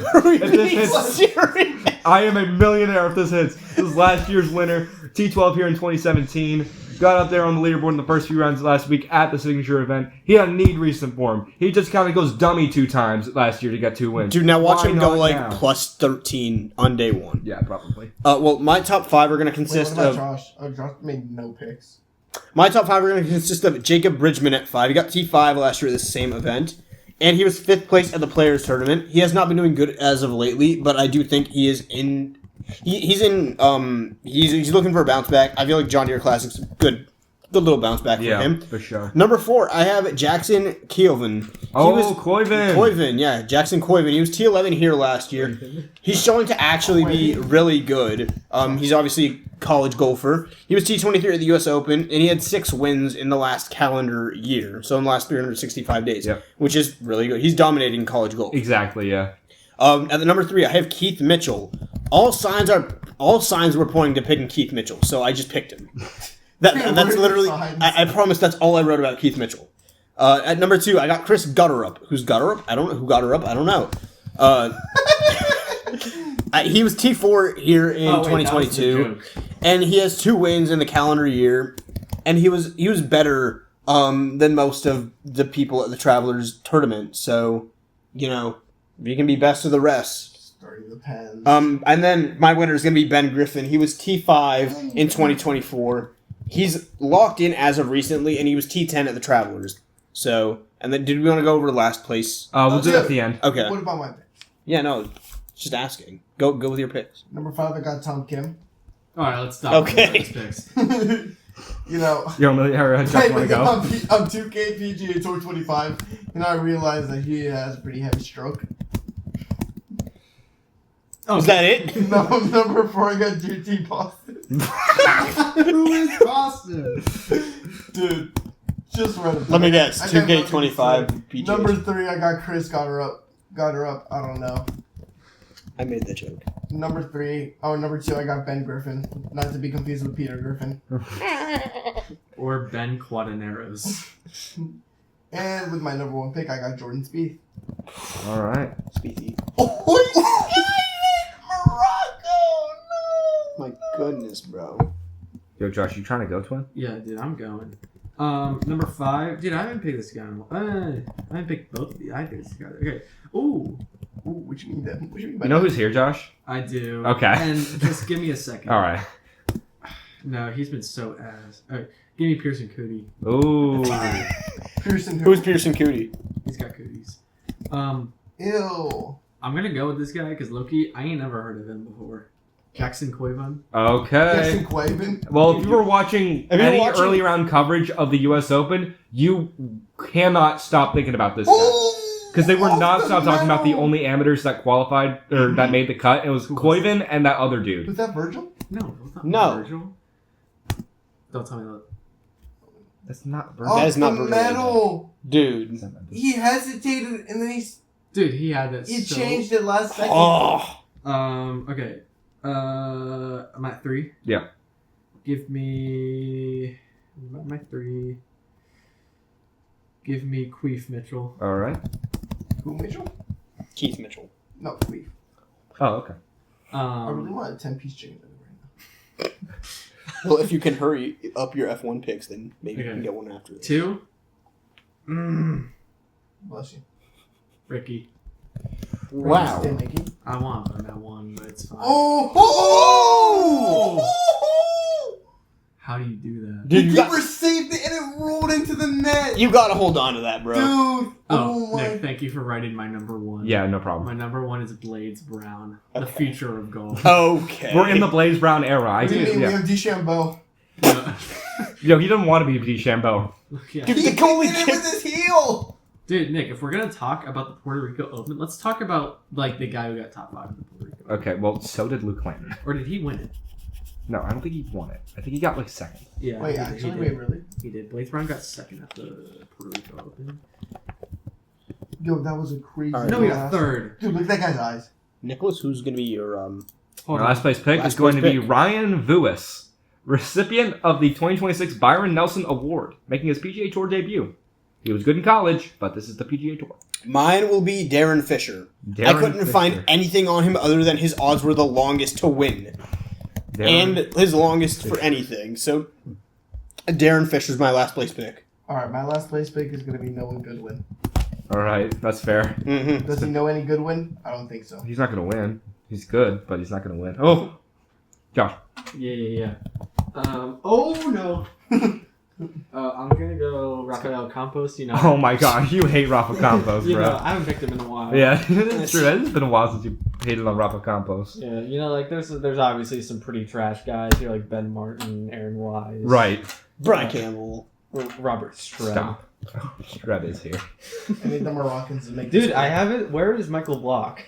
I am a millionaire if this hits. This is last year's winner, T12 here in 2017. Got up there on the leaderboard in the first few rounds last week at the signature event. He had a need recent form. He just kind of goes dummy 2 times last year to get 2 wins. Dude, now watch Why him go not like now? plus 13 on day 1. Yeah, probably. Well, my top 5 are going to Wait, consist what about of... Josh? Oh, Josh made no picks. My top 5 are going to consist of Jacob Bridgman at 5. He got T5 last year at this same event. And he was 5th place at the Players Tournament. He has not been doing good as of lately, but I do think he is in... He's looking for a bounce back. I feel like John Deere Classic's good little bounce back for him. For sure. Number 4, I have Jackson Koivun. Koivun, yeah, Jackson Koivun. He was T11 here last year. He's showing to actually be really good. He's obviously a college golfer. He was T23 at the U.S. Open, and he had 6 wins in the last calendar year, so in the last 365 days, which is really good. He's dominating college golf. Exactly, yeah. At the number 3, I have Keith Mitchell. All signs were pointing to picking Keith Mitchell, so I just picked him. That's literally. I promise that's all I wrote about Keith Mitchell. At number 2, I got Chris Gutterup. Who's Gutterup? I don't know who Gutterup. I don't know. He was T4 here in 2022, and he has 2 wins in the calendar year, and he was better than most of the people at the Travelers Tournament. So, you can be best of the rest. Starting the pens. And then my winner is going to be Ben Griffin. He was T5 in 2024. He's locked in as of recently, and he was T10 at the Travelers. So, and then did we want to go over last place? We'll do it at the end. Okay. What about my picks? Yeah, no, just asking. Go with your picks. Number 5, I got Tom Kim. All right, let's stop. Okay. With those picks. You're a millionaire. I just want to go. I'm 2K PGA Tour 25, and I realized that he has a pretty heavy stroke. Oh, Is that it? No, number 4, I got GT Boston. Who is Boston? Dude, just read it. Let me guess. I got 2K25 nothing to say. PGA. Number 3, I got Chris Gutterup. I don't know. I made that joke. Number 2, I got Ben Griffin. Not to be confused with Peter Griffin. Or Ben Quadaneros. And with my number 1 pick, I got Jordan Spieth. All right. Speedy. Oh, he's Morocco! No! My goodness, bro. Yo, Josh, you trying to go, twin? Yeah, dude, I'm going. Number 5. Dude, I haven't picked this guy. I haven't picked both of these. I picked this guy. Okay. Ooh, what you mean then? What you mean by You know who's here, Josh? I do. Okay. And just give me a second. All right. No, he's been so ass. All right, give me Pearson Cootie. Ooh. Pearson who? Who's Pearson Cootie? He's got cooties. Ew. I'm gonna go with this guy because Loki. I ain't never heard of him before. Jackson Koivun. Okay. Jackson Quaven. Well, if you were watching Have you any been watching- early round coverage of the U.S. Open, you cannot stop thinking about this guy. Because they were not stop talking about the only amateurs that qualified or that made the cut. It was Koivun and that other dude. Was that Virgil? No, it's not No. Virgil. Don't tell me that. That's not Oh, Virgil. That is not the Virgil. medal. Dude. He hesitated and then Dude, he had that. he so... changed it last second. Oh. Okay. I'm at 3. Yeah. Give me. I'm at my 3. Give me Queef Mitchell. All right. Who, Mitchell? Keith Mitchell. No, Queef. Oh, okay. I really want a 10-piece chicken nugget right now. Well, if you can hurry up your F1 picks, then maybe you Okay. can get one after this. 2. Bless you. Ricky. Wow. Stay, Mickey. I want him at 1, but it's fine. Oh! How do you do that? Dude, The you got, keeper saved it and it rolled into the net. you gotta hold on to that, bro. Dude. Oh, my. Nick, thank you for writing my number 1. Yeah, no problem. My number 1 is Blades Brown, the Okay. future of golf. Okay. We're in the Blaze Brown era. I What do you think. mean? We Yeah. have DeChambeau. Yo, he doesn't want to be DeChambeau. Yeah. Dude, He the goalie kicked it kicked. with his heel. Dude, Nick, if we're gonna talk about the Puerto Rico Open, let's talk about like the guy who got top 5 in the Puerto Rico. Okay, well, so did Luke Clinton. Or did he win it? No, I don't think he won it. I think he got like second. Yeah. Wait, he did, actually, he wait, did. really? He did. Blaze Brown got second at the Puerto Rico Open. Yo, that was a crazy. All right. No, he got third. Dude, look at that guy's eyes. Nicholas, who's going to be your Hold Our last place pick Last is going to place be pick. Ryan Vuis, recipient of the 2026 Byron Nelson Award, making his PGA Tour debut. He was good in college, but this is the PGA Tour. Mine will be Darren Fisher. I Darren couldn't Fisher. find anything on him other than his odds were the longest to win. Darren- And his longest for anything. So, Darren Fisher's my last place pick. All right, my last place pick is gonna be Noah Goodwin. All right, that's fair. Mm-hmm. Does he know any Goodwin? I don't think so. He's not going to win. He's good, but he's not going to win. Oh, Josh. Yeah. Oh no. I'm gonna go Rafael Campos. You know. Oh my God, you hate Rafa Campos, You bro. know, I haven't picked him in a while. Yeah, it's true. It's been a while since you hated on Rafa Campos. Yeah, you know, like there's obviously some pretty trash guys here, like Ben Martin, Aaron Wise, Right. Brian Campbell. Robert Streb. Stop. Shred is here. I need the Moroccans to make. Dude, this I have it. Where is Michael Block?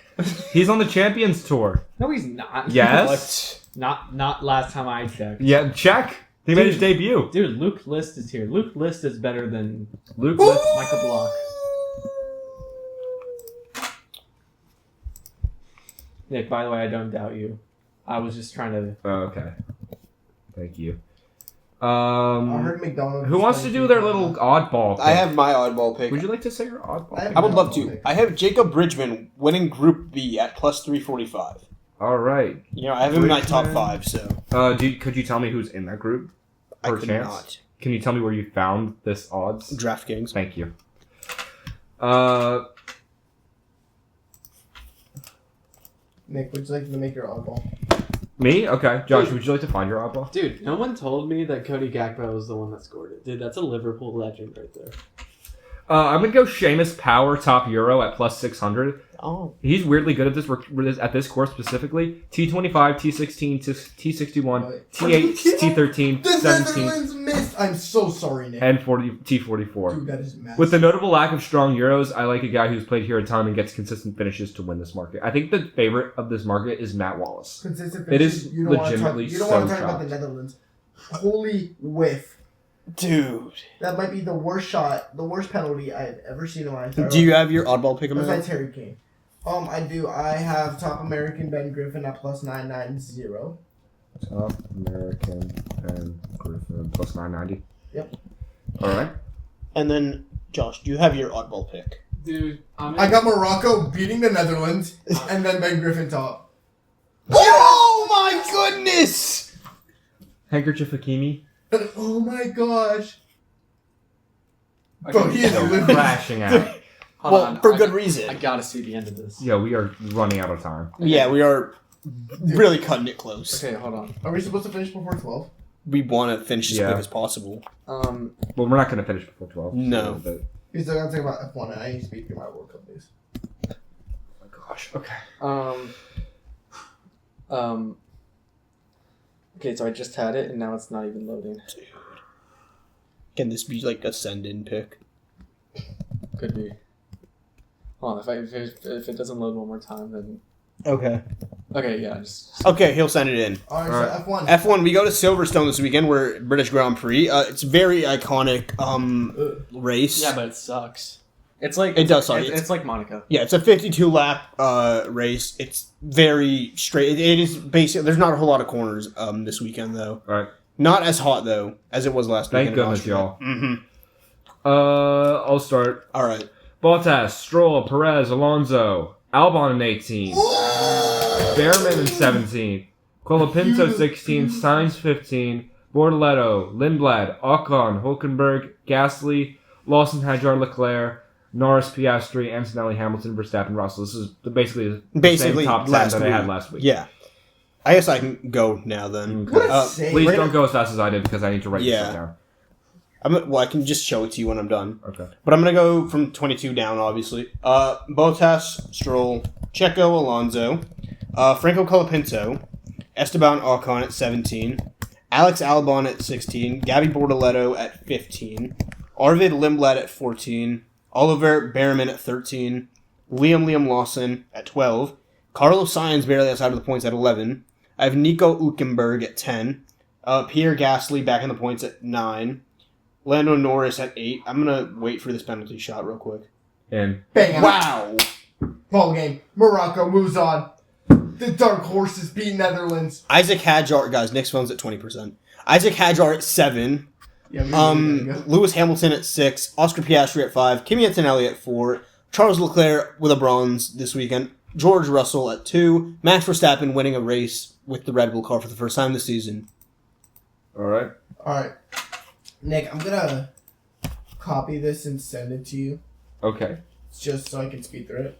He's on the Champions Tour. No, he's not. Yes. Not last time I checked. Yeah, check. He made his debut. Dude, Luke List is here. Luke List is better than Luke. Michael Block. Nick, by the way, I don't doubt you. I was just trying to. Oh, okay. Thank you. I heard McDonald's. Who wants to do their little oddball pick? I have my oddball pick. Would you like to say your oddball pick? I would love to. I have Jacob Bridgman winning Group B at plus 345. All right. You know, I have him in my top Bridgman. 5, so. Could you tell me who's in that group? I Per could chance? not. Can you tell me where you found this odds? DraftKings. Thank you. Nick, would you like to make your oddball? Me? Okay. Josh, would you like to find your oddball? Dude, no one told me that Cody Gakpo was the one that scored it. Dude, that's a Liverpool legend right there. I'm gonna go Seamus Power top Euro at plus 600. Oh. He's weirdly good at this course specifically. T25, T16, T61, T8, T13, The 17, Netherlands missed. I'm so sorry, Nick. and T44. Dude, that is massive. With the notable lack of strong Euros, I like a guy who's played here a ton and gets consistent finishes to win this market. I think the favorite of this market is Matt Wallace. consistent It is finishes, you don't wanna legitimately You don't want so to talk about the shocked. Netherlands. Holy whiff. Dude. That might be the worst shot, the worst penalty I've ever seen in my entire Do you have your oddball pick, Emilio? besides Harry Kane. I do. I have top American Ben Griffin at plus 990. Top American and Griffin plus 990. Yep. All right. And then, Josh, do you have your oddball pick? Dude, I got Morocco beating the Netherlands, and then Ben Griffin top. Oh my goodness! Handkerchief Hakimi. Oh my gosh. Bro, he is They're living. crashing out. Hold Well, on, for I- good reason. I gotta see the end of this. Yeah, we are running out of time. Yeah, we are really cutting it close. Okay, hold on. Are we supposed to finish before 12? We want to finish as Yeah. quick as possible. Well, we're not going to finish before 12. No. But, We still gotta talk about F1, and I need to speak through my World Cup news. oh my gosh. Okay. Okay, so I just had it, and now it's not even loading. Can this be like a send-in pick? Could be. Hold on, if it doesn't load one more time, then Okay. okay, yeah, just Okay, he'll send it in. Alright, so F1. F1, we go to Silverstone this weekend. We're British Grand Prix. It's a very iconic race. yeah, but it sucks. It's like It does suck. It's like Monaco. Yeah, it's a 52-lap race. It's very straight. It is basically. There's not a whole lot of corners this weekend though. All right. Not as hot though as it was last Thank weekend. in goodness, Austria. y'all. Mm-hmm. I'll start. All right. Bottas, Stroll, Perez, Alonso, Albon in 18, Behrman in 17, Colapinto 16, Sainz 15, Bortoletto, Lindblad, Ocon, Hulkenberg, Gasly, Lawson, Hadjar, Leclerc, Norris, Piastri, Antonelli, Hamilton, Verstappen, Russell. This is basically the same top 10 last that I week. had last week. Yeah. I guess I can go now then. What a save. Please Right- don't go as fast as I did because I need to write Yeah. this down. Well, I can just show it to you when I'm done. Okay. But I'm going to go from 22 down, obviously. Bottas, Stroll, Checo, Alonso, Franco Colapinto, Esteban Ocon at 17, Alex Albon at 16, Gabby Bortoletto at 15, Arvid Lindblad at 14, Oliver Behrman at 13, Liam Lawson at 12, Carlos Sainz barely outside of the points at 11, I have Nico Hülkenberg at 10. Pierre Gasly back in the points at 9. Lando Norris at 8. I'm going to wait for this penalty shot real quick. And Bang out. Wow. Ball game. Morocco moves on. The dark horses beat Netherlands. Isaac Hadjar, guys, Nick's phone's at 20%. Isaac Hadjar at 7. Yeah, Lewis Hamilton at 6. Oscar Piastri at 5. Kimi Antonelli at 4. Charles Leclerc with a bronze this weekend. George Russell at 2. Max Verstappen winning a race with the Red Bull car for the first time this season. all right. Alright. Nick, I'm gonna copy this and send it to you. Okay. Just so I can speed through it.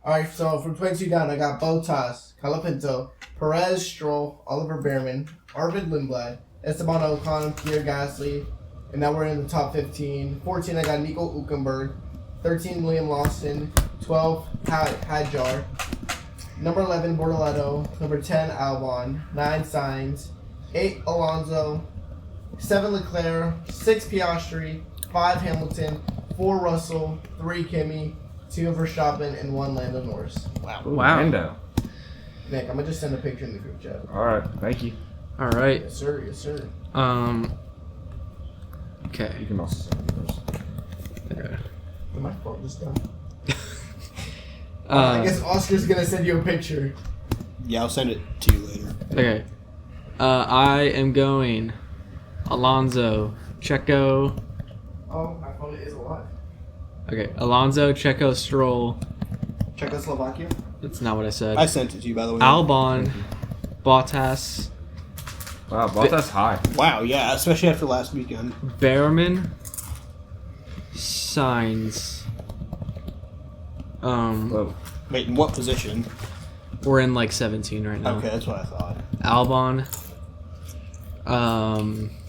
Alright, so from 22 down, I got Bottas, Calapinto, Perez, Stroll, Oliver Behrman, Arvid Lindblad, Esteban Ocon, Pierre Gasly, and now we're in the top 15. 14, I got Nico Hülkenberg. 13, Liam Lawson. 12, Hadjar. Number 11, Bortoleto. Number 10, Albon. 9, Sainz. 8, Alonso. 7, Leclerc. 6, Piastri. 5, Hamilton. 4, Russell. 3, Kimi. 2, Verstappen. And 1, Lando Norris. Ooh, Wow. Lando. Nick, I'm going to just send a picture in the group chat. All right. Thank you. All right. Yes, sir. Yes, sir. Okay. You can also send yours. Okay. Am I fault this time? I guess Oscar's going to send you a picture. Yeah, I'll send it to you later. Okay. I am going Alonso, Checo. Oh, my phone is alive. Okay, Alonso, Checo, Stroll. Czechoslovakia? That's not what I said. I sent it to you, by the way. Albon, Bottas, Wow, Bottas high. Wow, yeah, especially after last weekend. Behrman, Sainz. Whoa. Wait, in what position? We're in like 17 right now. Okay, that's what I thought. Albon,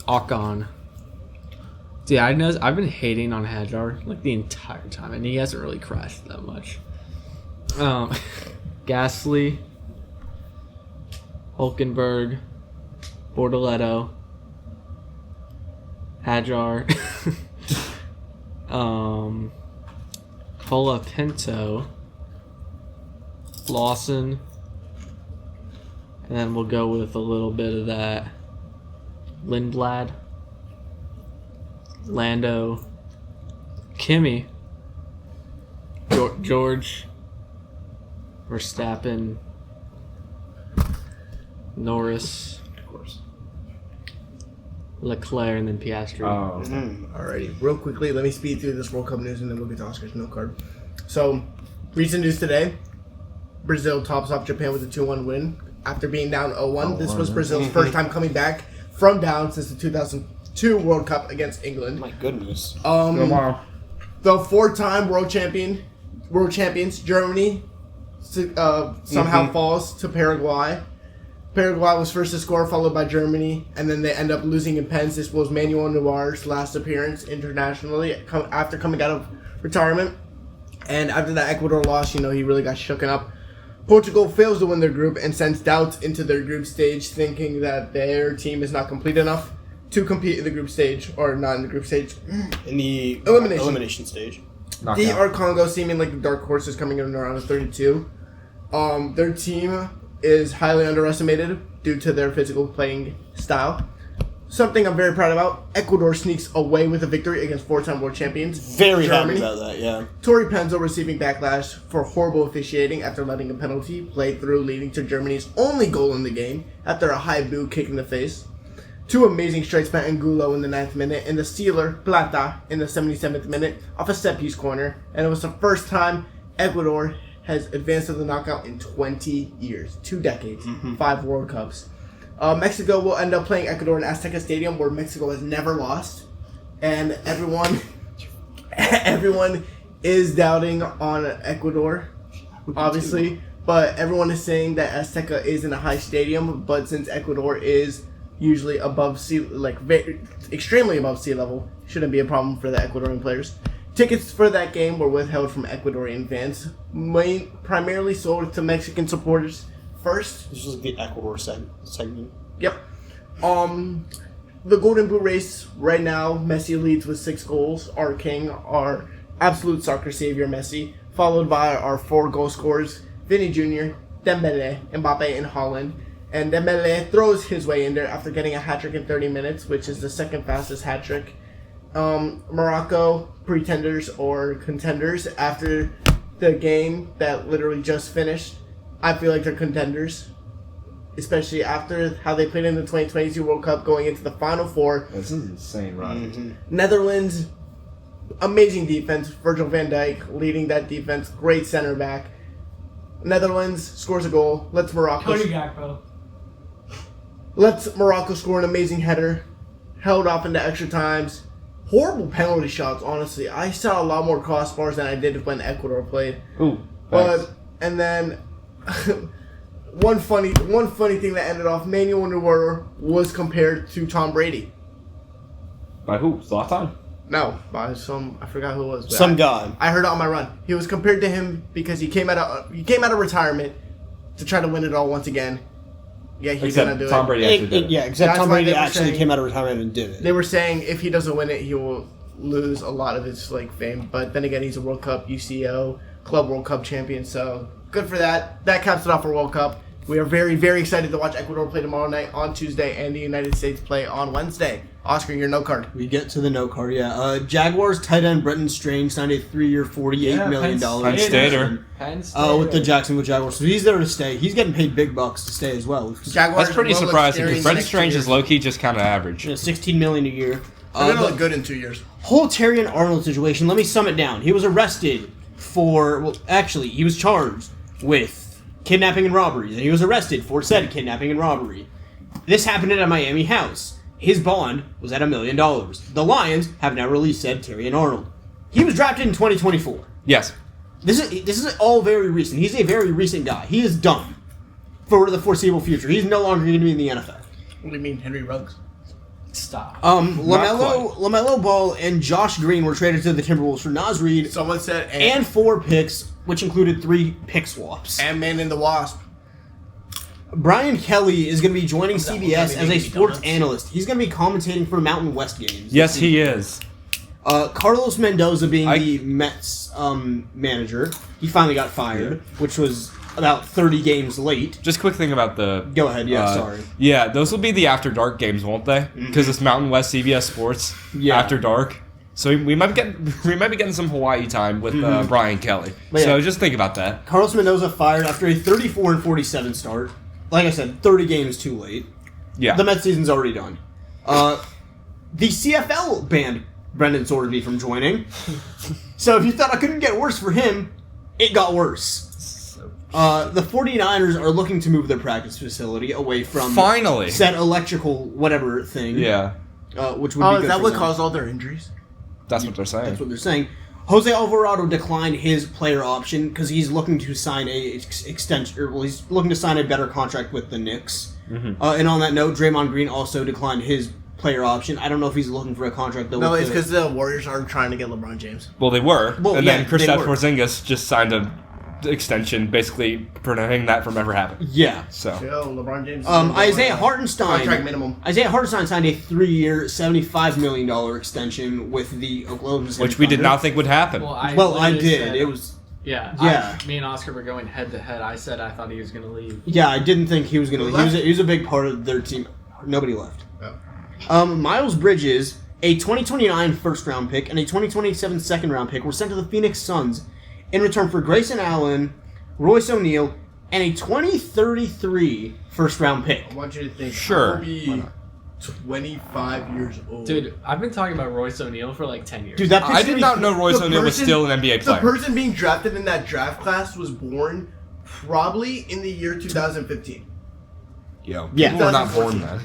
Ocon. See, I've been hating on Hadjar like the entire time, and he hasn't really crashed that much. Gasly, Hulkenberg, Bortoleto, Hadjar, Pinto, Lawson, and then we'll go with a little bit of that Lindblad, Lando, Kimi, George, Verstappen, Norris, Of course. Leclerc, and then Piastri. Oh. Alrighty, real quickly, let me speed through this World Cup news and then we'll get to Oscar's note card. So, recent news today, Brazil tops off Japan with a 2-1 win after being down 0-1. This was Brazil's first time coming back from down since the 2002 World Cup against England. My goodness. The four-time world champions, Germany, somehow falls to Paraguay. Paraguay was first to score, followed by Germany, and then they end up losing in pens. This was Manuel Neuer's last appearance internationally after coming out of retirement. And after that Ecuador loss, he really got shooken up. Portugal fails to win their group and sends doubts into their group stage, thinking that their team is not complete enough to compete in the group stage, or not in the group stage. In the Elimination stage. DR Congo seeming like the dark horse is coming in around 32. Their team is highly underestimated due to their physical playing style. Something I'm very proud about. Ecuador sneaks away with a victory against four-time world champions Very Germany. happy about that, yeah. Tori Penzo receiving backlash for horrible officiating after letting a penalty play through, leading to Germany's only goal in the game after a high boot kick in the face. Two amazing strikes by Angulo in the 9th minute and the sealer Plata in the 77th minute off a set-piece corner. And it was the first time Ecuador has advanced to the knockout in 20 years. 2 decades. 5 World Cups. Mexico will end up playing Ecuador in Azteca Stadium, where Mexico has never lost. And everyone is doubting on Ecuador, obviously. But everyone is saying that Azteca isn't a high stadium, but since Ecuador is usually above extremely above sea level, shouldn't be a problem for the Ecuadorian players. Tickets for that game were withheld from Ecuadorian fans, primarily sold to Mexican supporters first. This was the Ecuador segment. Yep. The Golden Boot race right now, Messi leads with 6 goals. Our king, our absolute soccer savior, Messi, followed by our 4 goal scorers, Vinny Jr., Dembele, Mbappe, and Haaland. And Dembele throws his way in there after getting a hat-trick in 30 minutes, which is the second fastest hat-trick. Morocco, pretenders or contenders, after the game that literally just finished, I feel like they're contenders. Especially after how they played in the 2022 World Cup going into the Final Four. This is insane, Roger. Netherlands, amazing defense. Virgil van Dijk leading that defense. Great center back. Netherlands scores a goal. Lets Morocco score an amazing header. Held off into extra times. Horrible penalty shots, honestly. I saw a lot more crossbars than I did when Ecuador played. Ooh, thanks. And then one funny thing that ended off, Manuel Neuer was compared to Tom Brady. By who? Zlatan? No, by I forgot who it was. Some guy. I heard it on my run. He was compared to him because he came out of retirement to try to win it all once again. Yeah, he's gonna do Tom it. Brady actually did it. Yeah, except That's Tom why Brady they were actually saying- came out of retirement and did it. They were saying if he doesn't win it, he will lose a lot of his fame. But then again, he's a World Cup UCO Club World Cup champion, so good for that. That caps it off for World Cup. We are very, very excited to watch Ecuador play tomorrow night on Tuesday and the United States play on Wednesday. Oscar, your no card. We get to the no card, yeah. Jaguars tight end Brenton Strange signed a 3-year, $48 million Penn Stater. with the Jacksonville Jaguars. So he's there to stay. He's getting paid big bucks to stay as well. Jaguars That's pretty will look surprising scary because Brendan next Strange year. is low-key just kind of average. Yeah, $16 million a year. They're gonna The look good in 2 years. whole Terrion Arnold situation, let me sum it down. He was arrested he was charged with kidnapping and robbery. And he was arrested for said kidnapping and robbery. This happened at a Miami house. His bond was at $1 million. The Lions have now released said Terrion Arnold. He was drafted in 2024. Yes. This is all very recent. He's a very recent guy. He is done for the foreseeable future. He's no longer going to be in the NFL. What do you mean, Henry Ruggs? Stop. LaMelo Ball and Josh Green were traded to the Timberwolves for Naz Reid Someone said and 4 picks, which included 3 pick swaps. Ant-Man and the Wasp. Brian Kelly is going to be joining that CBS one as a Baby sports Donuts? analyst. He's going to be commentating for Mountain West games. Yes, he is. Carlos Mendoza being the Mets manager. He finally got fired, which was about 30 games late. Just quick thing about the... Go ahead, sorry. Yeah, those will be the After Dark games, won't they? Because it's Mountain West CBS Sports After Dark. So we might be getting some Hawaii time with Brian Kelly. But so yeah. just think about that. Carlos Mendoza fired after a 34-47 start. Like I said, 30 games too late. Yeah. The Mets season's already done. The CFL banned Brendan Sorby from joining. So if you thought it couldn't get worse for him, it got worse. The 49ers are looking to move their practice facility away from Finally. said electrical whatever thing. Yeah. Which would be good Is that for what them. caused all their injuries? That's what they're saying. That's what they're saying. Jose Alvarado declined his player option because he's looking to sign he's looking to sign a better contract with the Knicks. And on that note, Draymond Green also declined his player option. I don't know if he's looking for a contract though. No, it's because the Warriors are trying to get LeBron James. Well, they were. Well, and yeah, then Kristaps they were. Porzingis just signed a extension, basically preventing that from ever happening. Yeah. So Chill, LeBron James. Isaiah Hartenstein. Contract minimum. Isaiah Hartenstein signed a 3-year, $75 million extension with the Oklahoma City which we did Thunder. not think would happen. I literally did. said- It was. Yeah. Me and Oscar were going head to head. I said I thought he was going to leave. Yeah, I didn't think he was going to Who leave. left? He was a big part of their team. Nobody left. Oh. Miles Bridges, a 2029 first-round pick and a 2027 second-round pick were sent to the Phoenix Suns in return for Grayson Allen, Royce O'Neal, and a 2033 first-round pick. I want you to think. Sure. I'll be 25 years old. Dude, I've been talking about Royce O'Neal for like 10 years. Dude, that I did not know Royce The O'Neal was person- still an NBA The player. person being drafted in that draft class was born probably in the year 2015. Yo, Yeah. people were not born then.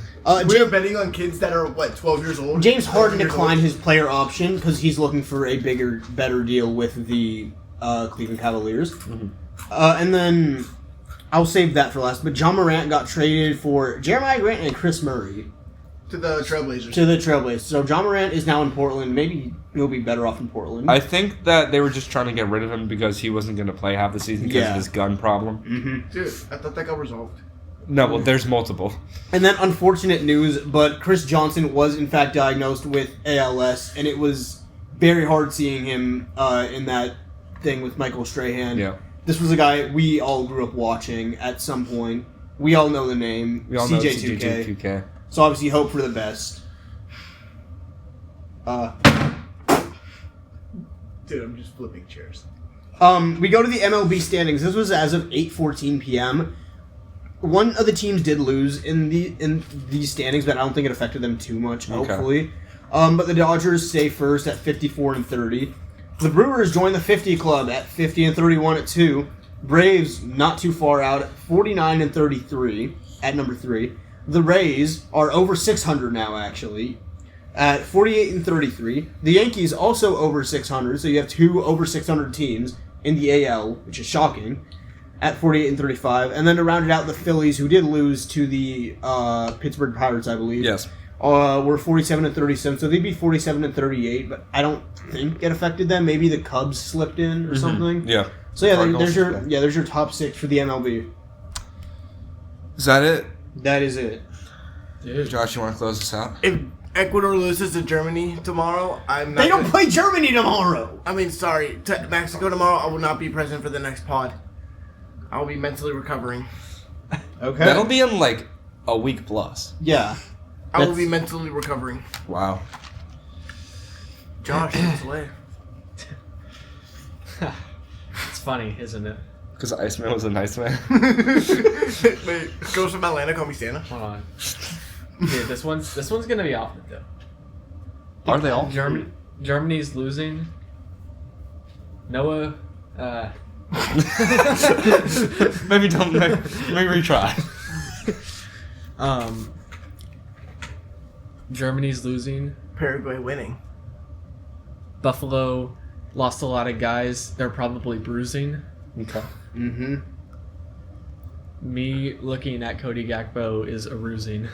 We're betting on kids that are, 12 years old? James Harden 11 years declined old. his player option because he's looking for a bigger, better deal with the Cleveland Cavaliers. And then I'll save that for last. But John Morant got traded for Jeremiah Grant and Chris Murray To the Trailblazers. to the Trailblazers. So John Morant is now in Portland. Maybe he'll be better off in Portland. I think that they were just trying to get rid of him because he wasn't going to play half the season because Yeah. of his gun problem. Dude, I thought that got resolved. No, well, there's multiple. And then unfortunate news, but Chris Johnson was in fact diagnosed with ALS, and it was very hard seeing him in that thing with Michael Strahan. Yeah. This was a guy we all grew up watching at some point. We all know the name. We all know CJ2K. CJ2K. So obviously hope for the best. Dude, I'm just flipping chairs. We go to the MLB standings. This was as of 8:14 p.m. One of the teams did lose in these standings, but I don't think it affected them too much. Hopefully, but the Dodgers stay first at 54-30. The Brewers join the 50 club at 50-31 at 2. Braves not too far out at 49-33 at number 3. The Rays are over 600 now, actually, at 48-33. The Yankees also over 600, so you have 2 over 600 teams in the AL, which is shocking, at 48-35. And then to round it out, the Phillies, who did lose to the Pittsburgh Pirates, I believe. Yes. Were 47-37, so they'd be 47-38, but I don't think it affected them. Maybe the Cubs slipped in or something. Yeah. So yeah, Cardinals. there's your top 6 for the MLB. Is that it? That is it. Dude. Josh, you want to close this out? If Ecuador loses to Germany tomorrow, I'm not. They don't play Germany tomorrow. I mean, sorry, to Mexico tomorrow. I will not be present for the next pod. I will be mentally recovering. Okay. That'll be in like a week plus. Yeah. I will be mentally recovering. Wow. Josh, it's away. It's funny, isn't it? Because Iceman was a nice man. Wait, girls from Atlanta call me Santa. Hold on. Dude, this one's gonna be off the tip. Are they all? Germany's losing. Noah. Maybe don't. Maybe retry. Germany's losing. Paraguay winning. Buffalo lost a lot of guys. They're probably bruising. Okay. Mm-hmm. Me looking at Cody Gakpo is a bruising.